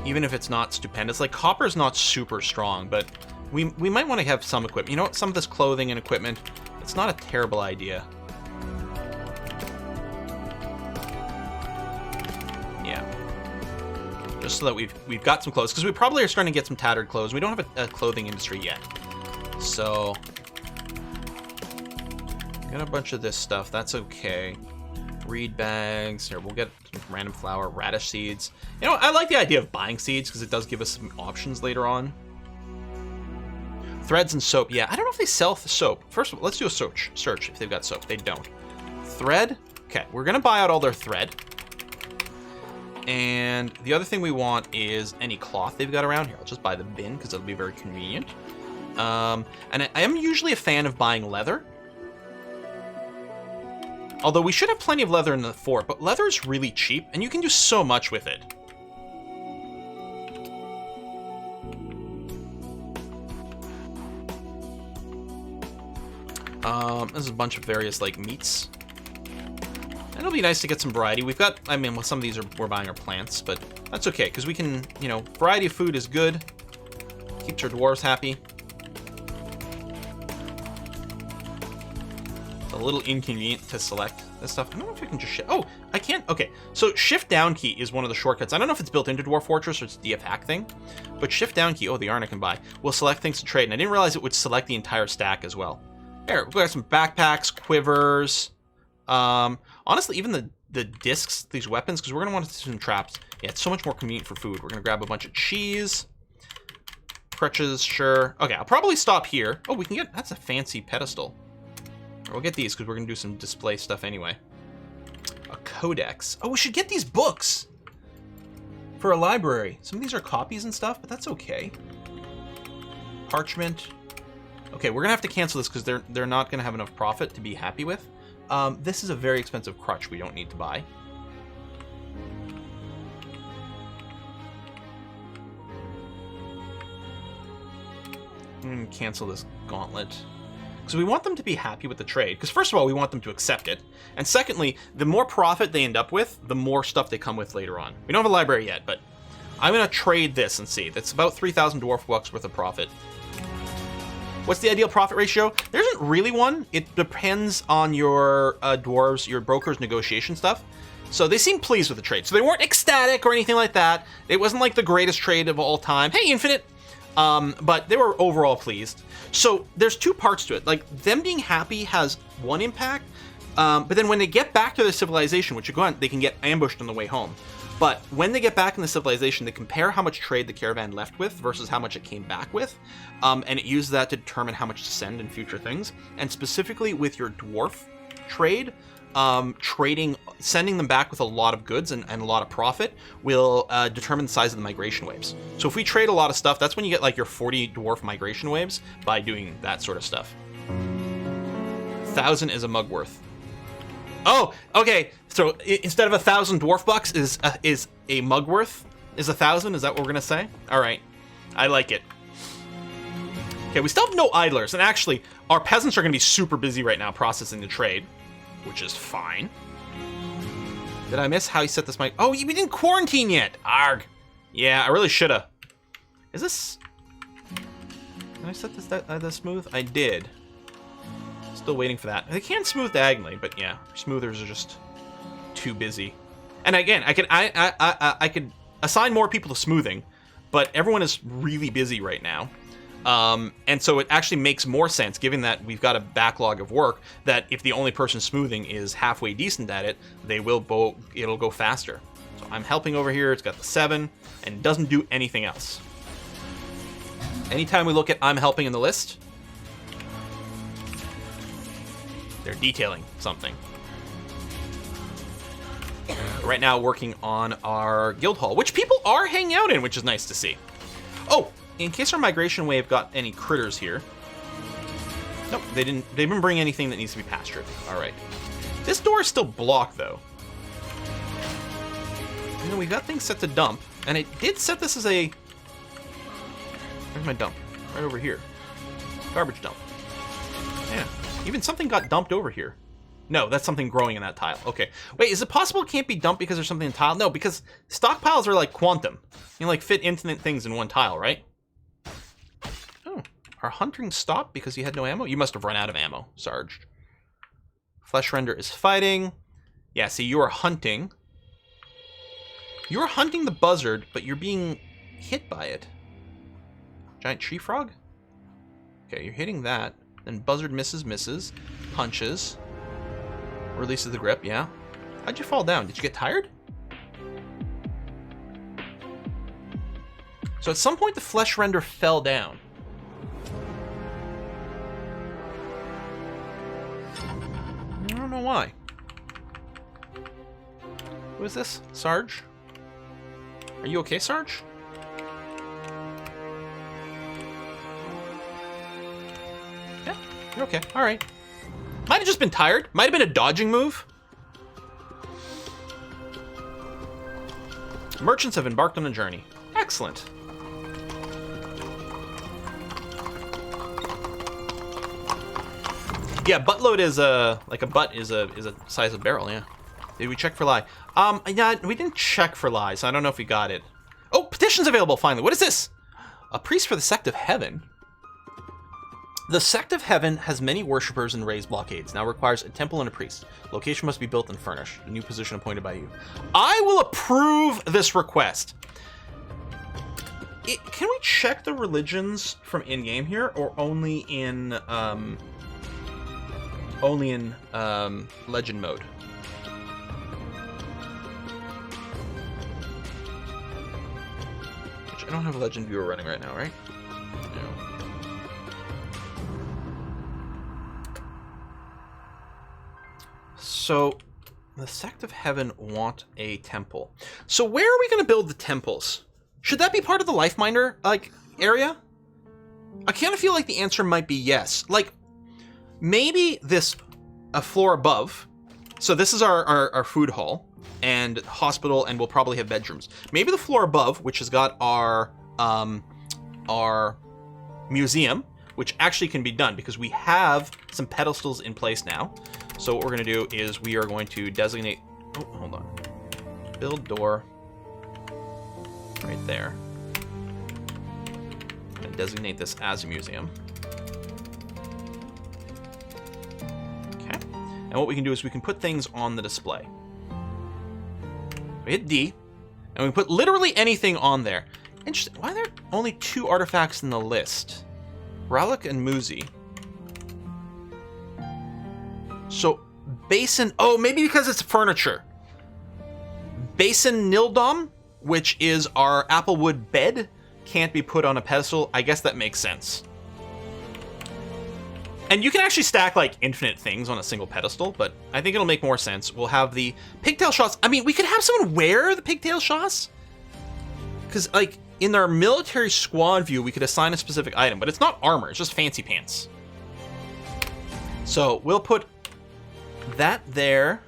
Even if it's not stupendous. Like, copper's not super strong, but we might want to have some equipment. You know what? Some of this clothing and equipment, it's not a terrible idea. Yeah. Just so that we've got some clothes. Because we probably are starting to get some tattered clothes. We don't have a clothing industry yet. So... got a bunch of this stuff. That's okay. Reed bags. Here, we'll get some random flour, radish seeds. You know, I like the idea of buying seeds because it does give us some options later on. Threads and soap. Yeah, I don't know if they sell soap. First of all, let's do a search if they've got soap. They don't. Thread. Okay, we're going to buy out all their thread. And the other thing we want is any cloth they've got around here. I'll just buy the bin because it'll be very convenient. And I am usually a fan of buying leather. Although we should have plenty of leather in the fort, but leather is really cheap, and you can do so much with it. This is a bunch of various, like, meats. And it'll be nice to get some variety. We've got, I mean, well, some of these we're buying are plants, but that's okay, because we can, you know, variety of food is good. Keeps our dwarves happy. A little inconvenient to select this stuff. I don't know if I can just shift. Oh, I can't. Okay, so shift down key is one of the shortcuts. I don't know if it's built into Dwarf Fortress or it's a DF hack thing, but shift down key, oh, the yarn I can buy, will select things to trade. And I didn't realize it would select the entire stack as well. There, we've got some backpacks, quivers. Honestly, even the discs, these weapons, because we're going to want to do some traps. Yeah, it's so much more convenient for food. We're going to grab a bunch of cheese. Crutches, sure. Okay, I'll probably stop here. Oh, we can get... That's a fancy pedestal. We'll get these because we're going to do some display stuff anyway. A codex. Oh, we should get these books for a library. Some of these are copies and stuff, but that's okay. Parchment. Okay, we're going to have to cancel this because they're not going to have enough profit to be happy with. This is a very expensive crutch we don't need to buy. Cancel this gauntlet. Because we want them to be happy with the trade. Because first of all, we want them to accept it. And secondly, the more profit they end up with, the more stuff they come with later on. We don't have a library yet, but I'm going to trade this and see. That's about 3,000 dwarf bucks worth of profit. What's the ideal profit ratio? There isn't really one. It depends on your dwarves, your brokers' negotiation stuff. So they seem pleased with the trade. So they weren't ecstatic or anything like that. It wasn't like the greatest trade of all time. Hey, Infinite! But they were overall pleased. So there's two parts to it. Like, them being happy has one impact, but then when they get back to their civilization, which again, they can get ambushed on the way home. But when they get back in the civilization, they compare how much trade the caravan left with versus how much it came back with, and it uses that to determine how much to send in future things. And specifically with your dwarf trade, sending them back with a lot of goods and a lot of profit will determine the size of the migration waves. So if we trade a lot of stuff, that's when you get like your 40 dwarf migration waves by doing that sort of stuff. 1,000 is a mug worth. Oh, okay. So instead of 1,000 dwarf bucks is a mug worth? Is 1,000? Is that what we're gonna say? All right, I like it. Okay, we still have no idlers, and actually, our peasants are gonna be super busy right now processing the trade, which is fine. Did I miss how you set this mic? Oh, we didn't quarantine yet. Arg. Yeah, I really shoulda. Is this? Did I set this that smooth? I did. Still waiting for that. They can smooth diagonally, but yeah, smoothers are just too busy. And again, I could assign more people to smoothing, but everyone is really busy right now. And so it actually makes more sense, given that we've got a backlog of work, that if the only person smoothing is halfway decent at it, it'll go faster. So I'm helping over here. It's got the 7 and doesn't do anything else. Anytime we look at I'm helping in the list, they're detailing something. Right now, working on our guild hall, which people are hanging out in, which is nice to see. Oh, in case our migration wave got any critters here. Nope, they didn't bring anything that needs to be pastured. All right. This door is still blocked, though. And then we got things set to dump, and it did set this as a... Where's my dump? Right over here. Garbage dump. Yeah. Even something got dumped over here. No, that's something growing in that tile. Okay. Wait, is it possible it can't be dumped because there's something in the tile? No, because stockpiles are like quantum. You can like fit infinite things in one tile, right? Oh, our hunting stopped because you had no ammo? You must have run out of ammo, Sarge. Flesh Render is fighting. Yeah, see, you are hunting. You are hunting the buzzard, but you're being hit by it. Giant tree frog? Okay, you're hitting that. Then buzzard misses, punches. Releases the grip, yeah. How'd you fall down? Did you get tired? So at some point the flesh render fell down. I don't know why. Who is this? Sarge? Are you okay, Sarge? Yeah, you're okay. All right. Might have just been tired. Might have been a dodging move. Merchants have embarked on a journey. Excellent. Yeah, buttload is like a butt is a size of barrel. Yeah. Did we check for lie? Yeah, we didn't check for lie, so I don't know if we got it. Oh, petitions available finally. What is this? A priest for the sect of heaven. The sect of heaven has many worshippers and raised blockades. Now requires a temple and a priest. Location must be built and furnished. A new position appointed by you. I will approve this request. Can we check the religions from in-game here, or only in legend mode? I don't have a legend viewer running right now, right? No. So, the Sect of Heaven want a temple. So where are we going to build the temples? Should that be part of the Life Miner, like, area? I kind of feel like the answer might be yes. Like, maybe a floor above. So this is our food hall and hospital, and we'll probably have bedrooms. Maybe the floor above, which has got our museum, which actually can be done because we have some pedestals in place now. So what we're going to do is we are going to designate... Oh, hold on. Build door. Right there. And designate this as a museum. Okay. And what we can do is we can put things on the display. We hit D, and we put literally anything on there. Interesting. Why are there only 2 artifacts in the list? Relic and Muzi. So, Basin... Oh, maybe because it's furniture. Basin Nildom, which is our applewood bed, can't be put on a pedestal. I guess that makes sense. And you can actually stack, like, infinite things on a single pedestal, but I think it'll make more sense. We'll have the pigtail shots. I mean, we could have someone wear the pigtail shots. Because, like, in our military squad view, we could assign a specific item, but it's not armor. It's just fancy pants. So, we'll put that there.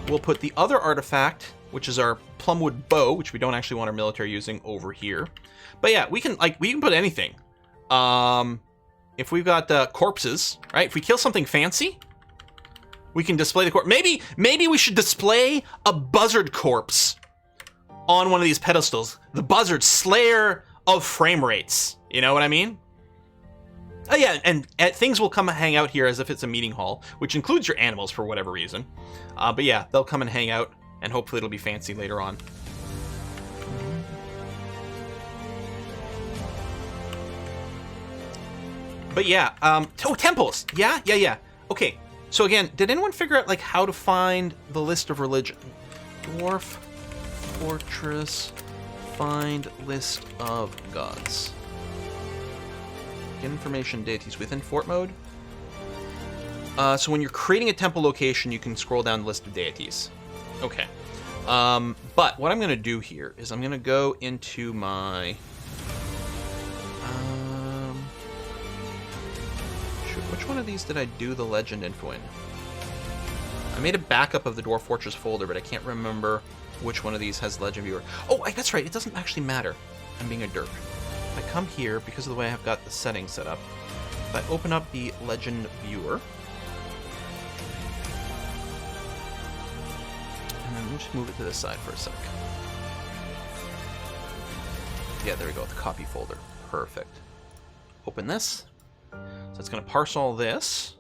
We'll put the other artifact, which is our plumwood bow, which we don't actually want our military using, over here. But yeah, we can put anything. If we've got corpses, right? If we kill something fancy, we can display the corpse. Maybe we should display a buzzard corpse on one of these pedestals. The buzzard, slayer of frame rates. You know what I mean? Oh yeah, and things will come and hang out here as if it's a meeting hall, which includes your animals for whatever reason. But yeah, they'll come and hang out, and hopefully it'll be fancy later on. But yeah, temples. Yeah. Okay, so again, did anyone figure out like how to find the list of religion? Dwarf, fortress, find list of gods. Get information deities within fort mode. So when you're creating a temple location, you can scroll down the list of deities. Okay. But what I'm going to do here is I'm going to go into my... which one of these did I do the legend info in? I made a backup of the Dwarf Fortress folder, but I can't remember which one of these has legend viewer. Oh, that's right. It doesn't actually matter. I'm being a derp. If I come here, because of the way I've got the settings set up, if I open up the legend viewer, and then let me just move it to this side for a sec. Yeah, there we go, the copy folder. Perfect. Open this. So it's going to parse all this.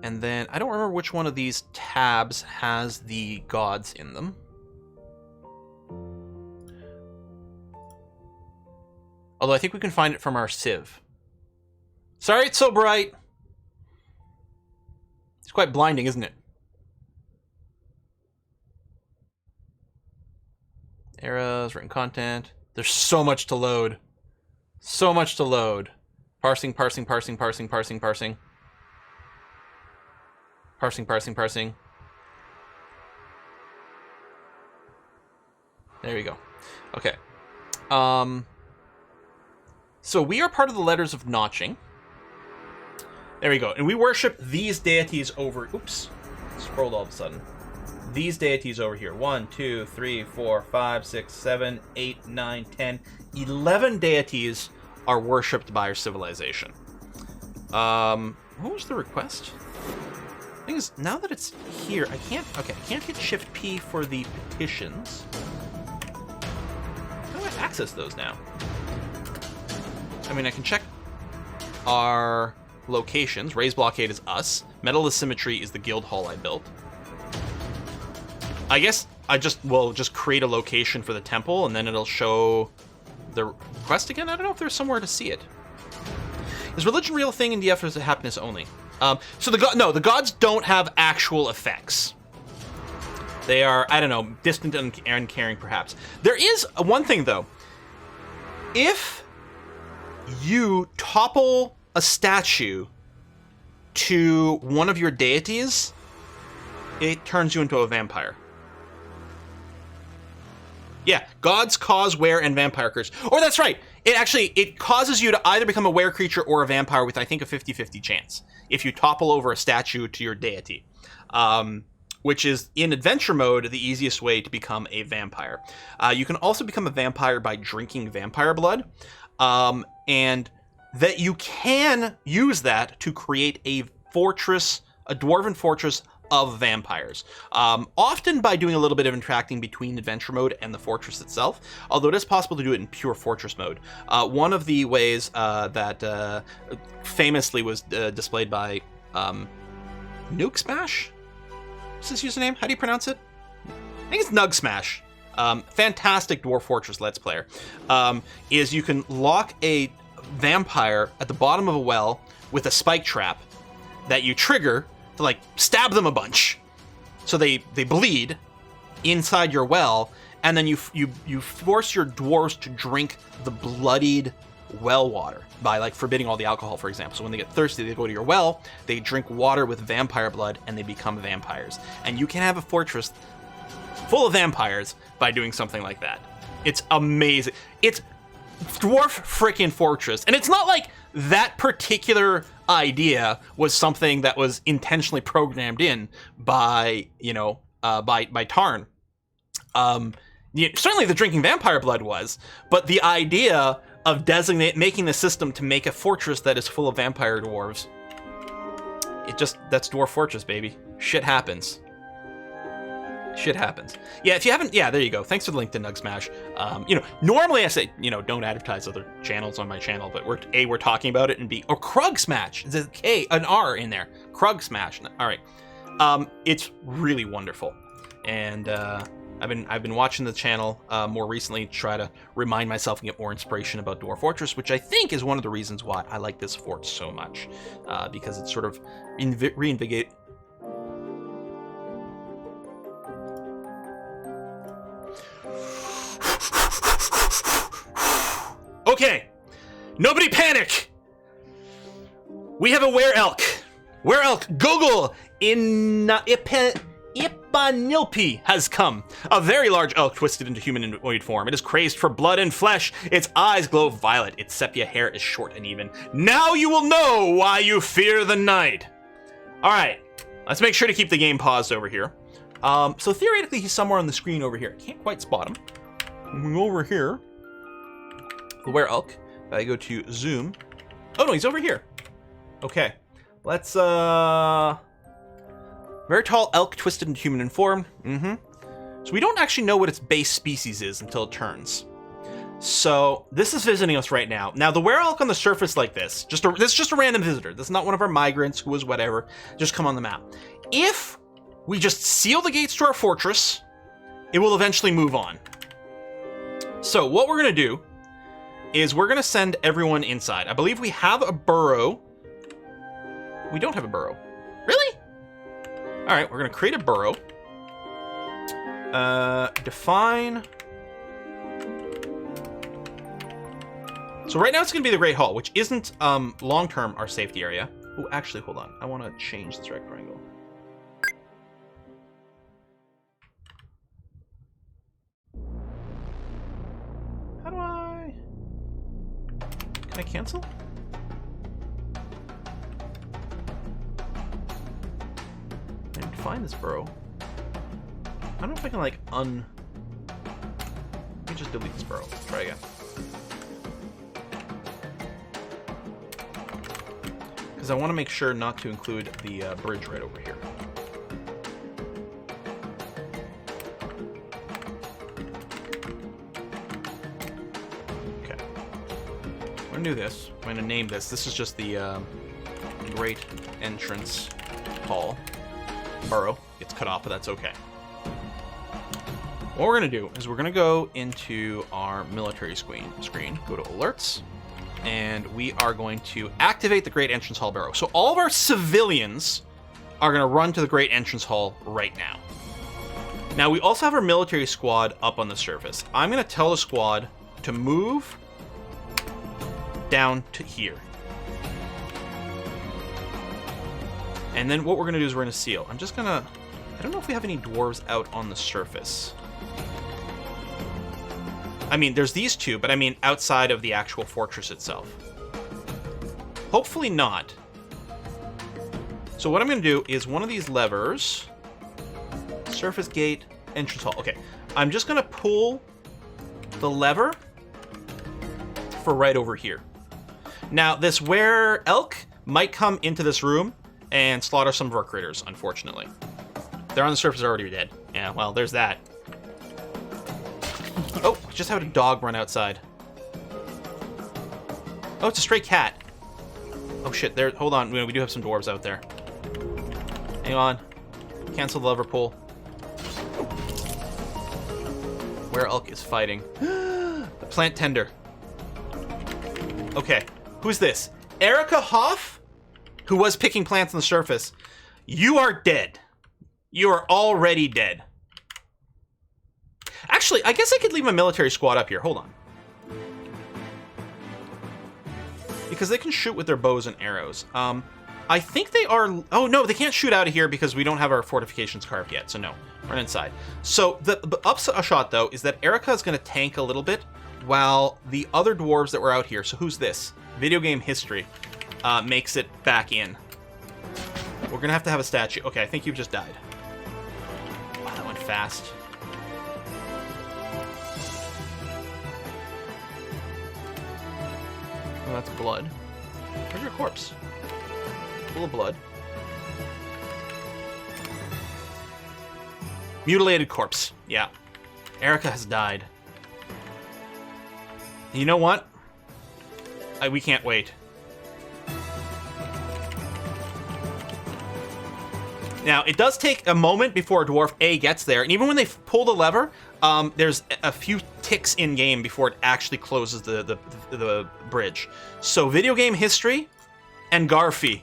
And then, I don't remember which one of these tabs has the gods in them. Although I think we can find it from our sieve. Sorry it's so bright. It's quite blinding, isn't it? Arrows, written content. There's so much to load. So much to load. Parsing. Parsing. There we go. Okay. So we are part of the Letters of Notching. There we go. And we worship these deities over... Oops. Scrolled all of a sudden. These deities over here. 1, 2, 3, 4, 5, 6, 7, 8, 9, 10, 11 deities are worshipped by our civilization. What was the request? The thing is, now that it's here, I can't hit Shift P for the petitions. How do I access those now? I mean, I can check our locations. Raise Blockade is us. Metal Asymmetry is the guild hall I built. I guess I will just create a location for the temple, and then it'll show the request again. I don't know if there's somewhere to see it. Is religion real thing in DF, or is it happiness only? So the gods don't have actual effects. They are, I don't know, distant and uncaring, perhaps. There is one thing, though. If you topple a statue to one of your deities, it turns you into a vampire. Yeah, gods cause were and vampire curse. Or that's right. It causes you to either become a were creature or a vampire with, I think, a 50-50 chance if you topple over a statue to your deity. Which is, in adventure mode, the easiest way to become a vampire. You can also become a vampire by drinking vampire blood. And that you can use that to create a fortress, a dwarven fortress of vampires. Often by doing a little bit of interacting between adventure mode and the fortress itself, although it is possible to do it in pure fortress mode. One of the ways that famously was displayed by Nuke Smash? What's his username? How do you pronounce it? I think it's Nug Smash. Fantastic Dwarf Fortress Let's Player. Is you can lock a vampire at the bottom of a well with a spike trap that you trigger to, like, stab them a bunch, so they bleed inside your well, and then you force your dwarves to drink the bloodied well water by, like, forbidding all the alcohol, for example. So when they get thirsty, they go to your well, they drink water with vampire blood, and they become vampires. And you can have a fortress full of vampires by doing something like that. It's amazing. It's Dwarf freaking Fortress, and it's not like that particular idea was something that was intentionally programmed in by, by Tarn. Certainly the drinking vampire blood was, but the idea of making the system to make a fortress that is full of vampire dwarves, that's Dwarf Fortress, baby. Shit happens. Shit happens. Yeah, if you haven't, there you go. Thanks for the link to Nug Smash. Normally I say, don't advertise other channels on my channel, but we're talking about it, and B, or Krug Smash. There's a K, an R in there. Krug Smash. All right. It's really wonderful. And I've been watching the channel more recently to try to remind myself and get more inspiration about Dwarf Fortress, which I think is one of the reasons why I like this fort so much, because it's sort of reinvigorate. Okay, nobody panic. We have a were-elk. Were-elk Gogol in Ipanilpi has come. A very large elk twisted into humanoid form. It is crazed for blood and flesh. Its eyes glow violet. Its sepia hair is short and even. Now you will know why you fear the night. All right, let's make sure to keep the game paused over here. So theoretically, he's somewhere on the screen over here. I can't quite spot him. Moving over here. The were-elk. I go to zoom. Oh no, he's over here. Okay, let's very tall elk twisted into human form. So we don't actually know what its base species is until it turns. So this is visiting us right now. Now the were-elk on the surface like this, this is just a random visitor. This is not one of our migrants who was whatever. Just come on the map. If we just seal the gates to our fortress, it will eventually move on. So what we're gonna do is we're gonna send everyone inside. I believe we have a burrow. We don't have a burrow. Really? All right, we're gonna create a burrow. Define. So right now it's gonna be the Great Hall, which isn't long-term our safety area. Oh, actually, hold on. I wanna change this rectangle. How do I... Can I cancel? I need to find this burrow. I don't know if I can, like, Let me just delete this burrow. Try again. Because I want to make sure not to include the bridge right over here. Okay. I'm going to do this. I'm going to name this. This is just the Great Entrance Hall. Burrow gets cut off, but that's okay. What we're going to do is we're going to go into our military screen, go to alerts, and we are going to activate the Great Entrance Hall Burrow. So all of our civilians are going to run to the Great Entrance Hall right now. Now, we also have our military squad up on the surface. I'm going to tell the squad to move down to here. And then what we're going to do is we're going to seal. I'm just going to... I don't know if we have any dwarves out on the surface. I mean, there's these two, but I mean outside of the actual fortress itself. Hopefully not. So what I'm going to do is one of these levers... Surface gate, entrance hall. Okay, I'm just going to pull the lever for right over here. Now, this Wererelk might come into this room and slaughter some of our critters, unfortunately. They're on the surface already dead. Yeah, well, there's that. Oh, just had a dog run outside. Oh, it's a stray cat. Oh, shit. There. Hold on. We do have some dwarves out there. Hang on. Cancel the lever pull. Wererelk is fighting. The plant tender. Okay. Who's this? Erica Hoff, who was picking plants on the surface. You are dead. You are already dead. Actually, I guess I could leave my military squad up here. Hold on. Because they can shoot with their bows and arrows. I think they are... Oh, no, they can't shoot out of here because we don't have our fortifications carved yet. So, no. Run inside. So, the upshot, though, is that Erica is going to tank a little bit while the other dwarves that were out here... So, who's this? Video game history makes it back in. We're going to have a statue. Okay, I think you've just died. Wow, that went fast. Oh, that's blood. Where's your corpse? Full of blood. Mutilated corpse. Yeah. Erica has died. You know what? We can't wait. Now, it does take a moment before Dwarf A gets there, and even when they pull the lever, there's a few ticks in-game before it actually closes the bridge. So, video game history and Garfy.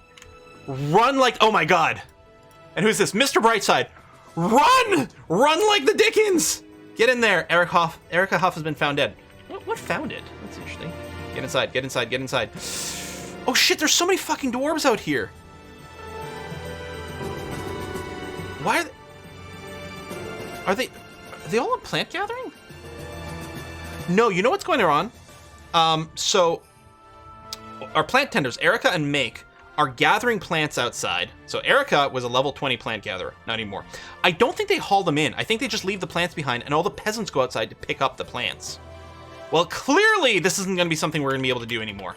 Run like... Oh my god! And who's this? Mr. Brightside. Run! Run like the Dickens! Get in there. Erica Huff has been found dead. What found it? That's interesting. Get inside, get inside, get inside. Oh shit, there's so many fucking dwarves out here. Why are they all in plant gathering? No, you know what's going on? So our plant tenders, Erica and Make, are gathering plants outside. So Erica was a level 20 plant gatherer, not anymore. I don't think they haul them in. I think they just leave the plants behind and all the peasants go outside to pick up the plants. Well, clearly this isn't going to be something we're going to be able to do anymore.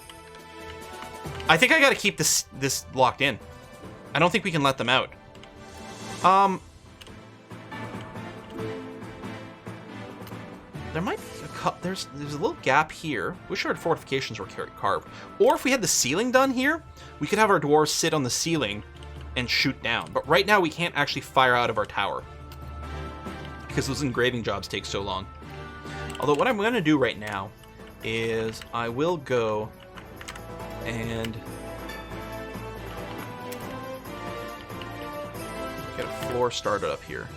I think I got to keep this locked in. I don't think we can let them out. There might be there's a little gap here. Wish our fortifications were carved. Or if we had the ceiling done here, we could have our dwarves sit on the ceiling and shoot down. But right now we can't actually fire out of our tower because those engraving jobs take so long. Although what I'm going to do right now is I will go and get a floor started up here.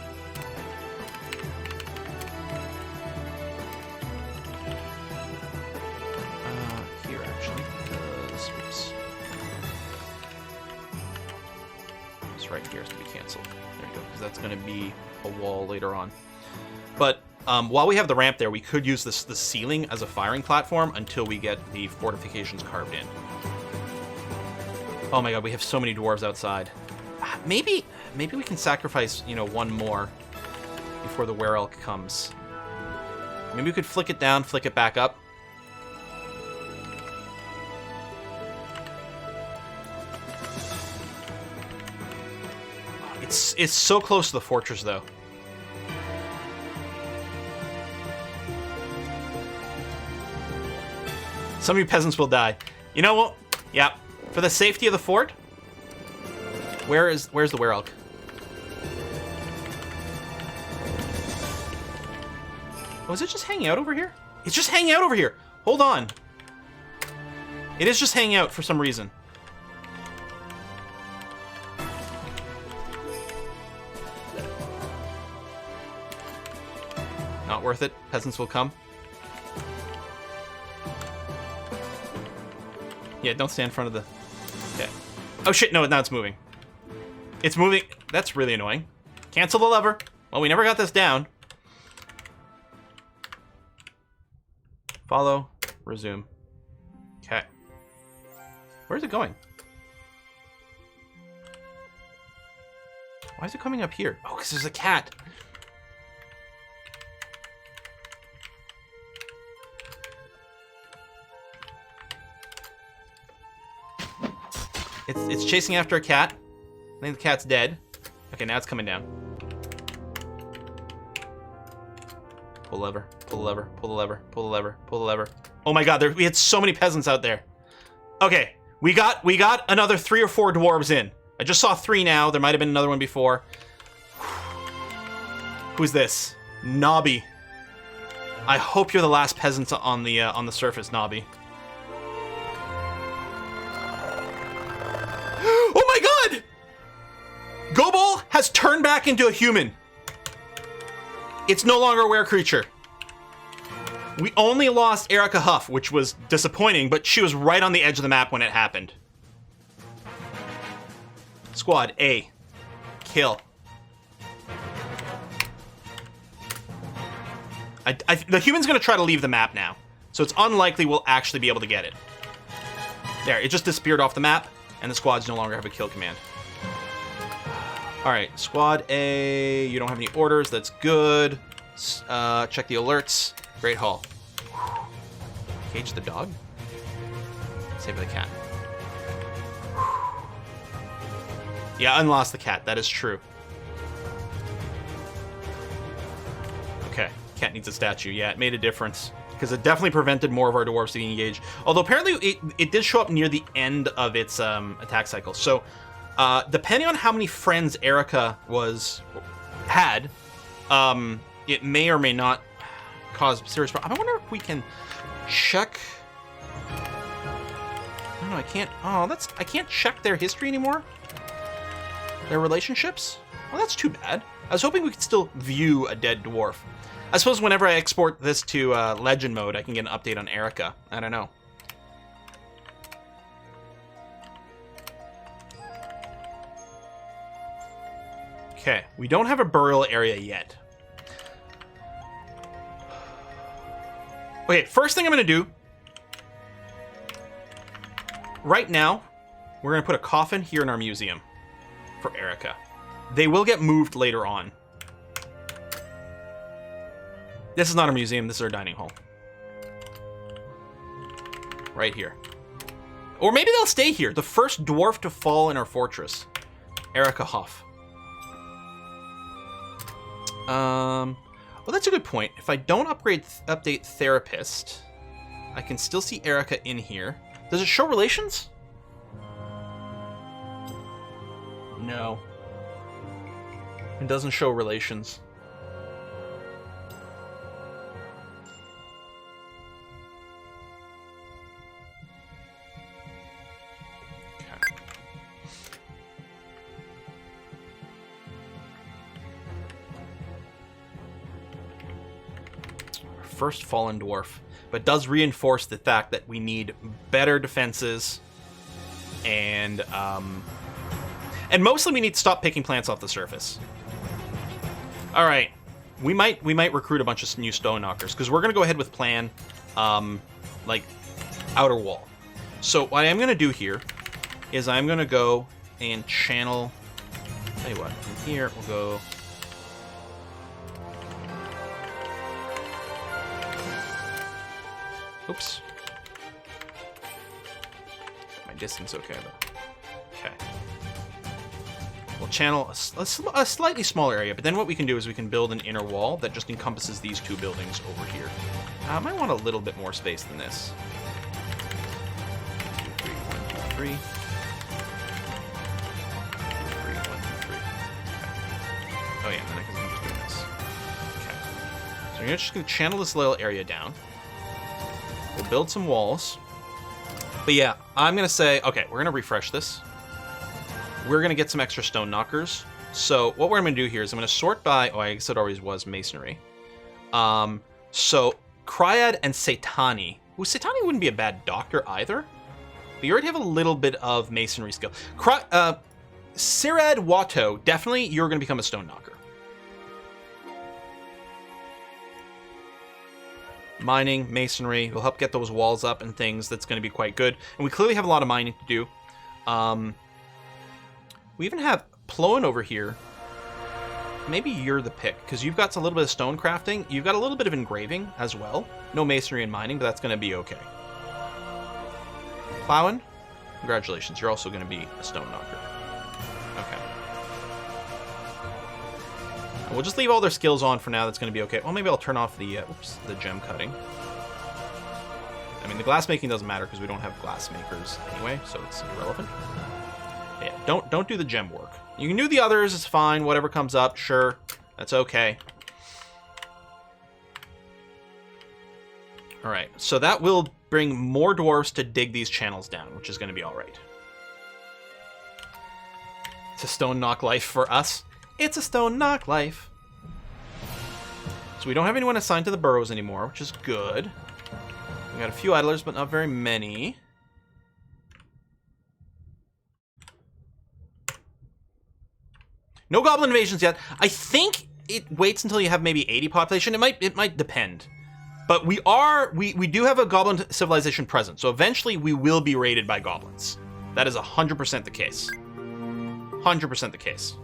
Here actually, because oops, this right here is to be canceled. There you go, because that's going to be a wall later on. But while we have the ramp there, we could use the ceiling as a firing platform until we get the fortifications carved in. Oh my god, we have so many dwarves outside. Maybe we can sacrifice, one more before the Wererelk comes. Maybe we could flick it down, flick it back up. It's so close to the fortress, though. Some of you peasants will die. You know what? Yeah. For the safety of the fort. Where's the Wererelk? Oh, is it just hanging out over here? It's just hanging out over here. Hold on. It is just hanging out for some reason. Not worth it. Peasants will come. Yeah, don't stand in front of the... Okay. Oh shit, no, now it's moving. It's moving. That's really annoying. Cancel the lever. Well, we never got this down. Follow. Resume. Okay. Where's it going? Why is it coming up here? Oh, because there's a cat. It's chasing after a cat. I think the cat's dead. Okay, now it's coming down. Pull the lever, pull the lever, pull the lever, pull the lever, pull the lever. Oh my god, we had so many peasants out there. Okay, we got another 3 or 4 dwarves in. I just saw 3 now. There might have been another one before. Who's this? Nobby. I hope you're the last peasant on the surface, Nobby. Oh my god! Gobal has turned back into a human. It's no longer a were creature. We only lost Erica Huff, which was disappointing, but she was right on the edge of the map when it happened. Squad A. Kill. The human's gonna try to leave the map now, so it's unlikely we'll actually be able to get it. There, it just disappeared off the map, and the squads no longer have a kill command. Alright, Squad A, you don't have any orders, that's good. Check the alerts. Great haul. Cage the dog? Save the cat. Yeah, unlost the cat, that is true. Okay, cat needs a statue. Yeah, it made a difference. Because it definitely prevented more of our dwarves being engaged. Although apparently it did show up near the end of its attack cycle. So, depending on how many friends Erica had, it may or may not cause serious problems. I wonder if we can check. I don't know. I can't. Oh, I can't check their history anymore. Their relationships. Well, that's too bad. I was hoping we could still view a dead dwarf. I suppose whenever I export this to legend mode, I can get an update on Erica. I don't know. Okay, we don't have a burial area yet. Okay, first thing I'm going to do, right now, we're going to put a coffin here in our museum for Erica. They will get moved later on. This is not a museum, this is our dining hall. Right here. Or maybe they'll stay here. The first dwarf to fall in our fortress. Erica Hoff. Well, that's a good point. If I don't update Therapist, I can still see Erica in here. Does it show relations? No. It doesn't show relations. First fallen dwarf, but does reinforce the fact that we need better defenses, and mostly we need to stop picking plants off the surface. All right, we might recruit a bunch of new stone knockers because we're gonna go ahead with plan, like outer wall. So what I'm gonna do here is I'm gonna go and channel. Tell you what, from here we'll go. Oops. My distance okay, though. Okay. We'll channel a slightly smaller area, but then what we can do is we can build an inner wall that just encompasses these 2 buildings over here. I might want a little bit more space than this. 1, 2, 3, 1, 2, 3. 3, 1, 2, 3. Okay. Oh yeah, then I can just do this. Okay. So you're just gonna channel this little area down. We'll build some walls. But yeah, I'm going to say, okay, we're going to refresh this. We're going to get some extra stone knockers. So what we're going to do here is I'm going to sort by, oh, I guess it always was masonry. So Cryad and Satani. Ooh, Satani wouldn't be a bad doctor either. But you already have a little bit of masonry skill. Sirad Watto, definitely you're going to become a stone knocker. Mining, masonry will help get those walls up and things. That's going to be quite good. And we clearly have a lot of mining to do. We even have Ploen over here. Maybe you're the pick, because you've got a little bit of stone crafting. You've got a little bit of engraving as well. No masonry and mining, but that's going to be okay. Plowen, congratulations. You're also going to be a stone knocker. Okay. And we'll just leave all their skills on for now. That's going to be okay. Well, maybe I'll turn off the the gem cutting. I mean, the glass making doesn't matter because we don't have glass makers anyway, so it's irrelevant. But yeah, don't do the gem work. You can do the others, it's fine. Whatever comes up, sure. That's okay. Alright, so that will bring more dwarves to dig these channels down, which is going to be alright. It's a stone knock life for us. It's a stone knock life. So we don't have anyone assigned to the burrows anymore, which is good. We got a few idlers, but not very many. No goblin invasions yet. I think it waits until you have maybe 80 population. It might depend. But we do have a goblin civilization present. So eventually we will be raided by goblins. That is 100% the case. 100% the case.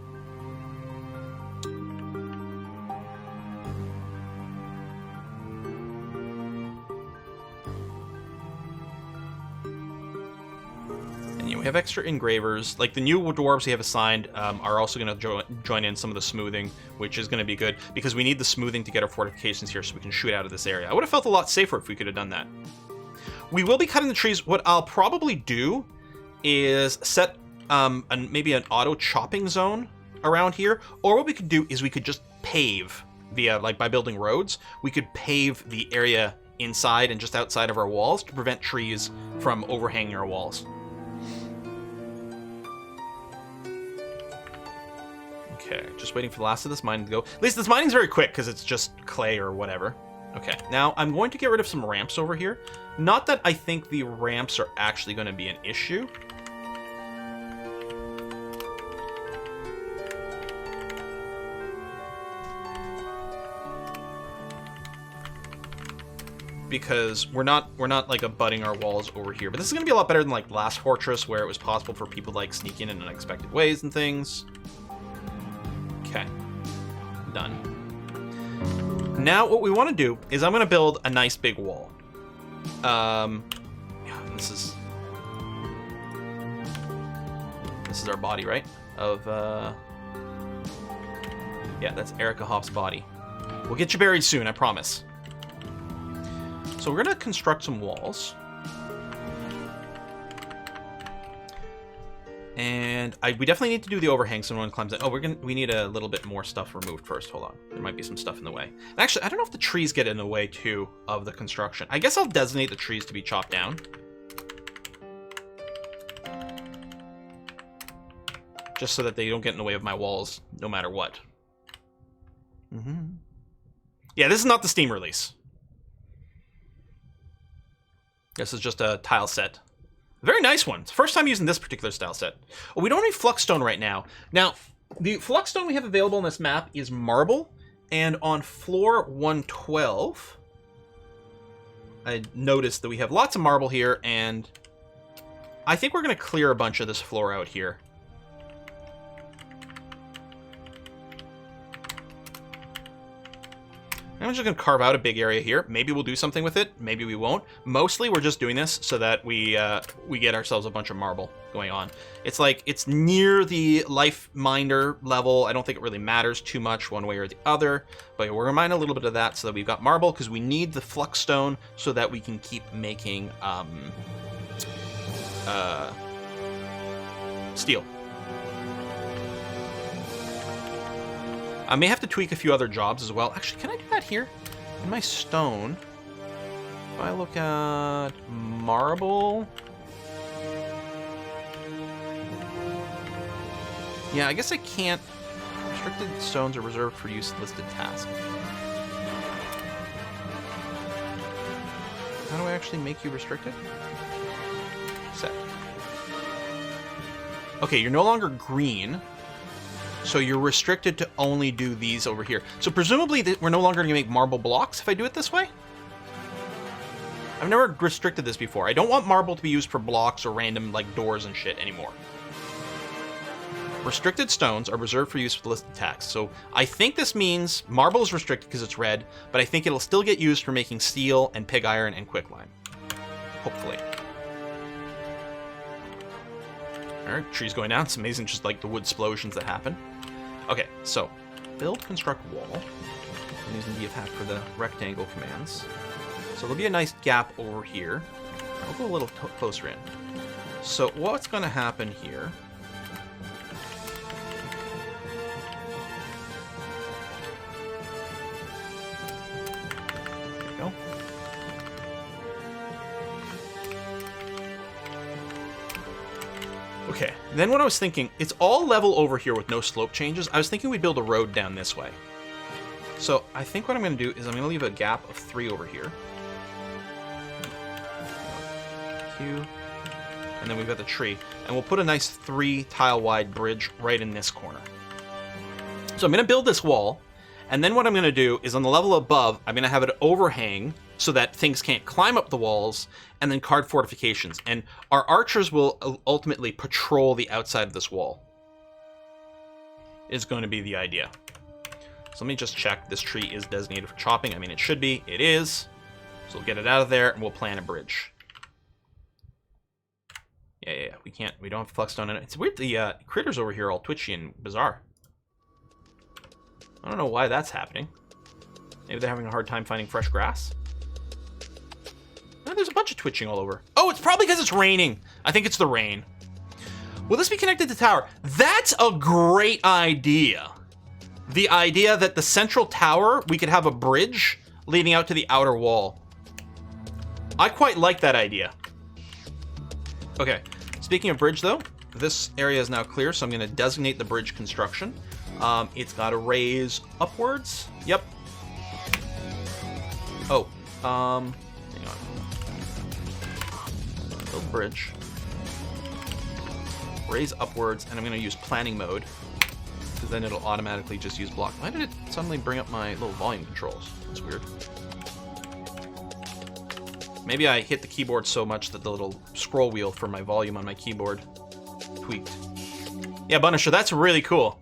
We have extra engravers. Like the new dwarves we have assigned are also going to join in some of the smoothing, which is going to be good because we need the smoothing to get our fortifications here so we can shoot out of this area. I would have felt a lot safer if we could have done that. We will be cutting the trees. What I'll probably do is set maybe an auto chopping zone around here, or what we could do is we could just pave via, like by building roads, we could pave the area inside and just outside of our walls to prevent trees from overhanging our walls. Okay, just waiting for the last of this mining to go. At least this mining's very quick because it's just clay or whatever. Okay, now I'm going to get rid of some ramps over here. Not that I think the ramps are actually going to be an issue. Because we're not like abutting our walls over here. But this is going to be a lot better than like last fortress where it was possible for people to like sneak in unexpected ways and things. Okay, done. Now what we want to do is I'm going to build a nice big wall. Yeah, this is our body, right? Of yeah, that's Erica Hoff's body. We'll get you buried soon, I promise. So we're going to construct some walls. And we definitely need to do the overhang so no one climbs in. Oh, we need a little bit more stuff removed first. Hold on. There might be some stuff in the way. And actually, I don't know if the trees get in the way, too, of the construction. I guess I'll designate the trees to be chopped down. Just so that they don't get in the way of my walls, no matter what. Yeah, this is not the Steam release. This is just a tile set. Very nice one. It's the first time using this particular style set. Oh, we don't have any Fluxstone right now. Now, the Fluxstone we have available on this map is marble, and on floor 112, I noticed that we have lots of marble here, and I think we're going to clear a bunch of this floor out here. I'm just going to carve out a big area here. Maybe we'll do something with it. Maybe we won't. Mostly, we're just doing this so that we get ourselves a bunch of marble going on. It's like, it's near the life minder level. I don't think it really matters too much one way or the other. But we're going to mine a little bit of that so that we've got marble because we need the flux stone so that we can keep making steel. I may have to tweak a few other jobs as well. Actually, can I do that here? In my stone, if I look at marble... Yeah, I guess I can't. Restricted stones are reserved for use listed task. How do I actually make you restricted? Set. Okay, you're no longer green. So you're restricted to only do these over here. So presumably we're no longer going to make marble blocks if I do it this way? I've never restricted this before. I don't want marble to be used for blocks or random, like, doors and shit anymore. Restricted stones are reserved for use with listed attacks. So I think this means marble is restricted because it's red, but I think it'll still get used for making steel and pig iron and quicklime. Hopefully. Alright, tree's going down. It's amazing just like the wood explosions that happen. Okay, so build, construct, wall. I'm using DFhack for the rectangle commands. So there'll be a nice gap over here. I'll go a little closer in. So what's going to happen here? There we go. Okay, then what I was thinking, it's all level over here with no slope changes. I was thinking we'd build a road down this way. So I think what I'm going to do is I'm going to leave a gap of 3 over here. And then we've got the tree, and we'll put a nice 3 tile wide bridge right in this corner. So I'm going to build this wall, and then what I'm going to do is on the level above, I'm going to have it overhang so that things can't climb up the walls, and then card fortifications. And our archers will ultimately patrol the outside of this wall. Is going to be the idea. So let me just check this tree is designated for chopping. I mean, it should be. It is. So we'll get it out of there, and we'll plant a bridge. Yeah, we don't have flexstone in it. It's weird, the critters over here are all twitchy and bizarre. I don't know why that's happening. Maybe they're having a hard time finding fresh grass? No, there's a bunch of twitching all over. Oh, it's probably because it's raining. I think it's the rain. Will this be connected to tower? That's a great idea. The idea that the central tower, we could have a bridge leading out to the outer wall. I quite like that idea. Okay, speaking of bridge though, this area is now clear, so I'm going to designate the bridge construction. It's got to raise upwards. Yep. Oh, hang on. Build bridge. Raise upwards, and I'm going to use planning mode, because then it'll automatically just use block. Why did it suddenly bring up my little volume controls? That's weird. Maybe I hit the keyboard so much that the little scroll wheel for my volume on my keyboard tweaked. Yeah, Bunisher, that's really cool.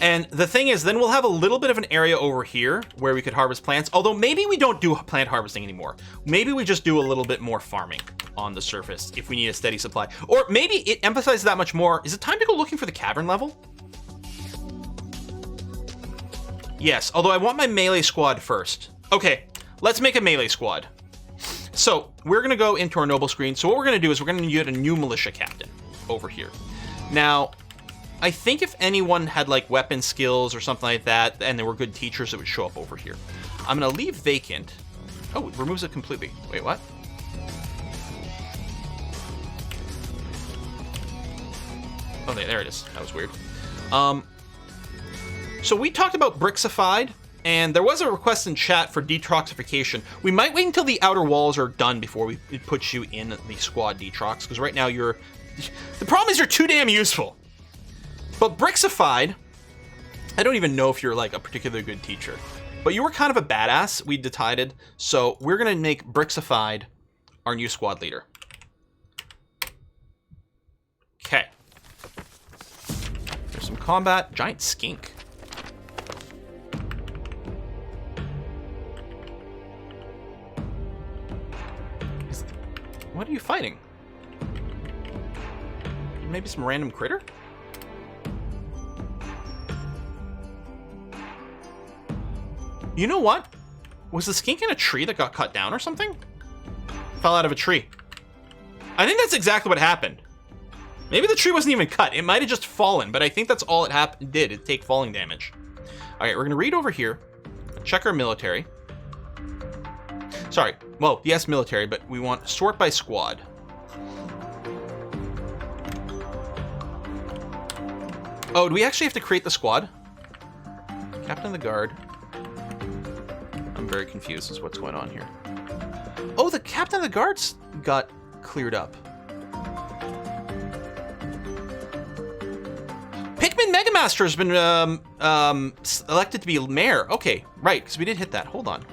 And the thing is, then we'll have a little bit of an area over here where we could harvest plants. Although maybe we don't do plant harvesting anymore. Maybe we just do a little bit more farming on the surface if we need a steady supply. Or maybe it emphasizes that much more. Is it time to go looking for the cavern level? Yes, although I want my melee squad first. Okay. Let's make a melee squad. So we're going to go into our noble screen. So what we're going to do is we're going to get a new militia captain over here. Now, I think if anyone had like weapon skills or something like that, and they were good teachers, it would show up over here. I'm going to leave vacant. Oh, it removes it completely. Wait, what? Oh, there it is. That was weird. So we talked about Brixified. And there was a request in chat for detoxification. We might wait until the outer walls are done before we put you in the squad detox, because right now you're... The problem is you're too damn useful. But Brixified, I don't even know if you're like a particularly good teacher, but you were kind of a badass, we decided, so we're going to make Brixified our new squad leader. Okay. There's some combat. Giant skink. What are you fighting? Maybe some random critter? You know what? Was the skink in a tree that got cut down or something? Fell out of a tree. I think that's exactly what happened. Maybe the tree wasn't even cut. It might have just fallen, but I think that's all it did. It take falling damage. All right, we're going to read over here. Check our military. Sorry. Well, yes, military, but we want sort by squad. Oh, do we actually have to create the squad? Captain of the guard. very confused as what's going on here. Oh, the captain of the guards got cleared up. Pikmin Megamaster has been elected to be mayor. Okay, right, because we did hit that. Hold on.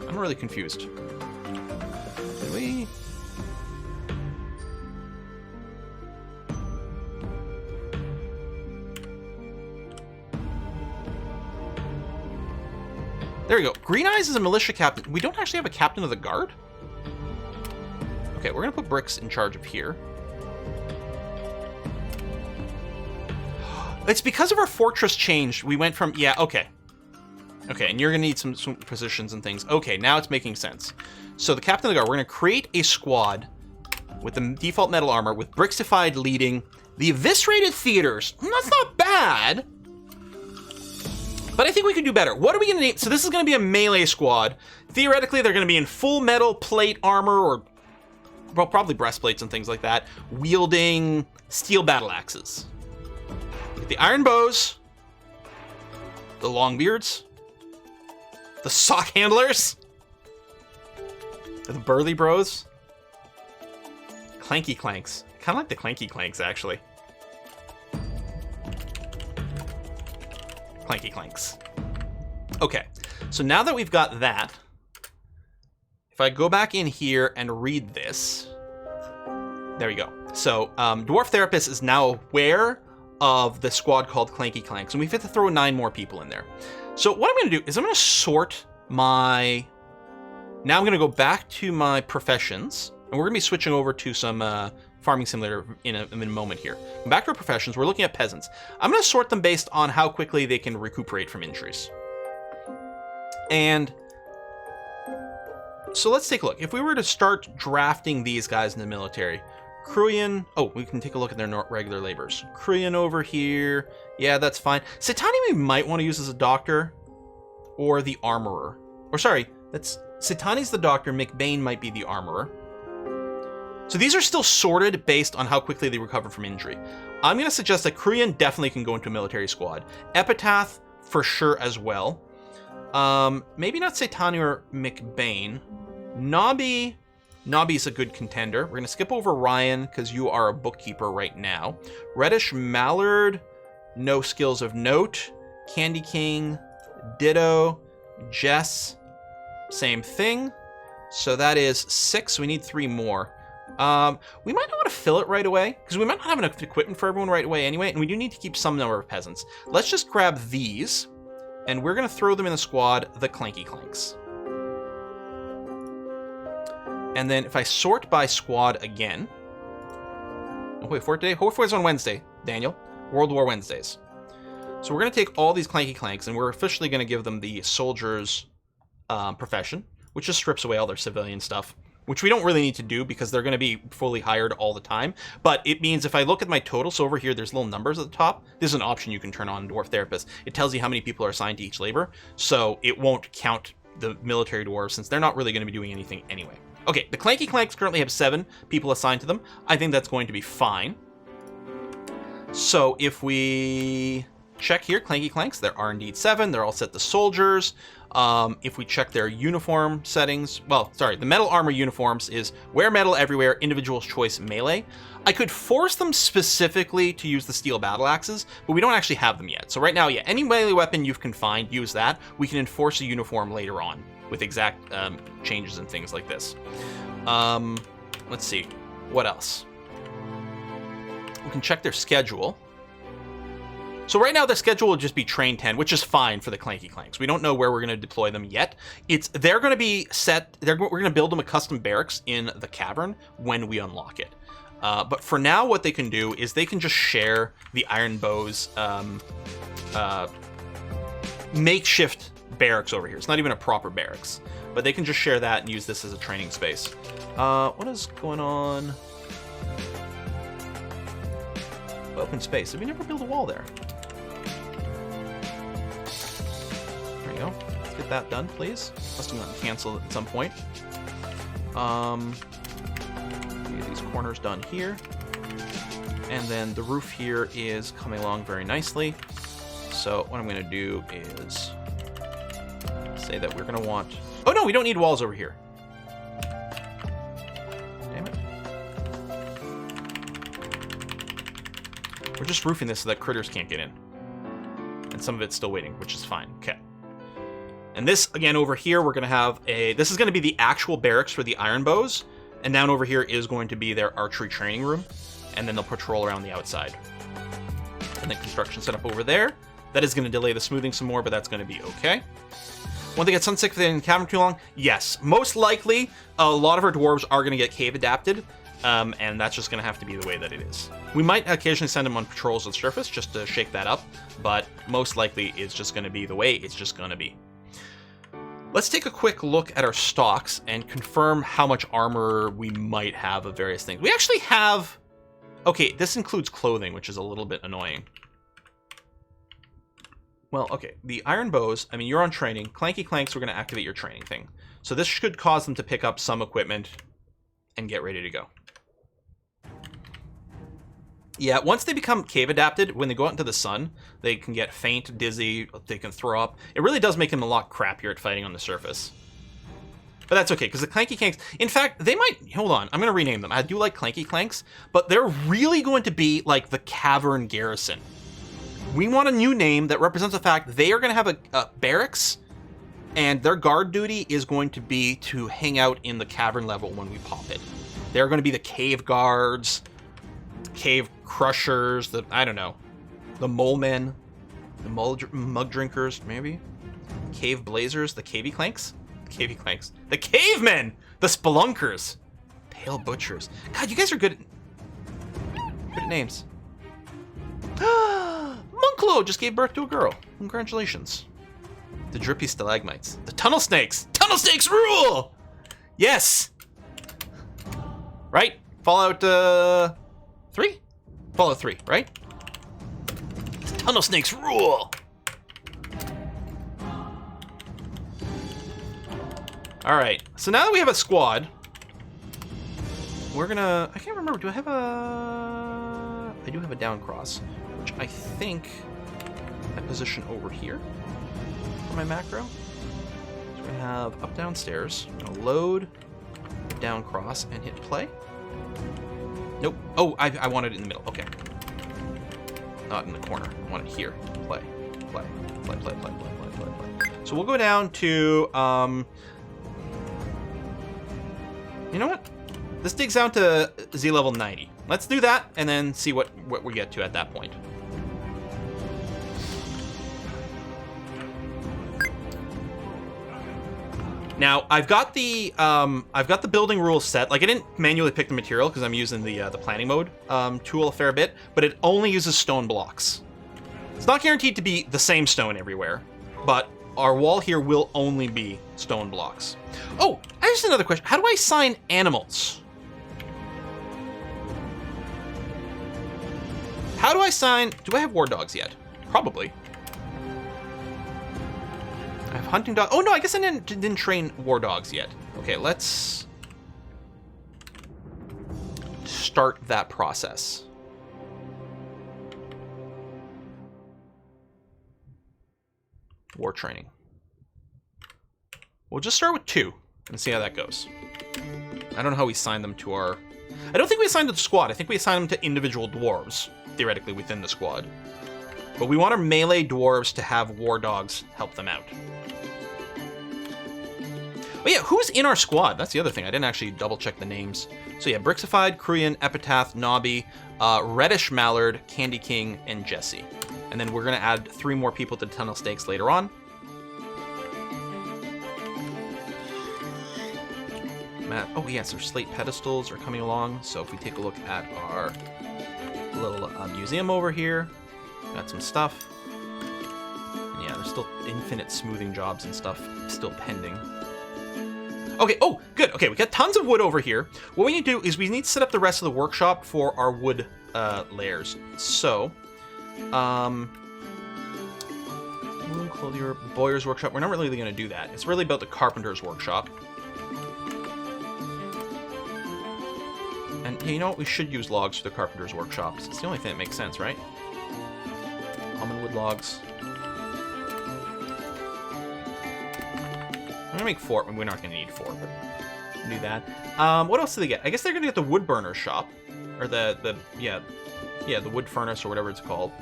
I'm really confused. Did we? There we go. Green Eyes is a militia captain. We don't actually have a captain of the guard? Okay, we're going to put Bricks in charge of here. It's because of our fortress change. We went from... Yeah, okay. Okay, and you're going to need some positions and things. Okay, now it's making sense. So the captain of the guard, we're going to create a squad with the default metal armor, with Brixified leading the eviscerated theaters. That's not bad. But I think we can do better. What are we going to name? So this is going to be a melee squad. Theoretically, they're going to be in full metal plate armor, or well, probably breastplates and things like that, wielding steel battle axes. The iron bows, the long beards, the sock handlers, the burly bros, clanky clanks. Kind of like the clanky clanks, actually. Clanky clanks. Okay, so now that we've got that, if I go back in here and read this, there we go. So Dwarf Therapist is now aware of the squad called Clanky Clanks, and we've had to throw 9 more people in there. So what I'm going to do is I'm going to sort my... Now I'm going to go back to my professions, and we're going to be switching over to some farming simulator in a moment here. Back to our professions, we're looking at peasants. I'm going to sort them based on how quickly they can recuperate from injuries. And so let's take a look. If we were to start drafting these guys in the military, Kruyan, oh, we can take a look at their regular labors. Kruyan over here, yeah, that's fine. Setani we might want to use as a doctor, or the armorer. Or sorry, that's Setani's the doctor, McBain might be the armorer. So these are still sorted based on how quickly they recover from injury. I'm going to suggest that Kruyan definitely can go into a military squad. Epitaph, for sure, as well. Maybe not Setani or McBain. Nobby's a good contender. We're going to skip over Ryan, because you are a bookkeeper right now. Reddish Mallard, no skills of note. Candy King, ditto. Jess, same thing. So that is 6. We need 3 more. We might not want to fill it right away, because we might not have enough equipment for everyone right away anyway, and we do need to keep some number of peasants. Let's just grab these, and we're going to throw them in the squad, the Clanky Clanks. And then if I sort by squad again... Oh, wait, for today? Hopefully it's on Wednesday, Daniel. World War Wednesdays. So we're going to take all these Clanky Clanks, and we're officially going to give them the soldier's profession, which just strips away all their civilian stuff, which we don't really need to do because they're going to be fully hired all the time. But it means if I look at my total, so over here, there's little numbers at the top. This is an option you can turn on in Dwarf Therapist. It tells you how many people are assigned to each labor, so it won't count the military dwarves since they're not really going to be doing anything anyway. Okay, the Clanky Clanks currently have 7 people assigned to them. I think that's going to be fine. So if we check here, Clanky Clanks, there are indeed 7. They're all set to soldiers. If we check their uniform settings, well, sorry, the metal armor uniforms is wear metal everywhere, individual's choice melee. I could force them specifically to use the steel battle axes, but we don't actually have them yet. So right now, yeah, any melee weapon you've confined, use that. We can enforce a uniform later on with exact changes and things like this. Let's see, what else? We can check their schedule. So right now the schedule will just be train 10, which is fine for the Clanky Clanks. We don't know where we're going to deploy them yet. They're going to be set. We're going to build them a custom barracks in the cavern when we unlock it. But for now, what they can do is they can just share the Iron Bow's makeshift barracks over here. It's not even a proper barracks, but they can just share that and use this as a training space. What is going on? Open space. Did we never build a wall there? There you go. Let's get that done, please. Must have gotten canceled at some point. Get these corners done here. And then the roof here is coming along very nicely. So what I'm going to do is say that we're going to want... Oh no, we don't need walls over here. Damn it. We're just roofing this so that critters can't get in. And some of it's still waiting, which is fine. Okay. And this, again, over here, we're going to have a... This is going to be the actual barracks for the iron bows. And down over here is going to be their archery training room. And then they'll patrol around the outside. And then construction set up over there. That is going to delay the smoothing some more, but that's going to be okay. When they get sunsick if they're in the cavern too long? Yes. Most likely, a lot of our dwarves are going to get cave adapted. And that's just going to have to be the way that it is. We might occasionally send them on patrols on the surface just to shake that up. But most likely, it's just going to be the way it's just going to be. Let's take a quick look at our stocks and confirm how much armor we might have of various things. We actually have... Okay, this includes clothing, which is a little bit annoying. Well, okay, the iron bows, I mean, you're on training. Clanky Clanks, we're going to activate your training thing. So this should cause them to pick up some equipment and get ready to go. Yeah, once they become cave adapted, when they go out into the sun, they can get faint, dizzy, they can throw up. It really does make them a lot crappier at fighting on the surface. But that's okay, because the Clanky Clanks... In fact, they might... Hold on, I'm going to rename them. I do like Clanky Clanks, but they're really going to be like the Cavern Garrison. We want a new name that represents the fact they are going to have a barracks, and their guard duty is going to be to hang out in the cavern level when we pop it. They're going to be the cave guards, cave crushers, I don't know, the mole men, the mug drinkers, maybe, cave blazers, the cavey clanks, the cavemen, the spelunkers, pale butchers. God, you guys are good at names. Munklo just gave birth to a girl. Congratulations. The drippy stalagmites, the tunnel snakes. Tunnel snakes rule. Yes. Right? Fallout 3? Fallout 3, right? Tunnel snakes rule! Alright, so now that we have a squad, we're gonna... I can't remember, do I have a... I do have a down cross, which I think I position over here for my macro. So we're gonna have up, down, stairs. I'm gonna load, down cross, and hit play. Nope. Oh, I want it in the middle. Okay. Not in the corner. I want it here. Play. Play. Play, play, play, play, play, play, play. So we'll go down to, you know what? This digs down to Z level 90. Let's do that and then see what we get to at that point. Now, I've got the building rules set. Like, I didn't manually pick the material because I'm using the planning mode tool a fair bit, but it only uses stone blocks. It's not guaranteed to be the same stone everywhere, but our wall here will only be stone blocks. Oh, I have just another question. How do I assign animals? How do I assign... Do I have war dogs yet? Probably. I have hunting dog. Oh no, I guess I didn't train war dogs yet. Okay, let's start that process. War training. We'll just start with 2 and see how that goes. I don't know how we assign them to our... I don't think we assigned them to squad. I think we assigned them to individual dwarves, theoretically, within the squad. But we want our melee dwarves to have war dogs help them out. Oh yeah, who's in our squad? That's the other thing. I didn't actually double check the names. So yeah, Brixified, Kruyan, Epitaph, Nobby, Reddish Mallard, Candy King, and Jesse. And then we're going to add 3 more people to the Tunnel Stakes later on. Oh yes, our slate pedestals are coming along. So if we take a look at our little museum over here, got some stuff. And yeah, there's still infinite smoothing jobs and stuff still pending. Okay, oh, good. Okay, we got tons of wood over here. What we need to do is we need to set up the rest of the workshop for our wood layers. So, clothier, bowyer's workshop. We're not really going to do that. It's really about the carpenter's workshop. And you know what? We should use logs for the carpenter's workshops. It's the only thing that makes sense, right? Almond wood logs. gonna make 4. We're not gonna need 4, but we'll do that. What else do they get? I guess they're gonna get the wood burner shop, or the wood furnace or whatever it's called.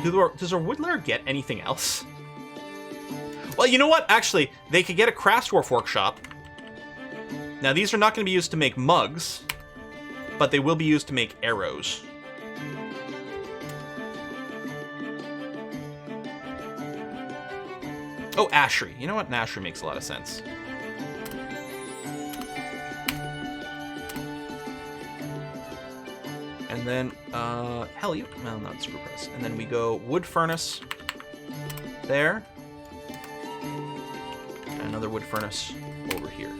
Does our wood lair get anything else? Well, you know what? Actually, they could get a craft dwarf workshop. Now, these are not going to be used to make mugs, but they will be used to make arrows. Oh, ashery. You know what? An ashery makes a lot of sense. And then, well, not screw press. And then we go wood furnace there. And another wood furnace over here.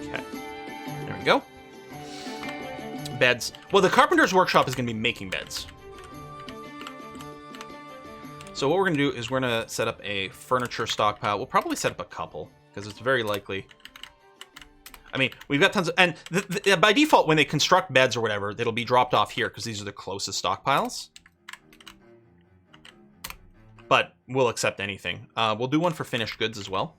Okay. There we go. Beds. Well, the carpenter's workshop is going to be making beds. So what we're going to do is we're going to set up a furniture stockpile. We'll probably set up a couple, because it's very likely. I mean, we've got tons of... And by default, when they construct beds or whatever, it'll be dropped off here, because these are the closest stockpiles. But we'll accept anything. We'll do one for finished goods as well.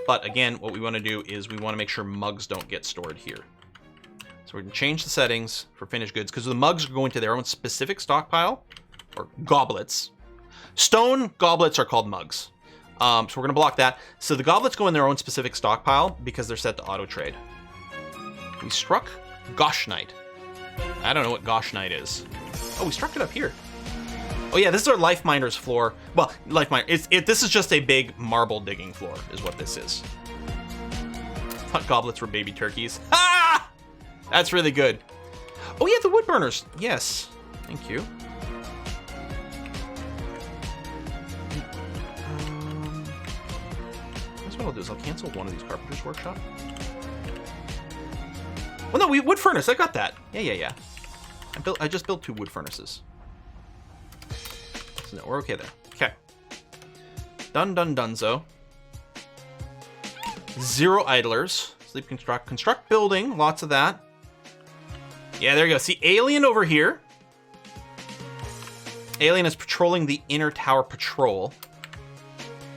But again, what we want to do is we want to make sure mugs don't get stored here. So we're going to change the settings for finished goods, because the mugs are going to their own specific stockpile, or goblets. Stone goblets are called mugs. So we're going to block that. So the goblets go in their own specific stockpile because they're set to auto-trade. We struck Gosh Knight. I don't know what Gosh Knight is. Oh, we struck it up here. Oh yeah, this is our Life Miner's floor. Well, Life Miner. This is just a big marble digging floor, is what this is. Thought goblets were baby turkeys. Ah! That's really good. Oh yeah, the wood burners. Yes. Thank you. What I'll do is I'll cancel one of these carpenter's workshop. Well, no, wood furnace. I got that. Yeah. I just built 2 wood furnaces. So no, we're okay there. Okay. Dunzo. 0 idlers. Sleep, construct building. Lots of that. Yeah, there you go. See, Alien over here. Alien is patrolling the inner tower patrol.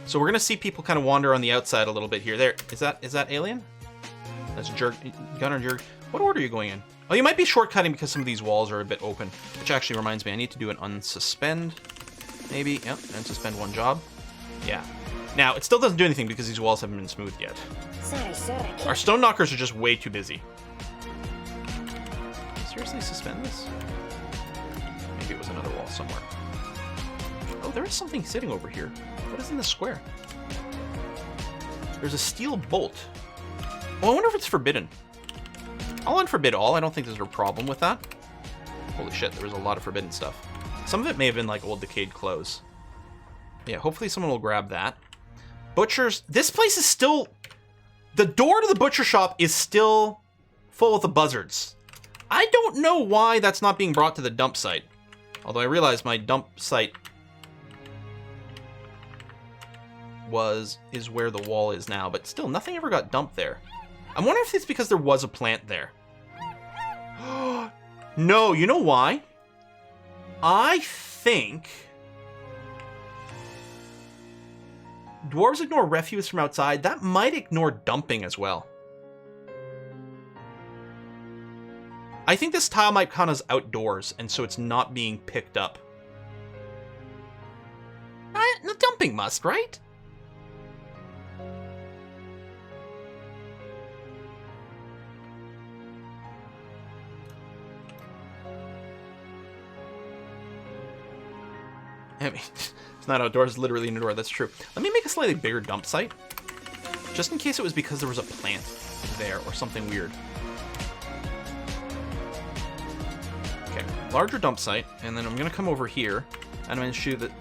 So we're gonna see people kind of wander on the outside a little bit here. There, is that Alien? That's Gunner Jerk. What order are you going in? Oh, you might be shortcutting because some of these walls are a bit open. Which actually reminds me, I need to do an unsuspend. Maybe, yep, unsuspend one job. Yeah. Now, it still doesn't do anything because these walls haven't been smoothed yet. Sorry, Our stone knockers are just way too busy. Seriously, suspend this? Maybe it was another wall somewhere. Oh, there is something sitting over here. What is in the square? There's a steel bolt. Oh, I wonder if it's forbidden. I'll unforbid all. I don't think there's a problem with that. Holy shit, there was a lot of forbidden stuff. Some of it may have been like old decayed clothes. Yeah, hopefully someone will grab that. Butchers. This place is still... The door to the butcher shop is still full of the buzzards. I don't know why that's not being brought to the dump site. Although I realize my dump site is where the wall is now, but still, nothing ever got dumped there. I'm wondering if it's because there was a plant there. No, you know why? I think dwarves ignore refuse from outside. That might ignore dumping as well. I think this tile might count as outdoors, and so it's not being picked up. No, dumping must, right? I mean, it's not outdoors, it's literally indoor, that's true. Let me make a slightly bigger dump site. Just in case it was because there was a plant there or something weird. Okay, larger dump site, and then I'm gonna come over here, and I'm gonna shoot that,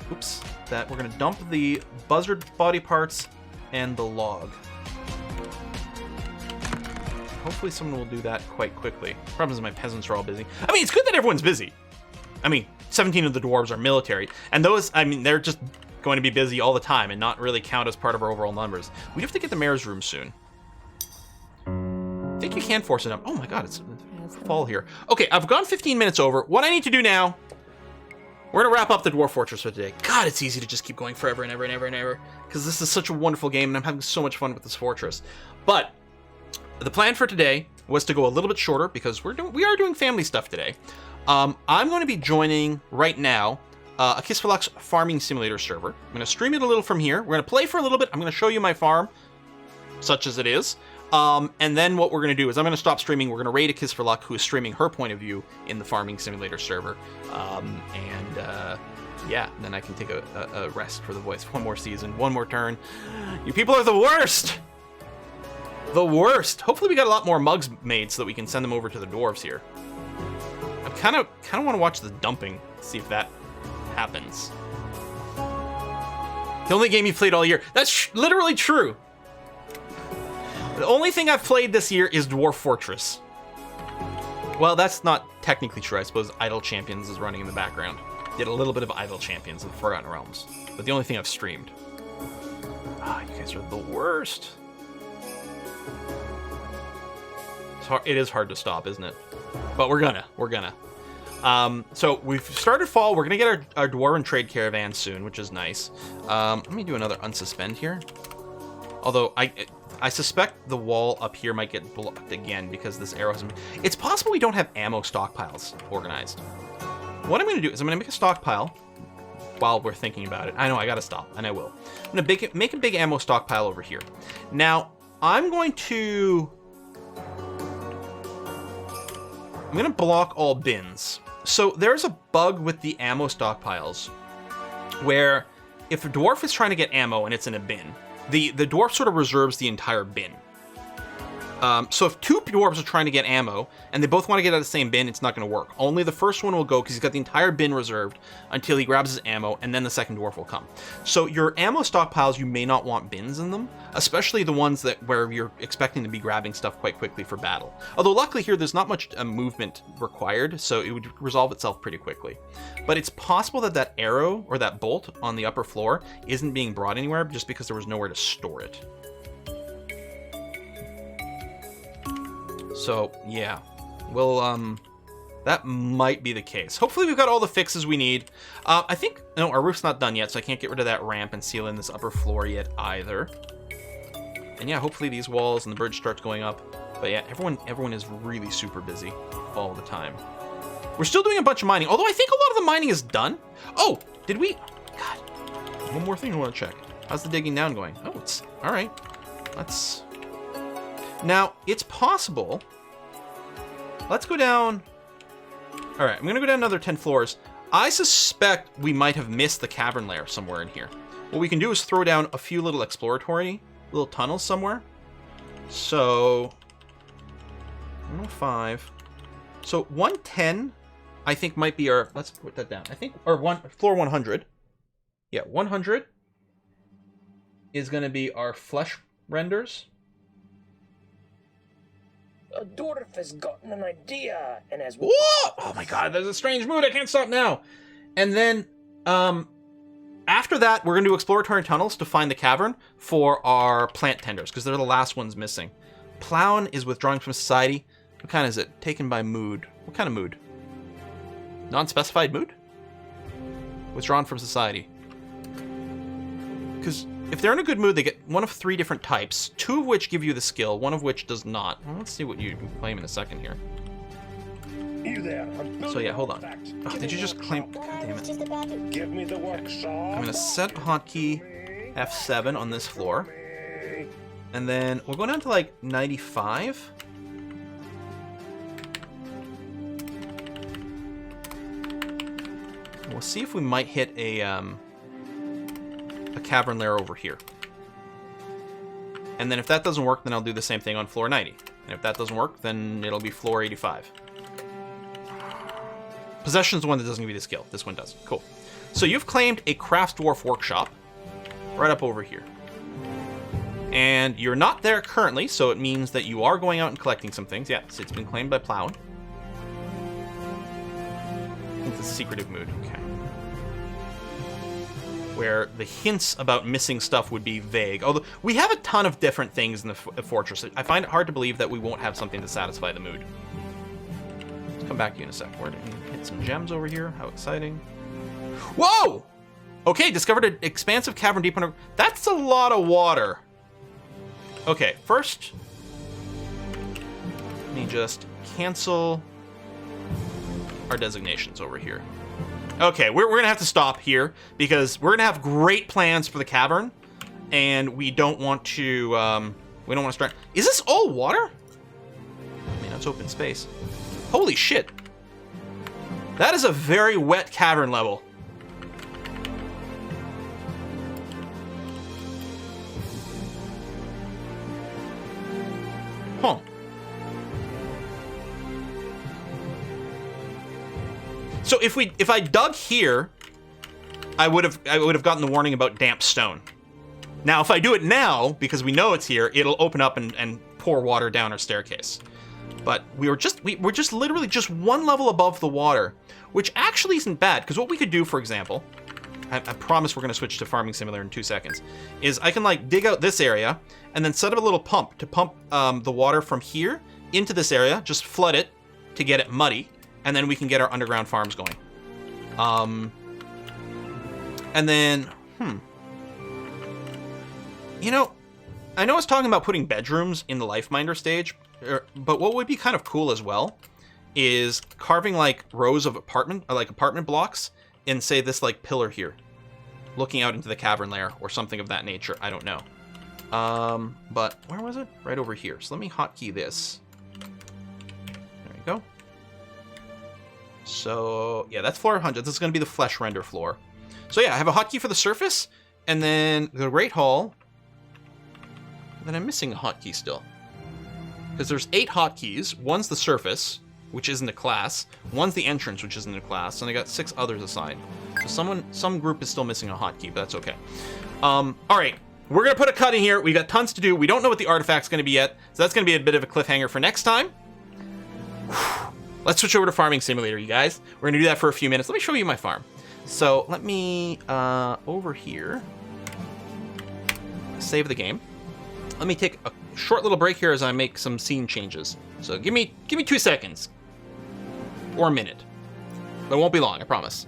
that we're gonna dump the buzzard body parts and the log. Hopefully someone will do that quite quickly. Problem is my peasants are all busy. I mean, it's good that everyone's busy. I mean, 17 of the dwarves are military, and those, I mean, they're just going to be busy all the time and not really count as part of our overall numbers. We have to get the mayor's room soon. I think you can force it up. Oh my god, it's fall here. Okay, I've gone 15 minutes over. What I need to do now, we're gonna wrap up the dwarf fortress for today. God, it's easy to just keep going forever and ever and ever and ever. because this is such a wonderful game and I'm having so much fun with this fortress. But the plan for today was to go a little bit shorter because we are doing family stuff today. I'm going to be joining right now a Kiss for Luck's farming simulator server. I'm going to stream it a little from here. We're going to play for a little bit. I'm going to show you my farm, such as it is. And then what we're going to do is I'm going to stop streaming. We're going to raid a Kiss for Luck who is streaming her point of view in the farming simulator server. Yeah, then I can take a rest for the voice. One more season, one more turn. You people are the worst! The worst! Hopefully we got a lot more mugs made so that we can send them over to the dwarves here. I kind of want to watch the dumping, see if that happens. The only game you played all year. That's literally true. The only thing I've played this year is Dwarf Fortress. Well, that's not technically true. I suppose Idle Champions is running in the background. Did a little bit of Idle Champions of Forgotten Realms. But the only thing I've streamed. Ah, you guys are the worst. It is hard to stop, isn't it? But we're gonna. So we've started fall. We're gonna get our Dwarven trade caravan soon, which is nice. Let me do another unsuspend here. Although I suspect the wall up here might get blocked again because this arrow hasn't... It's possible we don't have ammo stockpiles organized. What I'm gonna do is I'm gonna make a stockpile while we're thinking about it. I know I gotta stop, and I will. I'm gonna make a big ammo stockpile over here. Now, I'm going to block all bins. So there's a bug with the ammo stockpiles where if a dwarf is trying to get ammo and it's in a bin, the dwarf sort of reserves the entire bin. So if two dwarves are trying to get ammo and they both want to get out of the same bin, it's not going to work. Only the first one will go because he's got the entire bin reserved until he grabs his ammo, and then the second dwarf will come. So your ammo stockpiles, you may not want bins in them, especially the ones where you're expecting to be grabbing stuff quite quickly for battle. Although luckily here, there's not much movement required, so it would resolve itself pretty quickly. But it's possible that arrow or that bolt on the upper floor isn't being brought anywhere just because there was nowhere to store it. So, yeah, well, that might be the case. Hopefully we've got all the fixes we need. I think, no, our roof's not done yet, so I can't get rid of that ramp and seal in this upper floor yet either. And yeah, hopefully these walls and the bridge starts going up. But yeah, everyone is really super busy all the time. We're still doing a bunch of mining, although I think a lot of the mining is done. Oh, did we? God, one more thing I want to check. How's the digging down going? Oh, it's, all right. Let's... Now, it's possible. Let's go down. All right, I'm going to go down another 10 floors. I suspect we might have missed the cavern lair somewhere in here. What we can do is throw down a few little exploratory little tunnels somewhere. So, 105. So, 110, I think, might be our... Let's put that down. I think, or floor 100. Yeah, 100 is going to be our flesh renders. A dwarf has gotten an idea and has... Whoa! Oh my god, there's a strange mood. I can't stop now. And then, after that, we're going to do exploratory tunnels to find the cavern for our plant tenders, because they're the last ones missing. Plown is withdrawing from society. What kind is it? Taken by mood. What kind of mood? Non-specified mood? Withdrawn from society. Because... if they're in a good mood, they get one of 3 different types, 2 of which give you the skill, 1 of which does not. Well, let's see what you claim in a second here. You there. So yeah, hold on. Oh, did you just claim? God damn it. Give me the workshop. I'm gonna set hotkey F7 on this floor. And then we'll go down to like 95. We'll see if we might hit a cavern lair over here. And then if that doesn't work, then I'll do the same thing on floor 90. And if that doesn't work, then it'll be floor 85. Possession is the one that doesn't give you the skill. This one does. Cool. So you've claimed a craft dwarf workshop right up over here. And you're not there currently, so it means that you are going out and collecting some things. Yeah, so it's been claimed by Plown. It's a secretive mood. Okay. Where the hints about missing stuff would be vague. Although we have a ton of different things in the fortress. I find it hard to believe that we won't have something to satisfy the mood. Let's come back to you in a sec. We're going to hit some gems over here. How exciting. Whoa! Okay, discovered an expansive cavern deep under... That's a lot of water. Okay, first... Let me just cancel our designations over here. Okay, we're going to have to stop here because we're going to have great plans for the cavern, and we don't want to... we don't want to start... Is this all water? I mean, that's open space. Holy shit. That is a very wet cavern level. Huh. So if I dug here, I would have gotten the warning about damp stone. Now if I do it now, because we know it's here, it'll open up and pour water down our staircase. But we're just literally just one level above the water, which actually isn't bad, because what we could do, for example, I promise we're going to switch to Farming Simulator in 2 seconds, is I can like dig out this area and then set up a little pump to pump the water from here into this area, just flood it to get it muddy, and then we can get our underground farms going. And then, you know, I know I was talking about putting bedrooms in the Lifeminder stage, but what would be kind of cool as well is carving like rows of apartment blocks in, say, this like pillar here, looking out into the cavern layer or something of that nature. I don't know. But where was it? Right over here. So let me hotkey this. There you go. So yeah, that's floor 100. This is going to be the flesh render floor. So yeah, I have a hotkey for the surface, and then the Great Hall. And then I'm missing a hotkey still, because there's 8 hotkeys. One's the surface, which isn't a class. One's the entrance, which isn't a class. And I got 6 others assigned. So some group is still missing a hotkey, but that's okay. All right, we're gonna put a cut in here. We got tons to do. We don't know what the artifact's gonna be yet, so that's gonna be a bit of a cliffhanger for next time. Let's switch over to Farming Simulator, you guys. We're gonna do that for a few minutes. Let me show you my farm. So let me over here save the game. Let me take a short little break here as I make some scene changes. So give me 2 seconds. Or a minute. But it won't be long, I promise.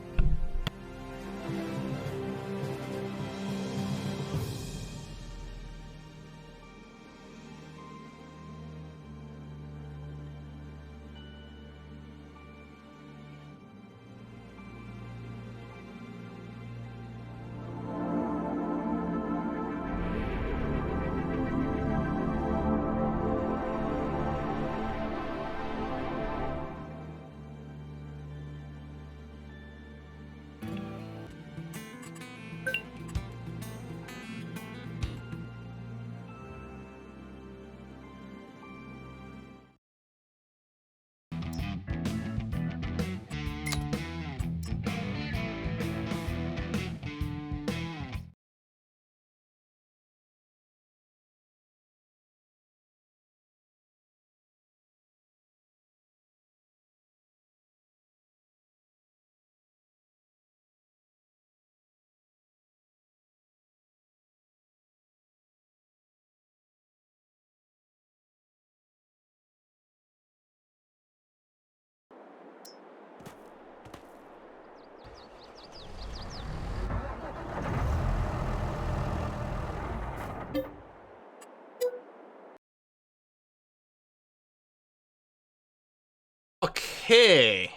Okay.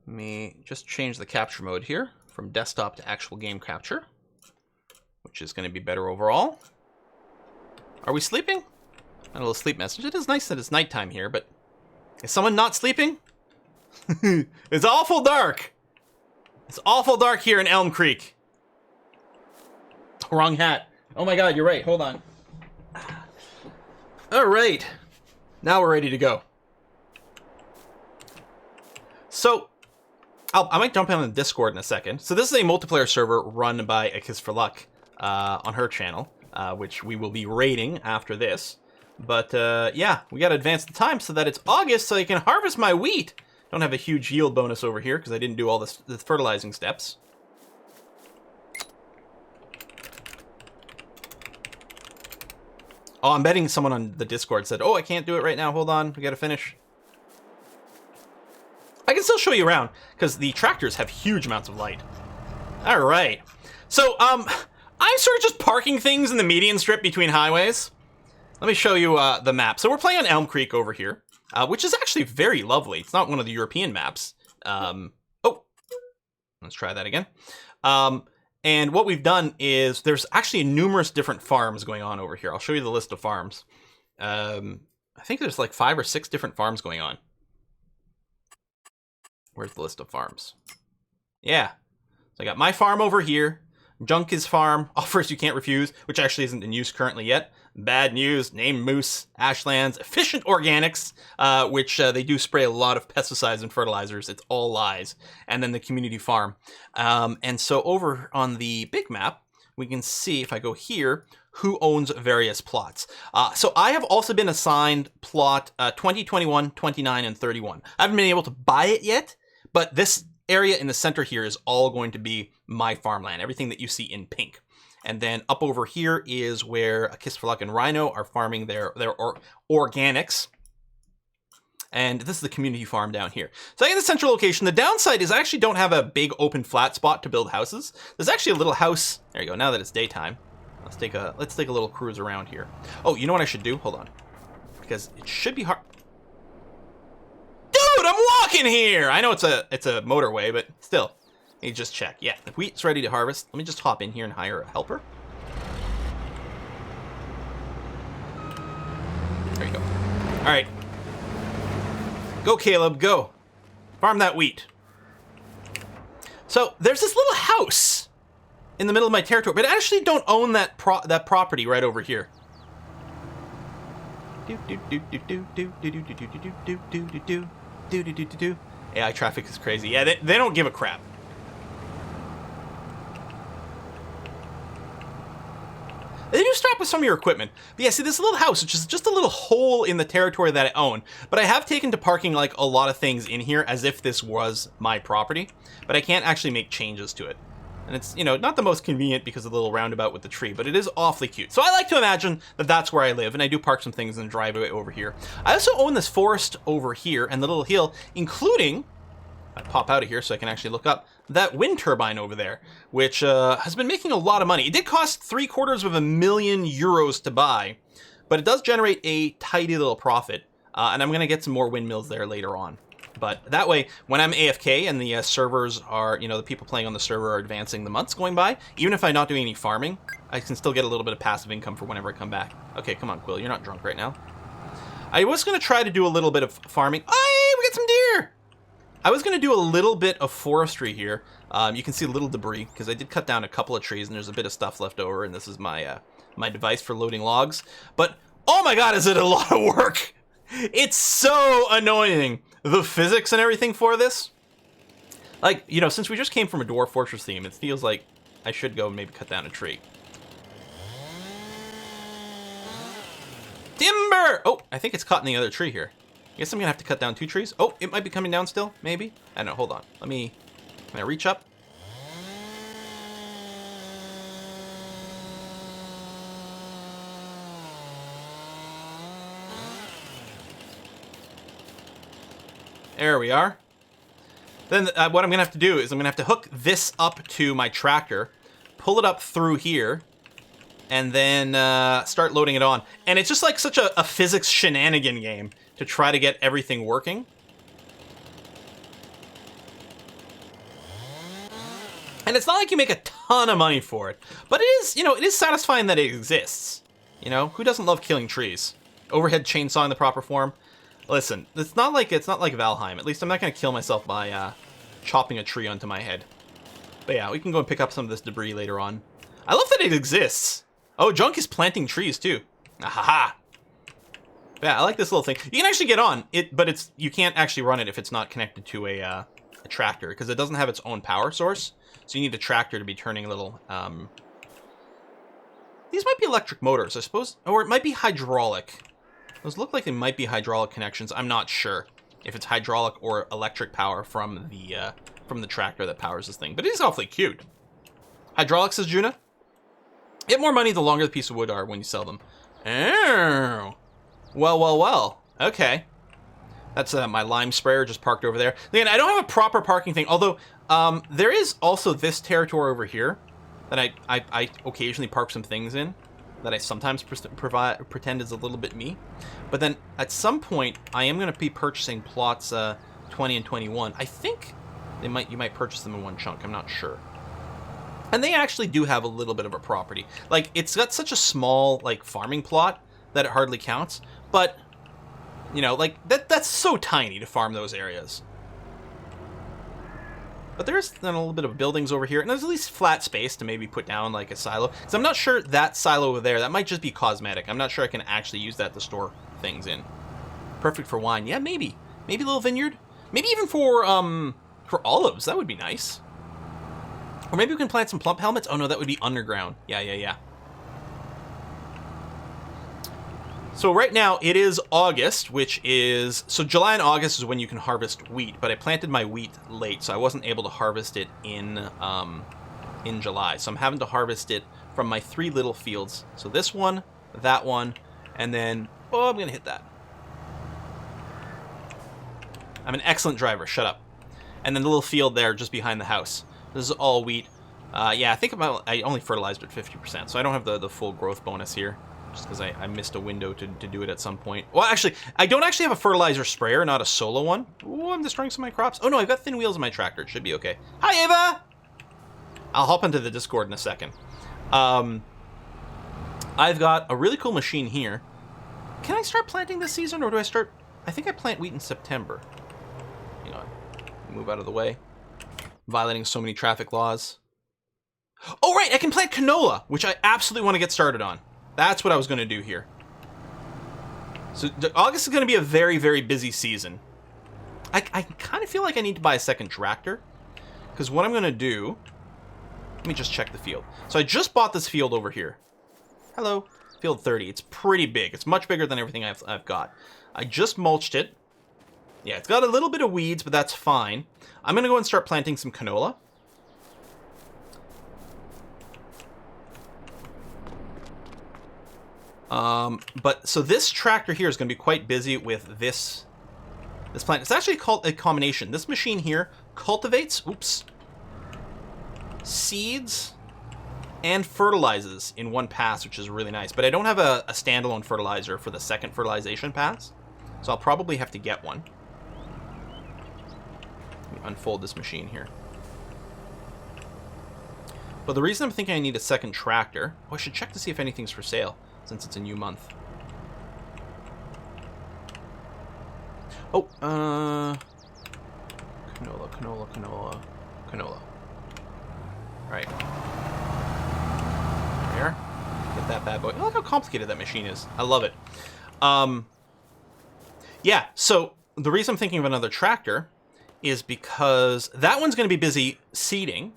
Let me just change the capture mode here from desktop to actual game capture, which is going to be better overall. Are we sleeping? A little sleep message. It is nice that it's nighttime here, but is someone not sleeping? It's awful dark. It's awful dark here in Elm Creek. Wrong hat. Oh my god, you're right. Hold on. All right. Now we're ready to go. So, I might jump in on the Discord in a second. So this is a multiplayer server run by A Kiss for Luck on her channel, which we will be raiding after this. But yeah, we got to advance the time so that it's August so I can harvest my wheat. Don't have a huge yield bonus over here because I didn't do all the fertilizing steps. Oh, I'm betting someone on the Discord said, oh, I can't do it right now. Hold on, we got to finish. I can still show you around, because the tractors have huge amounts of light. All right. So, I'm sort of just parking things in the median strip between highways. Let me show you the map. So we're playing on Elm Creek over here, which is actually very lovely. It's not one of the European maps. Oh, let's try that again. And what we've done is there's actually numerous different farms going on over here. I'll show you the list of farms. I think there's like 5 or 6 different farms going on. Where's the list of farms? Yeah. So I got my farm over here. Junk's farm, offers you can't refuse, which actually isn't in use currently yet. Bad news, named Moose, Ashlands, Efficient Organics, which they do spray a lot of pesticides and fertilizers. It's all lies. And then the community farm. And so over on the big map, we can see, if I go here, who owns various plots. So I have also been assigned plot 20, 21, 29, and 31. I haven't been able to buy it yet, but this area in the center here is all going to be my farmland, everything that you see in pink. And then up over here is where A Kiss for Luck and Rhino are farming their organics. And this is the community farm down here. So I get the central location. The downside is I actually don't have a big open flat spot to build houses. There's actually a little house. There you go. Now that it's daytime, let's take a little cruise around here. Oh, you know what I should do? Hold on. Because it should be hard. Dude, I'm walking here. I know it's a motorway, but still. Let me just check. Yeah, the wheat's ready to harvest. Let me just hop in here and hire a helper. There you go. All right. Go, Caleb, go. Farm that wheat. So there's this little house in the middle of my territory, but I actually don't own that property right over here. AI traffic is crazy. Yeah, they don't give a crap. They do stop with some of your equipment. But yeah, see this little house, which is just a little hole in the territory that I own. But I have taken to parking like a lot of things in here as if this was my property. But I can't actually make changes to it. And it's, you know, not the most convenient because of the little roundabout with the tree, but it is awfully cute. So I like to imagine that that's where I live, and I do park some things in the driveway over here. I also own this forest over here and the little hill, including, I pop out of here so I can actually look up, that wind turbine over there, which has been making a lot of money. It did cost €750,000 to buy, but it does generate a tidy little profit, and I'm going to get some more windmills there later on. But that way, when I'm AFK and the servers are, you know, the people playing on the server are advancing the months going by, even if I'm not doing any farming, I can still get a little bit of passive income for whenever I come back. Okay, come on, Quill, you're not drunk right now. I was going to try to do a little bit of farming. Hey, we got some deer! I was going to do a little bit of forestry here. You can see a little debris, because I did cut down a couple of trees, and there's a bit of stuff left over, and this is my my device for loading logs. But, oh my god, is it a lot of work! It's so annoying! The physics and everything for this. Like, you know, since we just came from a Dwarf Fortress theme, it feels like I should go and maybe cut down a tree. Timber! Oh, I think it's caught in the other tree here. I guess I'm gonna have to cut down 2 trees. Oh, it might be coming down still, maybe? I don't know, hold on. Can I reach up? There we are. Then what I'm gonna have to do is I'm gonna have to hook this up to my tractor, pull it up through here, and then start loading it on. And it's just like such a physics shenanigan game to try to get everything working. And it's not like you make a ton of money for it, but it is, you know, it is satisfying that it exists. You know, who doesn't love killing trees? Overhead chainsaw in the proper form. Listen, it's not like Valheim. At least I'm not gonna kill myself by chopping a tree onto my head. But yeah, we can go and pick up some of this debris later on. I love that it exists. Oh, Junk is planting trees too. Ahaha. Yeah, I like this little thing. You can actually get on it, but you can't actually run it if it's not connected to a tractor, because it doesn't have its own power source. So you need a tractor to be turning little. These might be electric motors, I suppose, or it might be hydraulic. Those look like they might be hydraulic connections. I'm not sure if it's hydraulic or electric power from the tractor that powers this thing, but it is awfully cute. Hydraulic, says Juna. Get more money the longer the piece of wood are when you sell them. Oh. Well. Okay. That's my lime sprayer just parked over there. Again, I don't have a proper parking thing, although there is also this territory over here that I occasionally park some things in that I sometimes pretend is a little bit me. But then at some point, I am going to be purchasing plots 20 and 21. I think you might purchase them in one chunk. I'm not sure. And they actually do have a little bit of a property. Like, it's got such a small, like, farming plot that it hardly counts. But, you know, like, that's so tiny to farm those areas. But there's then a little bit of buildings over here, and there's at least flat space to maybe put down, like, a silo. Because I'm not sure that silo over there, that might just be cosmetic. I'm not sure I can actually use that to store things in. Perfect for wine. Yeah, maybe. Maybe a little vineyard. Maybe even for olives. That would be nice. Or maybe we can plant some plump helmets. Oh, no, that would be underground. Yeah. So right now it is August, which is... So July and August is when you can harvest wheat, but I planted my wheat late, so I wasn't able to harvest it in July. So I'm having to harvest it from my 3 little fields. So this one, that one, and then... Oh, I'm going to hit that. I'm an excellent driver. Shut up. And then the little field there just behind the house. This is all wheat. Yeah, I think I only fertilized at 50%, so I don't have the full growth bonus here. Just because I missed a window to do it at some point. Well, actually, I don't actually have a fertilizer sprayer, not a solo one. Ooh, I'm destroying some of my crops. Oh, no, I've got thin wheels in my tractor. It should be okay. Hi, Ava! I'll hop into the Discord in a second. I've got a really cool machine here. Can I start planting this season, or do I start... I think I plant wheat in September. Hang on. Move out of the way. Violating so many traffic laws. Oh, right, I can plant canola, which I absolutely want to get started on. That's what I was going to do here. So August is going to be a very, very busy season. I kind of feel like I need to buy a second tractor. Because what I'm going to do... Let me just check the field. So I just bought this field over here. Hello. Field 30. It's pretty big. It's much bigger than everything I've got. I just mulched it. Yeah, it's got a little bit of weeds, but that's fine. I'm going to go and start planting some canola. But so this tractor here is going to be quite busy with this plant. It's actually called a combination. This machine here cultivates, seeds and fertilizes in one pass, which is really nice. But I don't have a standalone fertilizer for the second fertilization pass, so I'll probably have to get one. Let me unfold this machine here. But the reason I'm thinking I need a second tractor... Oh, I should check to see if anything's for sale, since it's a new month. Oh, canola. Right. There. Get that bad boy. Oh, look how complicated that machine is. I love it. Yeah, so the reason I'm thinking of another tractor is because that one's going to be busy seeding,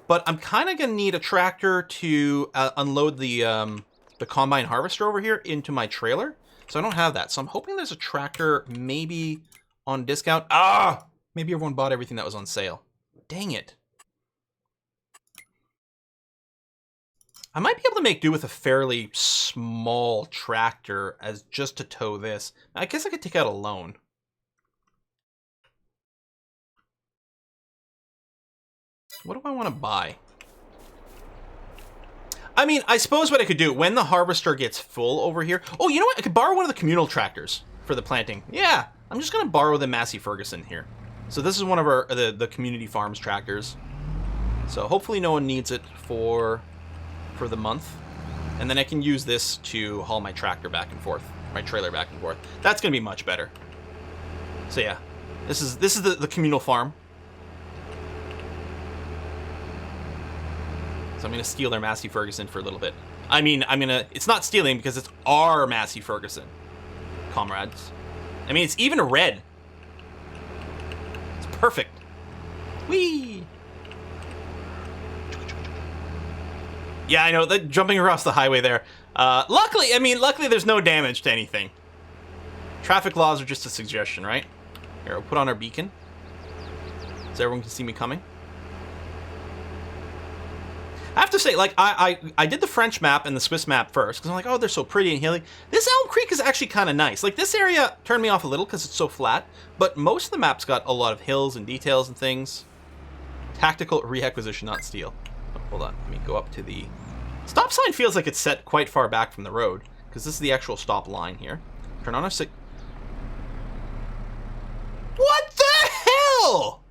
but I'm kind of going to need a tractor to unload the combine harvester over here into my trailer. So I don't have that. So I'm hoping there's a tractor maybe on discount. Ah! Maybe everyone bought everything that was on sale. Dang it. I might be able to make do with a fairly small tractor as just to tow this. I guess I could take out a loan. What do I want to buy? I mean, I suppose what I could do, when the harvester gets full over here... Oh, you know what? I could borrow one of the communal tractors for the planting. Yeah, I'm just going to borrow the Massey Ferguson here. So this is one of our the community farms tractors. So hopefully no one needs it for the month. And then I can use this to haul my tractor back and forth, my trailer back and forth. That's going to be much better. So yeah, this is the communal farm. So I'm going to steal their Massey Ferguson for a little bit. I mean, it's not stealing because it's our Massey Ferguson, comrades. I mean, it's even red. It's perfect. Whee! Yeah, I know, that jumping across the highway there. Luckily there's no damage to anything. Traffic laws are just a suggestion, right? Here, we'll put on our beacon so everyone can see me coming. I have to say, like, I did the French map and the Swiss map first, because I'm like, oh, they're so pretty and hilly. This Elm Creek is actually kind of nice. Like, this area turned me off a little because it's so flat, but most of the map's got a lot of hills and details and things. Tactical reacquisition, not steal. Oh, hold on, let me go up to the... Stop sign feels like it's set quite far back from the road, because this is the actual stop line here. Turn on a What the hell?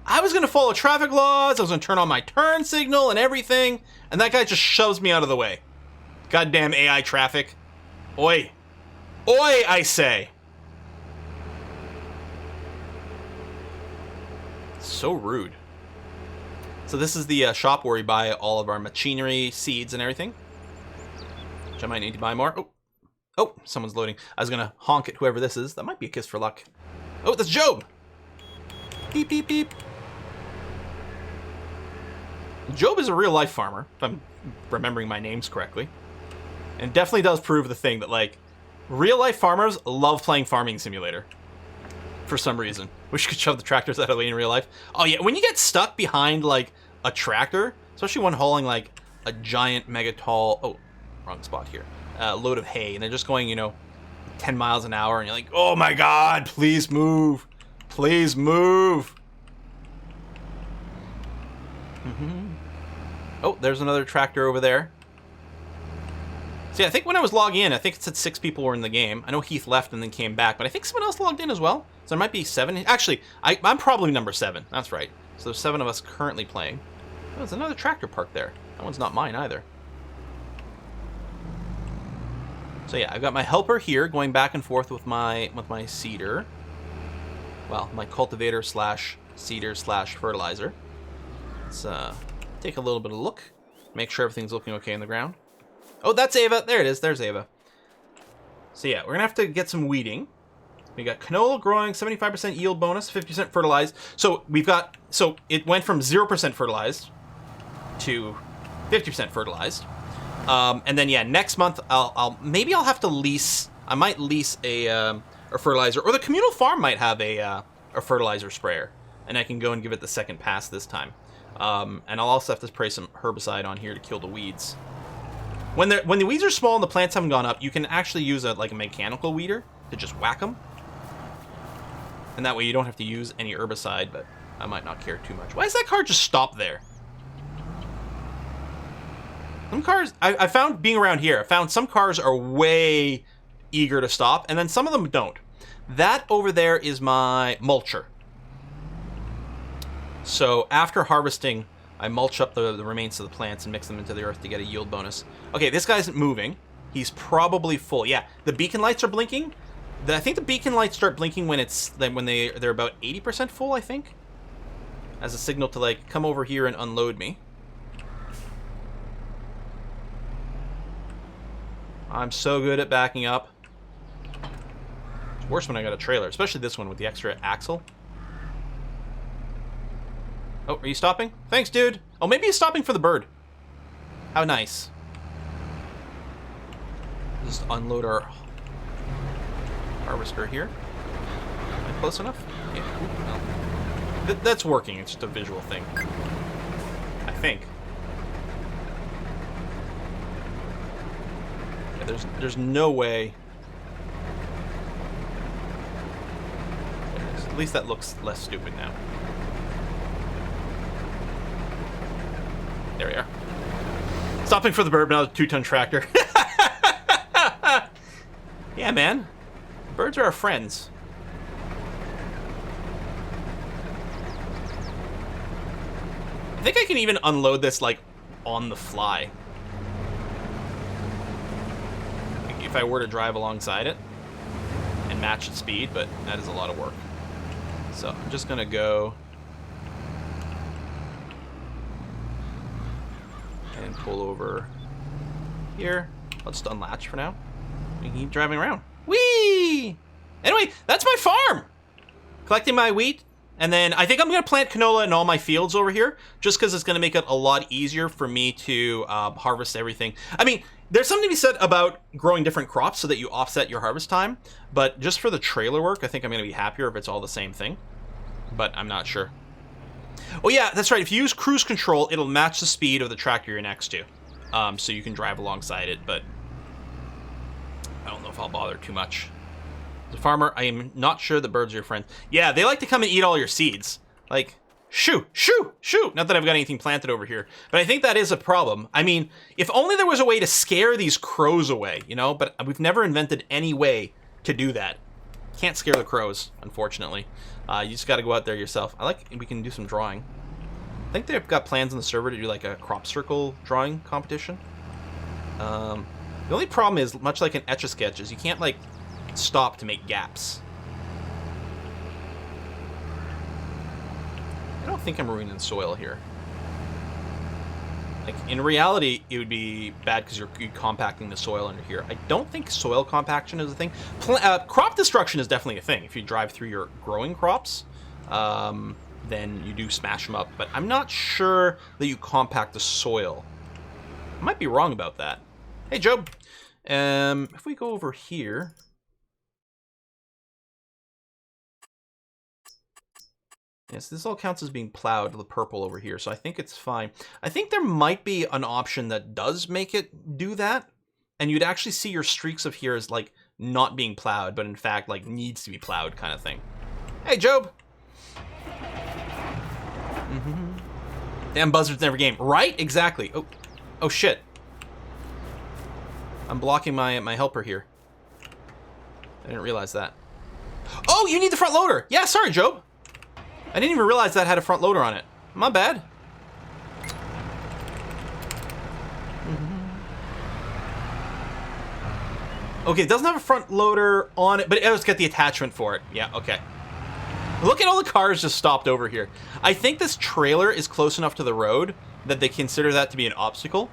I was going to follow traffic laws, I was going to turn on my turn signal and everything, and that guy just shoves me out of the way. Goddamn AI traffic. Oi. Oi, I say. So rude. So this is the shop where we buy all of our machinery, seeds, and everything. Which I might need to buy more. Oh. Oh, someone's loading. I was going to honk at whoever this is. That might be a kiss for luck. Oh, that's Job. Beep, beep, beep. Job is a real-life farmer, if I'm remembering my names correctly. And definitely does prove the thing that, like, real-life farmers love playing Farming Simulator. For some reason. Wish you could shove the tractors out of the way in real life. Oh, yeah, when you get stuck behind, like, a tractor, especially one hauling, like, a giant, mega tall... Oh, wrong spot here. Load of hay, and they're just going, you know, 10 miles an hour, and you're like, oh, my God, please move. Please move. Oh, there's another tractor over there. See, I think when I was logging in, I think it said 6 people were in the game. I know Heath left and then came back, but I think someone else logged in as well. So there might be 7. Actually, I'm probably number 7. That's right. So there's 7 of us currently playing. Oh, there's another tractor parked there. That one's not mine either. So yeah, I've got my helper here going back and forth with my seeder. Well, my cultivator slash seeder slash fertilizer. Let's take a little bit of a look. Make sure everything's looking okay in the ground. Oh, that's Ava. There it is. There's Ava. So yeah, we're going to have to get some weeding. We got canola growing, 75% yield bonus, 50% fertilized. So we've got, so it went from 0% fertilized to 50% fertilized. And then yeah, next month maybe I'll have to lease. I might lease a fertilizer, or the communal farm might have a fertilizer sprayer, and I can go and give it the second pass this time. And I'll also have to spray some herbicide on here to kill the weeds. When the weeds are small and the plants haven't gone up, you can actually use a mechanical weeder to just whack them, and that way you don't have to use any herbicide. But I might not care too much. Why does that car just stop there? Some cars, I found being around here, I found some cars are way eager to stop, and then some of them don't. That over there is my mulcher. So after harvesting, I mulch up the remains of the plants and mix them into the earth to get a yield bonus. Okay, this guy isn't moving. He's probably full. Yeah, the beacon lights are blinking. I think the beacon lights start blinking when they're about 80% full, I think. As a signal to, like, come over here and unload me. I'm so good at backing up. It's worse when I got a trailer, especially this one with the extra axle. Oh, are you stopping? Thanks, dude. Oh, maybe he's stopping for the bird. How nice. Just unload our harvester here. Am I close enough? Yeah. Ooh, no. That's working. It's just a visual thing. I think. Yeah, there's no way. There it is. At least that looks less stupid now. There we are. Stopping for the bird, now a 2-ton tractor. Yeah, man. Birds are our friends. I think I can even unload this, like, on the fly. If I were to drive alongside it and match its speed, but that is a lot of work. So I'm just gonna go and pull over here. I'll just unlatch for now. We can keep driving around. Whee! Anyway, that's my farm. Collecting my wheat, and then I think I'm going to plant canola in all my fields over here, just because it's going to make it a lot easier for me to harvest everything. I mean, there's something to be said about growing different crops so that you offset your harvest time, but just for the trailer work, I think I'm going to be happier if it's all the same thing, but I'm not sure. Oh yeah, that's right. If you use cruise control, it'll match the speed of the tractor you're next to. So you can drive alongside it, but I don't know if I'll bother too much. As a farmer, I am not sure that birds are your friends. Yeah, they like to come and eat all your seeds. Like, shoo, shoo, shoo. Not that I've got anything planted over here, but I think that is a problem. I mean, if only there was a way to scare these crows away, you know, but we've never invented any way to do that. Can't scare the crows, unfortunately. You just got to go out there yourself. We can do some drawing. I think they've got plans on the server to do like a crop circle drawing competition. The only problem is, much like an Etch-a-Sketch, is you can't like stop to make gaps. I don't think I'm ruining soil here. Like, in reality, it would be bad because you're compacting the soil under here. I don't think soil compaction is a thing. Crop destruction is definitely a thing. If you drive through your growing crops, then you do smash them up. But I'm not sure that you compact the soil. I might be wrong about that. Hey, Job. If we go over here... Yes, this all counts as being plowed, the purple over here, so I think it's fine. I think there might be an option that does make it do that, and you'd actually see your streaks of here as, like, not being plowed, but in fact, like, needs to be plowed kind of thing. Hey, Job! Damn buzzards never game. Right? Exactly. Oh, shit. I'm blocking my helper here. I didn't realize that. Oh, you need the front loader! Yeah, sorry, Job! I didn't even realize that had a front loader on it. My bad. Okay, it doesn't have a front loader on it, but it's got the attachment for it. Yeah, okay. Look at all the cars just stopped over here. I think this trailer is close enough to the road that they consider that to be an obstacle.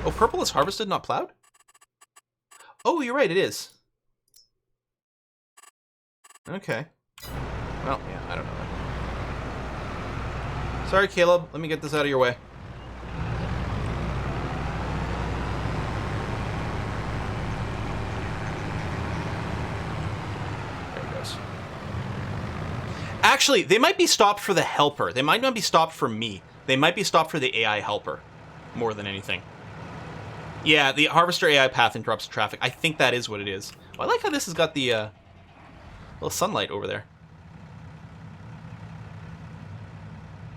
Oh, purple is harvested, not plowed? Oh, you're right, it is. Okay. Well, yeah, I don't know that. Sorry, Caleb. Let me get this out of your way. There he goes. Actually, they might be stopped for the helper. They might not be stopped for me. They might be stopped for the AI helper, more than anything. Yeah, the harvester AI path interrupts traffic. I think that is what it is. Oh, I like how this has got the little sunlight over there.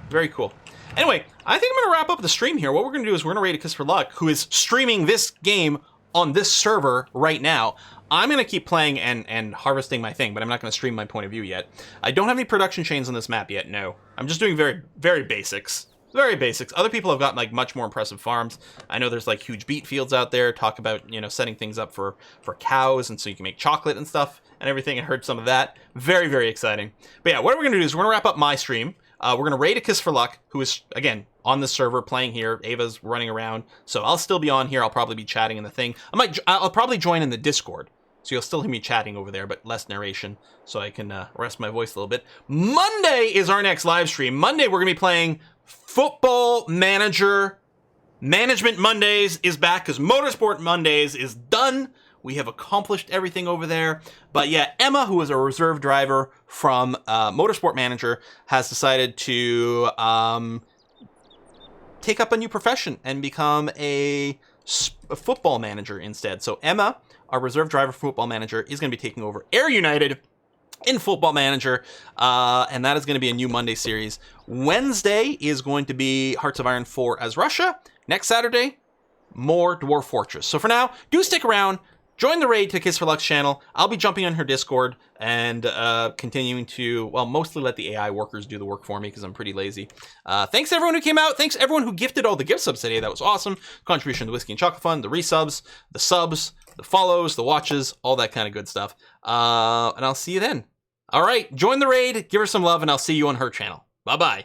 Very cool. Anyway, I think I'm going to wrap up the stream here. What we're going to do is we're going to raid a Kiss for Luck, who is streaming this game on this server right now. I'm going to keep playing and harvesting my thing, but I'm not going to stream my point of view yet. I don't have any production chains on this map yet, no. I'm just doing very, very basics. Very basics. Other people have got like much more impressive farms. I know there's like huge beet fields out there. Talk about, you know, setting things up for cows, and so you can make chocolate and stuff and everything. I heard some of that. Very, very exciting. But yeah, what we're going to do is we're going to wrap up my stream. We're going to raid a Kiss for Luck, who is, again, on the server playing here. Ava's running around, so I'll still be on here. I'll probably be chatting in the thing. I'll probably join in the Discord. So you'll still hear me chatting over there, but less narration, so I can rest my voice a little bit. Monday is our next live stream. Monday, we're going to be playing Football Manager. Management Mondays is back, because Motorsport Mondays is done. We have accomplished everything over there. But yeah, Emma, who is a reserve driver from Motorsport Manager, has decided to take up a new profession and become a football manager instead. So Emma, our reserve driver for Football Manager, is going to be taking over Air United in Football Manager, and that is going to be a new Monday series. Wednesday is going to be Hearts of Iron 4 as Russia. Next Saturday, more Dwarf Fortress. So for now, do stick around. Join the raid to Kiss for Luck's channel. I'll be jumping on her Discord and continuing to, well, mostly let the AI workers do the work for me because I'm pretty lazy. Thanks everyone who came out. Thanks everyone who gifted all the gift subs today. That was awesome. Contribution to the Whiskey and Chocolate Fund, the resubs, the subs, the follows, the watches, all that kind of good stuff. And I'll see you then. All right, join the raid, give her some love, and I'll see you on her channel. Bye-bye.